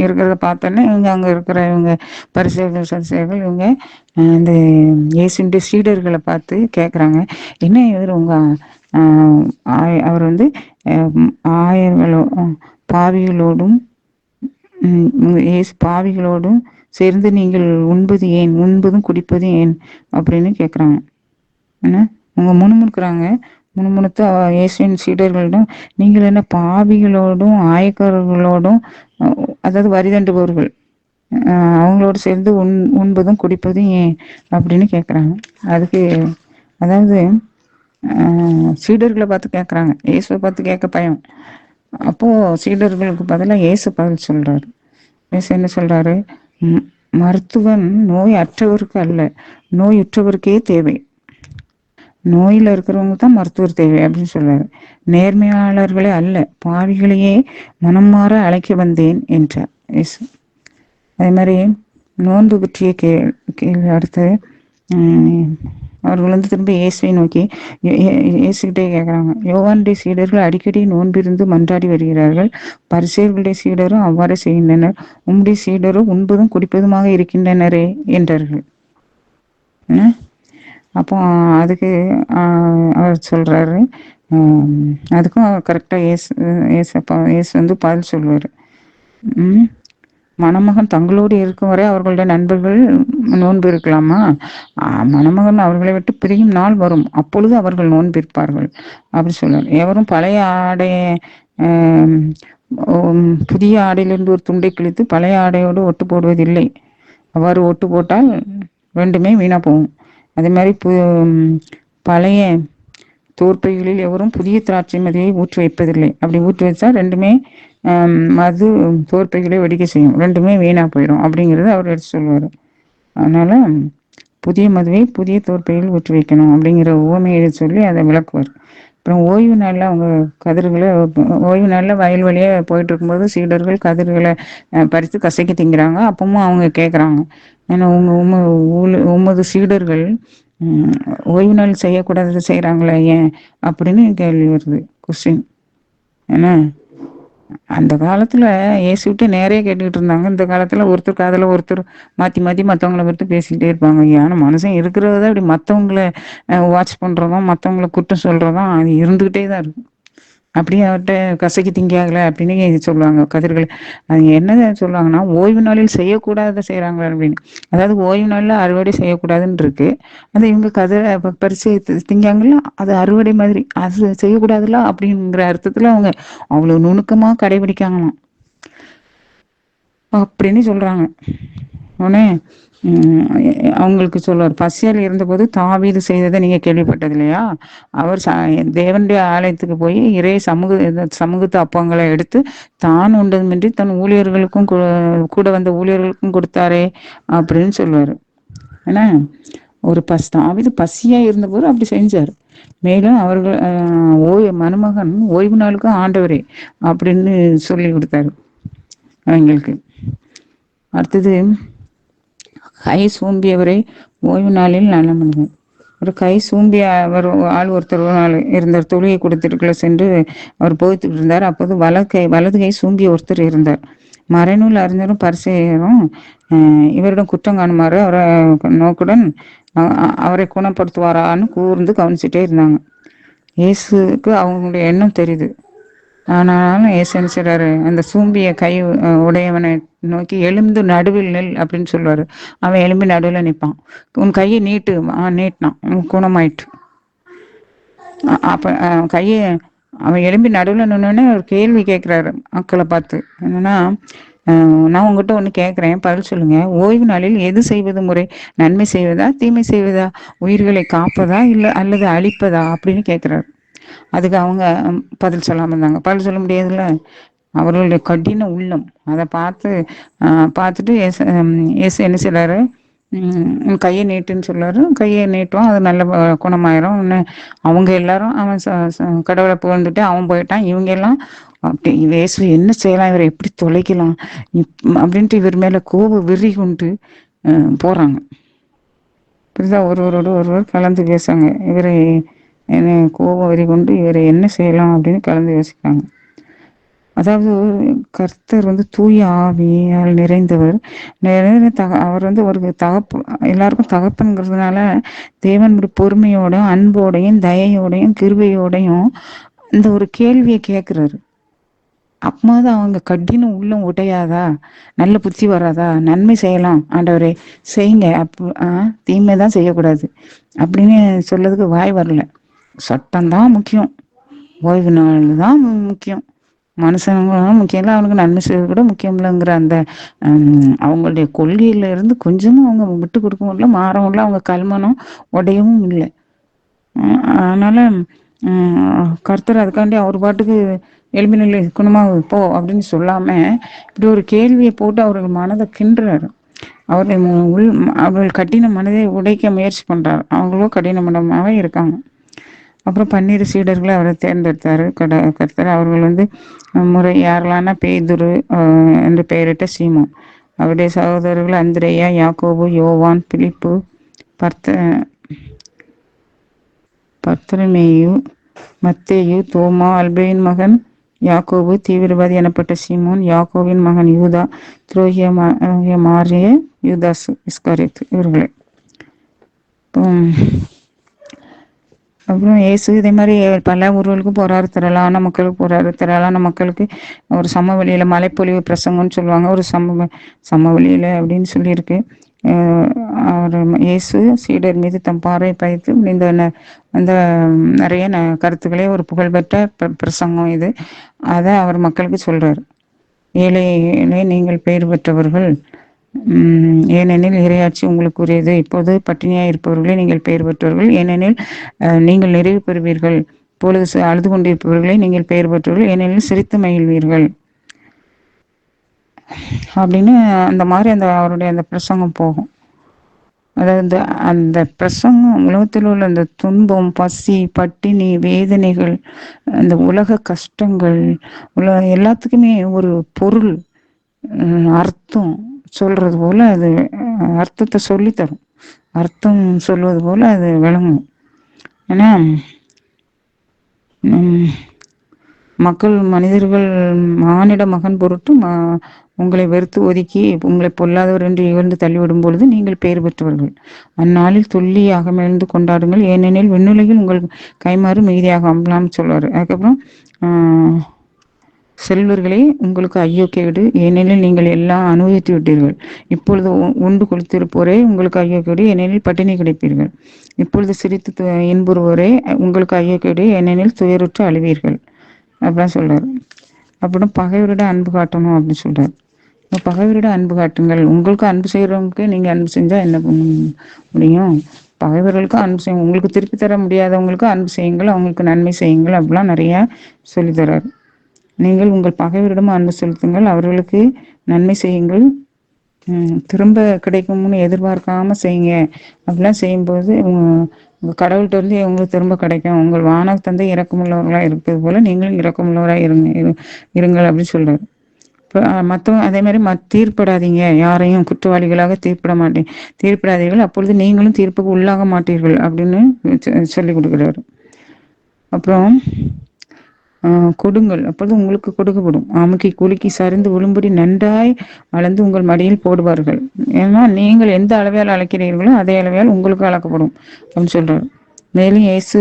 இருக்கிறத பார்த்தோன்னே அங்கே இருக்கிற இவங்க பரிசேயர்கள் சரிசேயர்கள் இவங்க இந்த இயேசுடைய சீடர்களை பார்த்து கேட்குறாங்க, என்ன இவர் அவர் வந்து பாவிகளோடும் பாவிகளோடும் சேர்ந்து நீங்கள் உண்பது ஏன், உண்பதும் குடிப்பது ஏன் அப்படின்னு கேட்குறாங்க. என்ன அவங்க முணுமுணுக்கிறாங்க. முணுமுணுத்து இயேசுவின் சீடர்களிடம், நீங்கள் என்ன பாவிகளோடும் ஆயக்காரர்களோடும், அதாவது வரிதண்டுபவர்கள் அவங்களோட சேர்ந்து உண்பதும் குடிப்பதும் ஏன் அப்படின்னு கேட்குறாங்க. அதுக்கு அதாவது சீடர்களை பார்த்து கேட்குறாங்க, இயேசுவை பார்த்து கேட்க பயம். அப்போது சீடர்களுக்கு பதிலாக இயேசு பதில் சொல்கிறாரு. இயேசு என்ன சொல்கிறாரு, மருத்துவன் நோய் அற்றவருக்கு அல்ல, நோயுற்றவருக்கே தேவை. நோயில் இருக்கிறவங்க தான் மருத்துவர் தேவை அப்படின்னு சொல்றாரு. நேர்மையாளர்களே அல்ல, பாவிகளையே மனம் மாற அழைக்க வந்தேன் என்றார் இயேசு. அதே மாதிரி நோன்பு பற்றிய கேள்வி அடுத்து அவர்கள் வந்து திரும்ப இயேசுவை நோக்கி இயேசுகிட்டே கேட்குறாங்க, யோவானுடைய சீடர்கள் அடிக்கடி நோன்பிருந்து மன்றாடி வருகிறார்கள், பரிசேயர்களுடைய சீடரும் அவ்வாறு செய்கின்றனர், உம்முடைய சீடரும் உண்பதும் குடிப்பதுமாக இருக்கின்றனரே என்றார்கள். அப்போ அதுக்கு அவர் சொல்றாரு, அதுக்கும் அவர் கரெக்டாக இயேசு வந்து பதில் சொல்லுவார். மணமகன் தங்களோடு இருக்கும் வரை அவர்களுடைய நண்பர்கள் நோன்பு இருக்கலாமா, மணமகன் அவர்களை விட்டு பிரியும் நாள் வரும், அப்பொழுது அவர்கள் நோன்பு இருப்பார்கள் அப்படி சொல்லுவார். எவரும் பழைய ஆடைய புதிய ஆடையிலிருந்து ஒரு துண்டை கிழித்து பழைய ஆடையோடு ஒட்டு போடுவதில்லை, அவ்வாறு ஒட்டு போட்டால் ரெண்டுமே வீணா போகும். அதே மாதிரி பழைய தோற்பைகளில் எவரும் புதிய திராட்சை மதியை ஊற்றி வைப்பதில்லை, அப்படி ஊற்றி வச்சா ரெண்டுமே மது தோற்பைகளை வெடிக்க செய்யும், ரெண்டுமே வீணா போயிடும் அப்படிங்கிறது அவர் எடுத்து சொல்லுவார். அதனால புதிய மதுவை புதிய தோற்பையில் ஊற்றி வைக்கணும் அப்படிங்கிற உவமையை சொல்லி அதை விளக்குவார். அப்புறம் ஓய்வு நாள்ல அவங்க கதிர்கள ஓய்வு நாள்ல வயல் வழியா போயிட்டுருக்கும்போது சீடர்கள் கதிர்கள பறித்து கசக்கி திங்கிறாங்க. அப்பவும் அவங்க கேட்குறாங்க. ஏன்னா உமது சீடர்கள் ம் ஓய்வு நாள் செய்யக்கூடாதத செய்றாங்களே ஏன்? அப்படின்னு கேள்வி வருது. கொஸ்டின். என்ன? அந்த காலத்துல இயேசுட்ட நேரே கேட்டுக்கிட்டு இருந்தாங்க. இந்த காலத்துல ஒருத்தர் காதுல ஒருத்தர் மாத்தி மாத்தி மத்தவங்கள பத்தி பேசிக்கிட்டே இருப்பாங்க. ஏன்னா மனுஷன் இருக்கிறத இப்படி மத்தவங்கள வாட்ச் பண்றதும், மத்தவங்கள குற்றம் சொல்றதும் அது இருந்துகிட்டே தான் இருக்கும். அப்படியே அவர்ட்ட கசக்கி திங்காங்களே அப்படின்னு சொல்லுவாங்க கதிர்கள். அது என்னத சொல்லுவாங்கன்னா, ஓய்வு நாளில் செய்யக்கூடாதத செய்றாங்க அப்படின்னு. அதாவது ஓய்வு நாள்ல அறுவடை செய்யக்கூடாதுன்னு இருக்கு. ஆனா இவங்க பறிச்சு திங்காங்கல்ல, அது அறுவடை மாதிரி. அது செய்யக்கூடாதுல்ல அப்படிங்கிற அர்த்தத்துல அவங்க அவ்வளோ நுணுக்கமா கடைபிடிக்காங்களாம். அப்படின்னு சொல்றாங்க. உடனே ம் அவங்களுக்கு சொல்லுவார். பசியால் இருந்தபோது தாவீது செய்தத நீங்க கேள்விப்பட்டது இல்லையா? அவர் தேவனுடைய ஆலயத்துக்கு போய் சமூகத்து அப்பங்கள எடுத்து தான் உண்டதுமின்றி தன் ஊழியர்களுக்கும் கூட வந்த ஊழியர்களுக்கும் கொடுத்தாரே அப்படின்னு சொல்லுவாரு. என்ன? தாவீது பசியா இருந்தபோது அப்படி செஞ்சாரு. மேலும் அவர்கள் மருமகன் ஓய்வு நாளுக்கும் ஆண்டவரே அப்படின்னு சொல்லி கொடுத்தாரு அவங்களுக்கு. அடுத்தது கை சூம்பியவரை ஓய்வு நாளில் நலம் பண்ணுவார். ஒரு கை சூம்பிய ஒருத்தர் ஒரு நாள் இருந்தார். தொழுகை கூடத்திற்குள்ள சென்று அவர் போதித்துட்டு இருந்தார். அப்போது வலது கை சூம்பிய ஒருத்தர் இருந்தார். மறைநூல் அறிஞரும் பரிசேயரும் இவரிடம் குற்றம் காணுமாறு நோக்குடன் அவரை குணப்படுத்துவாரான்னு கூர்ந்து கவனிச்சுட்டே இருந்தாங்க. இயேசுக்கு அவங்களுடைய எண்ணம் தெரியுது. ஆனாலும் இயேசு என்ன செய்றாரு, அந்த சூம்பிய கை உடையவனை நோக்கி எழுந்து நடுவில் நில் அப்படின்னு சொல்லுவாரு. அவன் எழும்பி நடுவுல நிப்பான். உன் கையை நீட்டு. நீட்டினான். குணமாயிட்டு. அப்ப கையை அவன் எழும்பி நடுவுல நின்னோடனே ஒரு கேள்வி கேட்கிறாரு மக்களை பார்த்து. என்னன்னா, நான் உங்ககிட்ட ஒண்ணு கேட்கிறேன், பதில் சொல்லுங்க. ஓய்வு நாளில் எது செய்வது முறை? நன்மை செய்வதா, தீமை செய்வதா? உயிர்களை காப்பதா இல்ல அல்லது அழிப்பதா அப்படின்னு கேட்கிறாரு. அதுக்கு அவங்க பதில் சொல்லாம இருந்தாங்க. பதில் சொல்ல முடியாதுல்ல. அவர்களுடைய கடின உள்ளம். அத பார்த்துட்டு இயேசு என்ன செய்றாரு, கைய நீட்டுன்னு சொல்றாரு. கைய நீட்டுவான். அது நல்ல குணமாயிரும். அவங்க எல்லாரும் அவன் கடவுளை புகழ்ந்துட்டு அவன் போயிட்டான். இவங்க எல்லாம் அப்படி இயேசு என்ன செய்யலாம், இவரை எப்படி தொலைக்கலாம் அப்படின்ட்டு இவர் மேல கோப வெறி கொண்டு போறாங்க. இப்படிதான் ஒருவரோடு ஒருவர் கலந்து பேசாங்க. இவரை என்ன கோப வெறி கொண்டு இவரை என்ன செய்யலாம் அப்படின்னு கலந்து யோசிக்கிறாங்க. அதாவது கர்த்தர் தூய ஆவியால் நிறைந்தவர். அவர் ஒரு எல்லாருக்கும் தகப்பன்கிறதுனால தேவனுடைய பொறுமையோடும் அன்போடையும் தயையோடையும் கிருபையோடையும் இந்த ஒரு கேள்வியை கேட்கிறாரு. அப்பமாவது அவங்க கடின உள்ளம் உடையாதா? நல்ல புத்தி வராதா? நன்மை செய்யலாம் ஆண்டவரே செய்யுங்க, தீமை தான் செய்யக்கூடாது அப்படின்னு சொல்லதுக்கு வாய் வரல. சட்டம்தான் முக்கியம், ஓய்வு நாள் தான் முக்கியம், மனுஷங்களும் முக்கியம் இல்லை, அவனுக்கு நன்மை செய்வது கூட முக்கியம் இல்லைங்கிற அந்த அவங்களுடைய கொள்கையில இருந்து கொஞ்சமும் அவங்க விட்டு கொடுக்கவும் இல்லை, மாறவும் இல்லை. அவங்க கல்மனம் உடையவும் இல்லை. அதனால கர்த்தர் அதுக்காண்டி அவர் பாட்டுக்கு எழுப்பி நிலை குணமாக போ அப்படின்னு சொல்லாம இப்படி ஒரு கேள்வியை போட்டு அவர்கள் மனதை கிண்டுறாரு. அவர்கள் கடின மனதை உடைக்க முயற்சி பண்றாரு. அவங்களோ கடின மனமாவே இருக்காங்க. அப்புறம் 12 சீடர்களை அவரை தேர்ந்தெடுத்தாரு கர்த்தர். அவர்கள் முறை யாரெல்லாம்னா பேதுரு என்று பெயரிட்ட சீமோன், அவருடைய சகோதரர்கள் அந்திரேயா, யாக்கோபு, யோவான், பிலிப்பு, பர்த்தலமேயு, மத்தேயு, தோமா, அல்பேயின் மகன் யாக்கோபு, தீவிரவாதி எனப்பட்ட சீமோன், யாக்கோபின் மகன் யூதா, துரோகிய மாறிய யூதாஸ் இஸ்காரியோத், இவர்களே. அப்புறம் இயேசு இதே மாதிரி பல ஊர்களுக்கு போறாரு. திரளான மக்களுக்கு போறாரு. திரளான மக்களுக்கு ஒரு சமவெளியில மலைப்பொழிவு பிரசங்கம்னு சொல்லுவாங்க. ஒரு சமவெளியில அப்படின்னு சொல்லியிருக்கு. அவர் இயேசு சீடர் மீது தம் பார்வை பதித்து இந்த நிறைய கருத்துக்களே ஒரு புகழ்பெற்ற பிரசங்கம் இது. அதை அவர் மக்களுக்கு சொல்றாரு. ஏழைகளே நீங்கள் பெயர் பெற்றவர்கள், ஏனெனில் இறையாட்சி உங்களுக்கு உரியது. இப்போது பட்டினியாய் இருப்பவர்களே நீங்கள் பெயர் பெற்றவர்கள், ஏனெனில் நீங்கள் நிறைவு பெறுவீர்கள். இப்பொழுது அழுது கொண்டிருப்பவர்களே நீங்கள் பெயர் பெற்றவர்கள், ஏனெனில் சிரித்து மகிழ்வீர்கள் அப்படின்னு அந்த மாதிரி அவருடைய அந்த பிரசங்கம் போகும். அதாவது அந்த பிரசங்கம் உலகத்தில் உள்ள அந்த துன்பம், பசி, பட்டினி, வேதனைகள், அந்த உலக கஷ்டங்கள், எல்லாத்துக்குமே ஒரு பொருள், அர்த்தம் சொல்றது போல அது அர்த்தத்தை சொல்லி தரும். அர்த்தம் சொல்வது போல அது விளங்கும். ஏன்னா மக்கள், மனிதர்கள் மானிட மகன் பொருட்டு உங்களை வெறுத்து ஒதுக்கி உங்களை பொல்லாதவர் என்று இகழ்ந்து தள்ளிவிடும் பொழுது நீங்கள் பெயர் பெற்றவர்கள். அந்நாளில் துள்ளி அகமகிழ்ந்து கொண்டாடுங்கள், ஏனெனில் விண்ணுலகில் உங்கள் கைமாறு மிகுதியாக அம்பலாம்னு சொல்லுவார். அதுக்கப்புறம் செல்வர்களே உங்களுக்கு ஐயோ கேடு, ஏனெனில் நீங்கள் எல்லாம் அனுபவித்து விட்டீர்கள். இப்பொழுது உண்டு கொளுத்திருப்போரே உங்களுக்கு ஐயோ கேடு, ஏனெனில் பட்டினி கிடைப்பீர்கள். இப்பொழுது சிரித்து இன்புறுவோரே உங்களுக்கு ஐயோ கேடு, ஏனெனில் துயருற்று அழுவீர்கள் அப்படிலாம் சொல்றாரு. அப்புறம் பகைவரிடம் அன்பு காட்டணும் அப்படின்னு சொல்றாரு. பகைவரிடம் அன்பு காட்டுங்கள். உங்களுக்கு அன்பு செய்யறவங்களுக்கு நீங்க அன்பு செஞ்சா என்ன பண்ண முடியும்? பகைவர்களுக்கும் அன்பு செய்யுங்க. உங்களுக்கு திருப்பி தர முடியாதவங்களுக்கு அன்பு செய்யுங்கள், அவங்களுக்கு நன்மை செய்யுங்கள் அப்படிலாம் நிறைய சொல்லி தர்றாரு. நீங்கள் உங்கள் பகைவரிடம் அன்பு செலுத்துங்கள், அவர்களுக்கு நன்மை செய்யுங்கள், திரும்ப கிடைக்கும்னு எதிர்பார்க்காம செய்யுங்க. அப்படிலாம் செய்யும்போது உங்க கடவுள்கிட்ட இருந்து உங்களுக்கு திரும்ப கிடைக்கும். உங்கள் வான தந்தை இரக்கமுள்ளவர்களாக இருப்பது போல நீங்களும் இரக்கமுள்ளவராக இருங்கள் அப்படின்னு சொல்றாரு. இப்போ மற்றவங்க அதே மாதிரி தீர்ப்பிடாதீங்க, யாரையும் குற்றவாளிகளாக தீர்ப்பிடாதீர்கள், அப்பொழுது நீங்களும் தீர்ப்புக்கு உள்ளாக மாட்டீர்கள் அப்படின்னு சொல்லி கொடுக்குறாரு. அப்புறம் கொடுங்கள், அப்பொழுது உங்களுக்கு கொடுக்கப்படும். அமுக்கி குலுக்கி சரிந்து விழும்படி நன்றாய் அளந்து உங்கள் மடியில் போடுவார்கள். ஏன்னா நீங்கள் எந்த அளவையால் அழைக்கிறீர்களோ அதே அளவையால் உங்களுக்கு அளக்கப்படும் அப்படின்னு சொல்றாரு. மேலும் இயேசு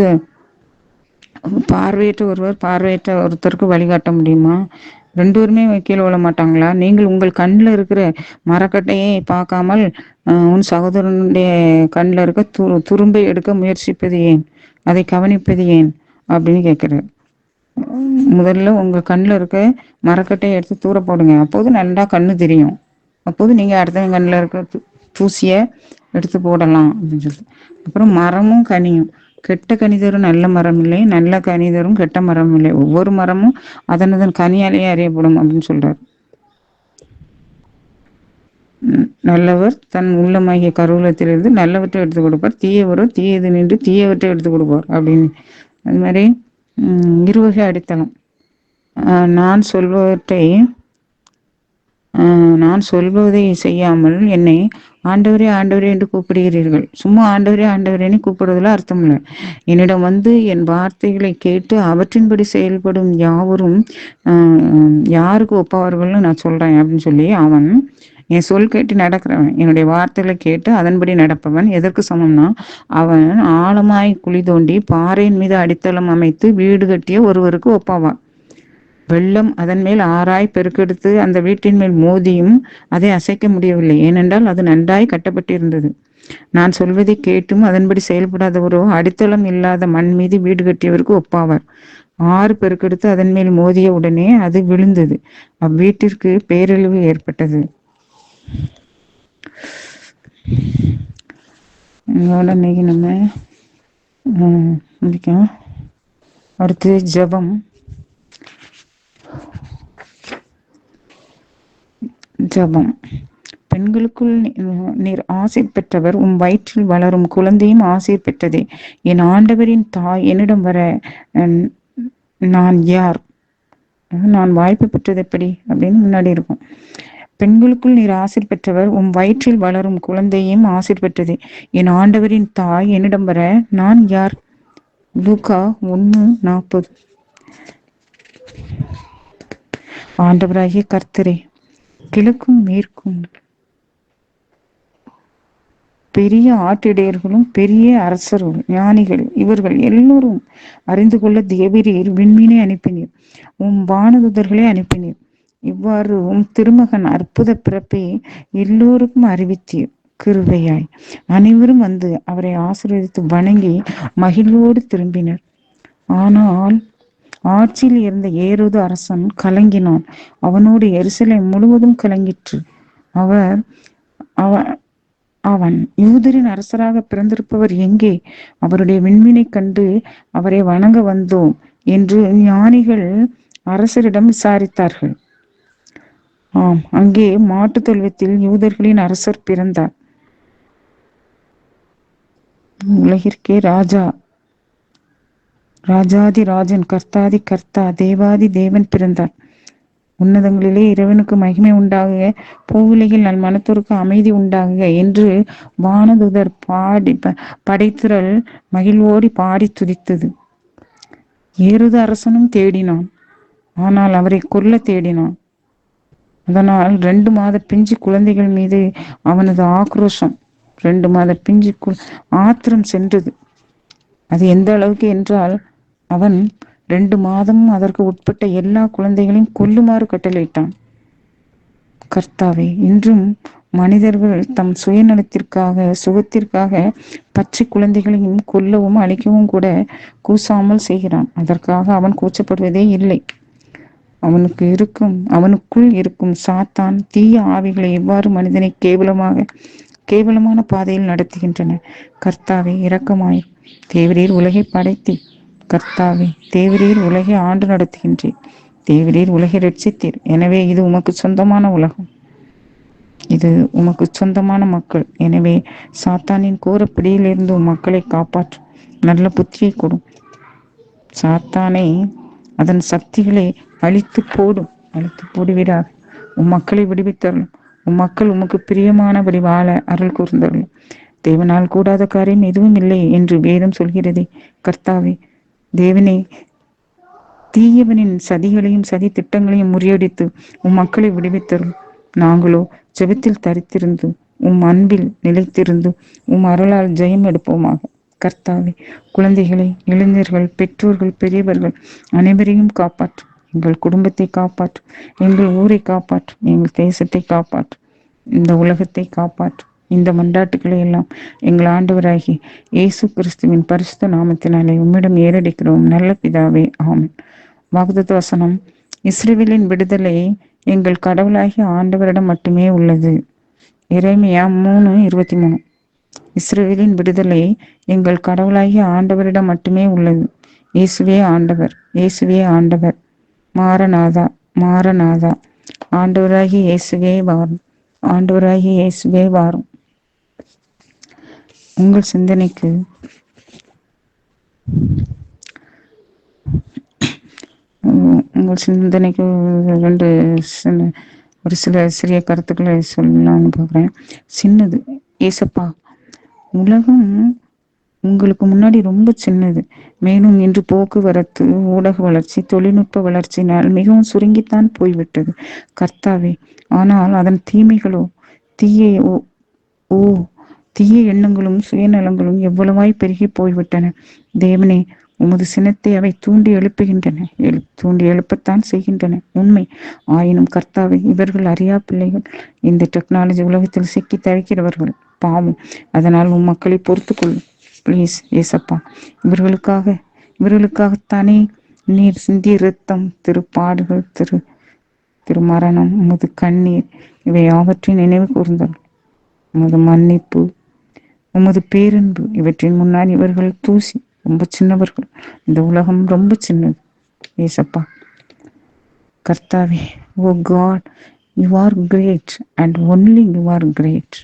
பார்வையற்ற ஒருத்தருக்கு வழிகாட்ட முடியுமா? ரெண்டு பேருமே கீழே விழ மாட்டாங்களா? நீங்கள் உங்கள் கண்ணில் இருக்கிற மரக்கட்டையை பார்க்காமல் உன் சகோதரனுடைய கண்ணில் இருக்க துரும்பை எடுக்க முயற்சிப்பது ஏன்? அதை கவனிப்பது ஏன் அப்படின்னு கேட்கிறார். முதல்ல உங்க கண்ணில் இருக்க மரக்கட்டையை எடுத்து தூர போடுங்க, அப்போது நல்லா கண்ணு தெரியும். அப்போது நீங்க அடுத்த கண்ணில் இருக்க தூசிய எடுத்து போடலாம் அப்படின்னு சொல்லி. அப்புறம் மரமும் கனியும், கெட்ட கனி தரும் நல்ல மரம் இல்லை, நல்ல கனி தரும் கெட்ட மரம் இல்லை, ஒவ்வொரு மரமும் அதனதன் கனியாலேயே அறியப்படும் அப்படின்னு சொல்றாரு. நல்லவர் தன் உள்ளமாகிய கருவூலத்திலிருந்து நல்லவற்றை எடுத்து கொடுப்பார், தீயவரோ தீயது நின்று தீயவற்றை எடுத்து கொடுப்பார் அப்படின்னு. அது மாதிரி இருவகை அடித்தளம். நான் சொல்வதை செய்யாமல் என்னை ஆண்டவரே ஆண்டவரே என்று கூப்பிடுகிறீர்கள். சும்மா ஆண்டவரே ஆண்டவரேன்னு கூப்பிடுறதுல அர்த்தம் இல்லை. என்னிடம் வந்து என் வார்த்தைகளை கேட்டு அவற்றின்படி செயல்படும் யாவரும் யாருக்கு ஒப்பாவார்கள்னு நான் சொல்றேன் அப்படின்னு சொல்லி, அவன் என் சொல் கேட்டு நடக்கிறவன், என்னுடைய வார்த்தைகளை கேட்டு அதன்படி நடப்பவன் எதற்கு சமம்னா, அவன் ஆழமாய் குழி தோண்டி பாறையின் மீது அடித்தளம் அமைத்து வீடு கட்டிய ஒருவருக்கு ஒப்பாவான். வெள்ளம் அதன் மேல் ஆராய் பெருக்கெடுத்து அந்த வீட்டின் மேல் மோதியும் அதை அசைக்க முடியவில்லை, ஏனென்றால் அது நன்றாய் கட்டப்பட்டிருந்தது. நான் சொல்வதை கேட்டும் அதன்படி செயல்படாதவரோ அடித்தளம் இல்லாத மண் மீது வீடு கட்டியவருக்கு ஒப்பாவார். ஆறு பெருக்கெடுத்து அதன் மேல் மோதிய உடனே அது விழுந்தது, அவ்வீட்டிற்கு பேரழிவு ஏற்பட்டது. இன்னைக்கு நம்ம முடிக்கும். அடுத்து ஜபம். ஜபம். பெண்களுக்குள் நீர் ஆசீர் பெற்றவர், உம் வயிற்றில் வளரும் குழந்தையும் ஆசீர் பெற்றதே. என் ஆண்டவரின் தாய் என்னிடம் வர நான் யார்? நான் வாய்ப்பு பெற்றது எப்படி அப்படின்னு முன்னாடி இருக்கும். பெண்களுக்குள் நீர் ஆசீர் பெற்றவர், உம் வயிற்றில் வளரும் குழந்தையும் ஆசீர் பெற்றதே. என் ஆண்டவரின் தாய் என்னிடம் வர நான் யார்? லூக்கா 1:40. ஆண்டவராகிய கர்த்தரே, கிழக்கும் மேற்கும் பெரிய ஆட்டிடையர்களும் பெரிய அரசரும் ஞானிகள் இவர்கள் எல்லோரும் அறிந்து கொள்ள தேவரீர் விண்மீனை அனுப்பினீர், உம் வானதுதர்களை அனுப்பினீர். இவ்வாறு உம் திருமகன் அற்புத பிறப்பை எல்லோருக்கும் அறிவித்தீர். கிருபையாய் அனைவரும் வந்து அவரை ஆசீர்வதித்து வணங்கி மகிழ்வோடு திரும்பினர். ஆனால் ஆட்சியில் இருந்த ஏரோது அரசன் கலங்கினான், அவனோடு எருசலேம் முழுவதும் கலங்கிற்று. அவன் யூதரின் அரசராக பிறந்திருப்பவர் எங்கே? அவருடைய விண்மீனை கண்டு அவரை வணங்க வந்தோம் என்று ஞானிகள் அரசரிடம் விசாரித்தார்கள். அங்கே மாட்டு தொழுவத்தில் யூதர்களின் அரசர் பிறந்தார். உலகிற்கே ராஜா, ராஜாதி ராஜன், கர்த்தாதி கர்த்தா, தேவாதி தேவன் பிறந்தார். உன்னதங்களிலே இறைவனுக்கு மகிமை உண்டாகுக, பூவுலகில் நல் மனத்தோருக்கு அமைதி உண்டாகுக என்று வானதுதர் படைத்திரள் மகிழ்வோடி பாடி துதித்தது. ஏறுது அரசனும் தேடினான், ஆனால் அவரை கொல்ல தேடினான். அதனால் 2 மாத பிஞ்சு குழந்தைகள் மீது அவனது ஆக்ரோஷம், 2 மாத பிஞ்சு ஆத்திரம் சென்றது. அது எந்த அளவுக்கு என்றால், அவன் 2 மாதம் அதற்கு உட்பட்ட எல்லா குழந்தைகளையும் கொல்லுமாறு கட்டளையிட்டான். கர்த்தாவே, இன்றும் மனிதர்கள் தம் சுயநலத்திற்காக, சுகத்திற்காக பச்சை குழந்தைகளையும் கொல்லவும் அழிக்கவும் கூட கூசாமல் செய்கிறான். அதற்காக அவன் கூச்சப்படுவதே இல்லை. அவனுக்குள் இருக்கும் சாத்தான் தீய ஆவிகளை எவ்வாறு மனிதனை கேவலமான பாதையில் நடத்துகின்றன. கர்த்தாவே, இரக்கமாய். தேவரீர் உலகை படைத்தி, கர்த்தாவே, தேவரீர் உலகை ஆண்டு நடத்துகின்றீர். தேவரீர் உலகை ரட்சித்தீர். எனவே இது உமக்கு சொந்தமான உலகம், இது உமக்கு சொந்தமான மக்கள். எனவே சாத்தானின் கோரப்பிடியிலிருந்து மக்களை காப்பாற்று. நல்ல புத்தியை கொடும். சாத்தானை, அதன் சக்திகளை அழித்து போடுவீராக. உம் மக்களை விடுவித்தரலும். உம் மக்கள் உமக்கு பிரியமானபடி வாழ அருள் கூர்ந்தரலும். தேவனால் கூடாத காரியம் எதுவும் இல்லை என்று வேதம் சொல்கிறதே. கர்த்தாவே, தேவனே, தீயவனின் சதிகளையும் சதி திட்டங்களையும் முறியடித்து உம் மக்களை விடுவித்தரும். நாங்களோ ஜெபத்தில் தரித்திருந்து, உம் அன்பில் நிலைத்திருந்து, உம் அருளால் ஜெயம் எடுப்போமாக. கர்த்தாவே, குழந்தைகளை, இளைஞர்கள், பெற்றோர்கள், பெரியவர்கள் அனைவரையும் காப்பாற்று. எங்கள் குடும்பத்தை காப்பாற்று. எங்கள் ஊரை காப்பாற்று. எங்கள் தேசத்தை காப்பாற்று. இந்த உலகத்தை காப்பாற்று. இந்த மன்றாட்டுக்களை எல்லாம் எங்கள் ஆண்டவராகி இயேசு கிறிஸ்துவின் பரிசுத்த நாமத்தினாலே உம்மிடம் ஏறடிக்கிறோம் நல்ல பிதாவே, ஆமென். வாக்குத்தத்த வசனம்: இஸ்ரவேலின் விடுதலை எங்கள் கடவுளாகிய ஆண்டவரிடம் மட்டுமே உள்ளது. எரேமியா 3:23. இஸ்ரவேலின் விடுதலை எங்கள் கடவுளாகிய ஆண்டவரிடம் மட்டுமே உள்ளது. இயேசுவே ஆண்டவர், இயேசுவே ஆண்டவர். மாரநாதா, மாரநாதா. ஆண்டவராகிய இயேசுவே வாரும், ஆண்டவராகிய இயேசுவே வாரும். உங்கள் சிந்தனைக்கு ஒரு சில சிறிய கருத்துக்களை சொல்லலாம்னு பார்க்குறேன். சின்னது. ஏசப்பா, உலகம் உங்களுக்கு முன்னாடி ரொம்ப சின்னது. மேலும் இன்று போக்குவரத்து, ஊடக வளர்ச்சி, தொழில்நுட்ப வளர்ச்சியினால் மிகவும் சுருங்கித்தான் போய்விட்டது கர்த்தாவே. ஆனால் அதன் தீமைகளோ, தீய எண்ணங்களும் சுயநலங்களும் எவ்வளவாய் பெருகி போய்விட்டன. தேவனே, உமது சினத்தை அவை தூண்டி எழுப்பத்தான் செய்கின்றன, உண்மை. ஆயினும் கர்த்தாவே, இவர்கள் அறியா பிள்ளைகள், இந்த டெக்னாலஜி உலகத்தில் சிக்கி தவிக்கிறவர்கள், பாவம். அதனால் உம் மக்களை பொறுத்துக்கொள்ளும் பிளீஸ் ஏசப்பா. இவர்களுக்காகத்தானே நீர் சிந்திய இரத்தம், திருப்பாடுகள், திருமரணம், உமது கண்ணீர், இவை யாவற்றையும் நினைவு கூர்ந்தார். உமது மன்னிப்பு, உமது பேரன்பு, இவற்றின் முன்னால் இவர்கள் தூசி, ரொம்ப சின்னவர்கள். இந்த உலகம் ரொம்ப சின்னது ஏசப்பா. கர்த்தாவே, oh God, you are great and only you are great.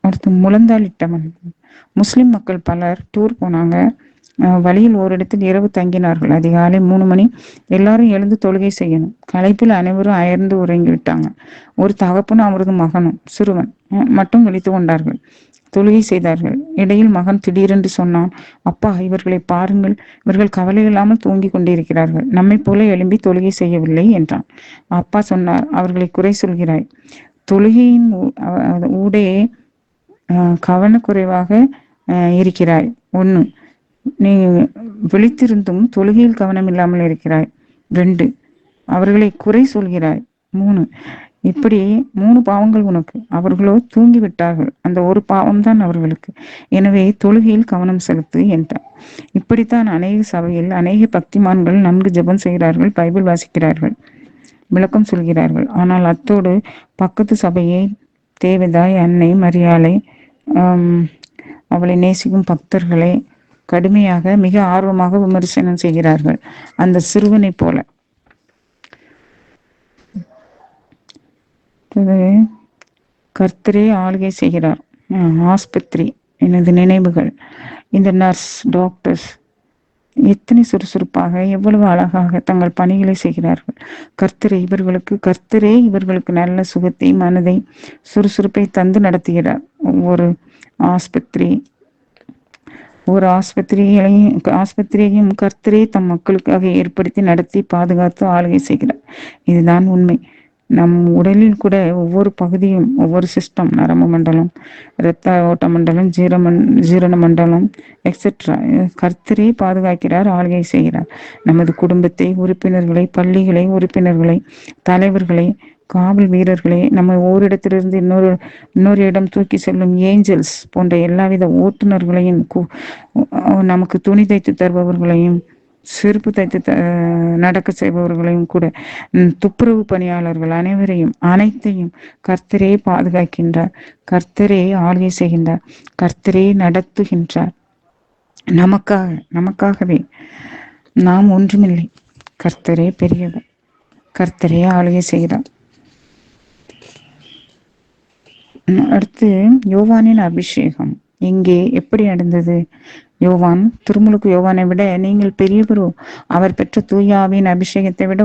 அடுத்து முழந்தாளிட்டவன். முஸ்லிம் மக்கள் பலர் டூர் போனாங்க. வழியில் ஓரிடத்தில் இரவு தங்கினார்கள். அதிகாலை 3 மணி. எல்லாரும் எழுந்து தொழுகை செய்யணும். களைப்பில் அனைவரும் அயர்ந்து உறங்கி விட்டாங்க. ஒரு தகப்பனும் அவரது மகனும், சிறுவன் மட்டும் விழித்து கொண்டார்கள். தொழுகை செய்தார்கள். இடையில் மகன் திடீரென்று சொன்னான், அப்பா, இவர்களை பாருங்கள், இவர்கள் கவலை இல்லாமல் தூங்கி கொண்டிருக்கிறார்கள். நம்மை போல எழும்பி தொழுகை செய்யவில்லை என்றான். அப்பா சொன்னார், அவர்களை குறை சொல்கிறாய். தொழுகையின் ஊடே கவனக்குறைவாக இருக்கிறாய். 1, நீ விழித்திருந்தும் தொழுகையில் கவனம் இல்லாமல் இருக்கிறாய். 2, அவர்களை குறை சொல்கிறாய். 3, இப்படி 3 பாவங்கள் உனக்கு. அவர்களோ தூங்கிவிட்டார்கள். அந்த ஒரு பாவம்தான் அவர்களுக்கு. எனவே தொழுகையில் கவனம் செலுத்து என்றார். இப்படித்தான் அநேக சபையில் அநேக பக்திமான்கள் நன்கு ஜெபம் செய்கிறார்கள், பைபிள் வாசிக்கிறார்கள், விளக்கம் சொல்கிறார்கள். ஆனால் அத்தோடு பக்கத்து சபையை, தேவதாய், அன்னை மரியாளை, அவளை நேசிக்கும் பக்தர்களை கடுமையாக, மிக ஆர்வமாக விமர்சனம் செய்கிறார்கள், அந்த சிறுவனை போல. கர்த்தரே ஆளுகை செய்கிறார். ஆஸ்பத்திரி, எனது நினைவுகள், இந்த நர்ஸ், டாக்டர்ஸ் எத்தனை சுறுசுறுப்பாக, எவ்வளவு அழகாக தங்கள் பணிகளை செய்கிறார்கள். கர்த்தரே இவர்களுக்கு நல்ல சுகத்தை, மனதை, சுறுசுறுப்பை தந்து நடத்துகிறார். ஒவ்வொரு ஆஸ்பத்திரி ஆஸ்பத்திரியையும் கர்த்தரே தம் மக்களுக்காக ஏற்படுத்தி நடத்தி பாதுகாத்து ஆளுகை செய்கிறார். இதுதான் உண்மை. நம் உடலில் கூட ஒவ்வொரு பகுதியும், ஒவ்வொரு சிஸ்டம், நரம்பு மண்டலம், இரத்த ஓட்ட மண்டலம், ஜீரண மண்டலம், எக்ஸெட்ரா, கர்த்தரே பாதுகாக்கிறார், ஆளுகை செய்கிறார். நமது குடும்பத்தை, உறுப்பினர்களை, பள்ளிகளை, உறுப்பினர்களை, தலைவர்களை, காவல் வீரர்களை, நம்ம ஓரிடத்திலிருந்து இன்னொரு இடம் தூக்கி செல்லும் ஏஞ்சல்ஸ் போன்ற எல்லாவித ஓட்டுநர்களையும், நமக்கு துணி தைத்து தருபவர்களையும், செருப்பு தைத்து நடக்க செய்பவர்களையும் கூட, துப்புரவு பணியாளர்கள் அனைத்தையும் கர்த்தரே பாதுகாக்கின்றார். கர்த்தரே ஆளுகை செய்கின்றார். கர்த்தரே நடத்துகின்றார். நமக்காகவே. நாம் ஒன்றுமில்லை. கர்த்தரே பெரியவர். கர்த்தரே ஆளுகை செய்கிறார். அடுத்து யோவானின் அபிஷேகம் இங்கே எப்படி நடந்தது? யோவான், திருமுழுக்கு யோவானை விட நீங்கள் பெரியவரோ? அவர் பெற்ற தூயாவின் அபிஷேகத்தை விட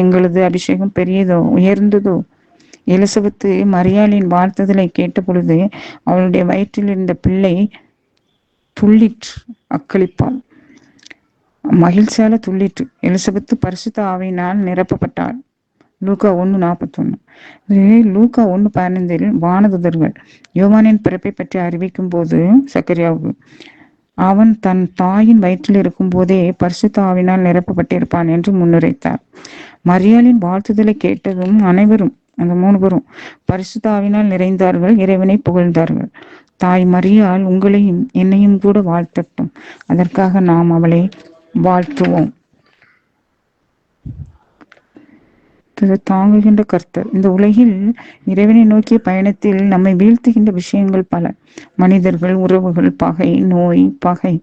எங்களது அபிஷேகம் பெரியதோ, உயர்ந்ததோ? எலிசபெத்து மரியாளின் வாழ்த்துதலை கேட்ட பொழுது அவளுடைய வயிற்றில் இருந்த பிள்ளை துள்ளிற்று, அக்களிப்பாள், மகிழ்ச்சியால துள்ளிற்று. எலிசபெத்து பரிசுத்த ஆவியினால் நிரப்பப்பட்டாள். லூக்கா 1:41. லூக்கா 1:15 வானதுதர்கள் யோவானின் பிறப்பை பற்றி அறிவிக்கும் போது சக்கரியாவுக்கு, அவன் தன் தாயின் வயிற்றில் இருக்கும் போதே பரிசுத்த ஆவியினால் நிரப்பப்பட்டிருப்பான் என்று முன்னுரைத்தார். மரியாளின் வாழ்த்துதலை கேட்டதும் அனைவரும், அந்த 3 பேரும் பரிசுத்த ஆவியினால் நிறைந்தார்கள், இறைவனை புகழ்ந்தார்கள். தாய் மரியாள் உங்களையும் என்னையும் கூட வாழ்த்தட்டும். அதற்காக நாம் அவளை வாழ்த்துவோம். தாங்குகின்ற கர்த்தர். இந்த உலகில் இறைவனை நோக்கிய பயணத்தில் நம்மை வீழ்த்துகின்ற விஷயங்கள் பல. மனிதர்கள், உறவுகள், பகை, நோய், பகை,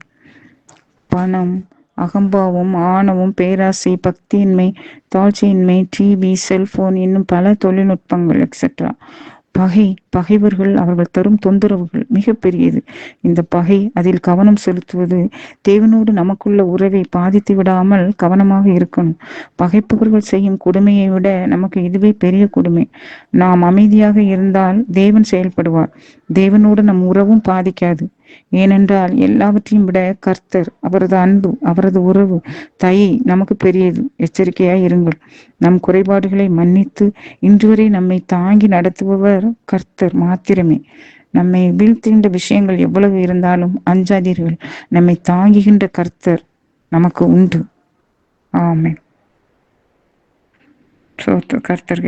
பணம், அகம்பாவம், ஆணவம், பேராசை, பக்தியின்மை, தாழ்ச்சியின்மை, டிவி, செல்போன், இன்னும் பல தொழில்நுட்பங்கள், எக்ஸெட்ரா. பகைவர்கள், அவர்கள் தரும் தொந்தரவுகள் மிக பெரியது. இந்த பகை, அதில் கவனம் செலுத்துவது தேவனோடு நமக்குள்ள உறவை பாதித்து விடாமல் கவனமாக இருக்கணும். பகைப்பவர்கள் செய்யும் கொடுமையை விட நமக்கு இதுவே பெரிய கொடுமை. நாம் அமைதியாக இருந்தால் தேவன் செயல்படுவார். தேவனோடு நம் உறவும் பாதிக்காது. ஏனென்றால் எல்லாவற்றையும் விட கர்த்தர், அவரது அன்பு, அவரது உறவு, தயை நமக்கு பெரியது. எச்சரிக்கையாய் இருங்கள். நம் குறைபாடுகளை மன்னித்து இன்று வரை நம்மை தாங்கி நடத்துபவர் கர்த்தர் மாத்திரமே. நம்மை வீழ்த்துகின்ற விஷயங்கள் எவ்வளவு இருந்தாலும் அஞ்சாதீர்கள். நம்மை தாங்குகின்ற கர்த்தர் நமக்கு உண்டு. ஆமென். கர்த்தருக்கு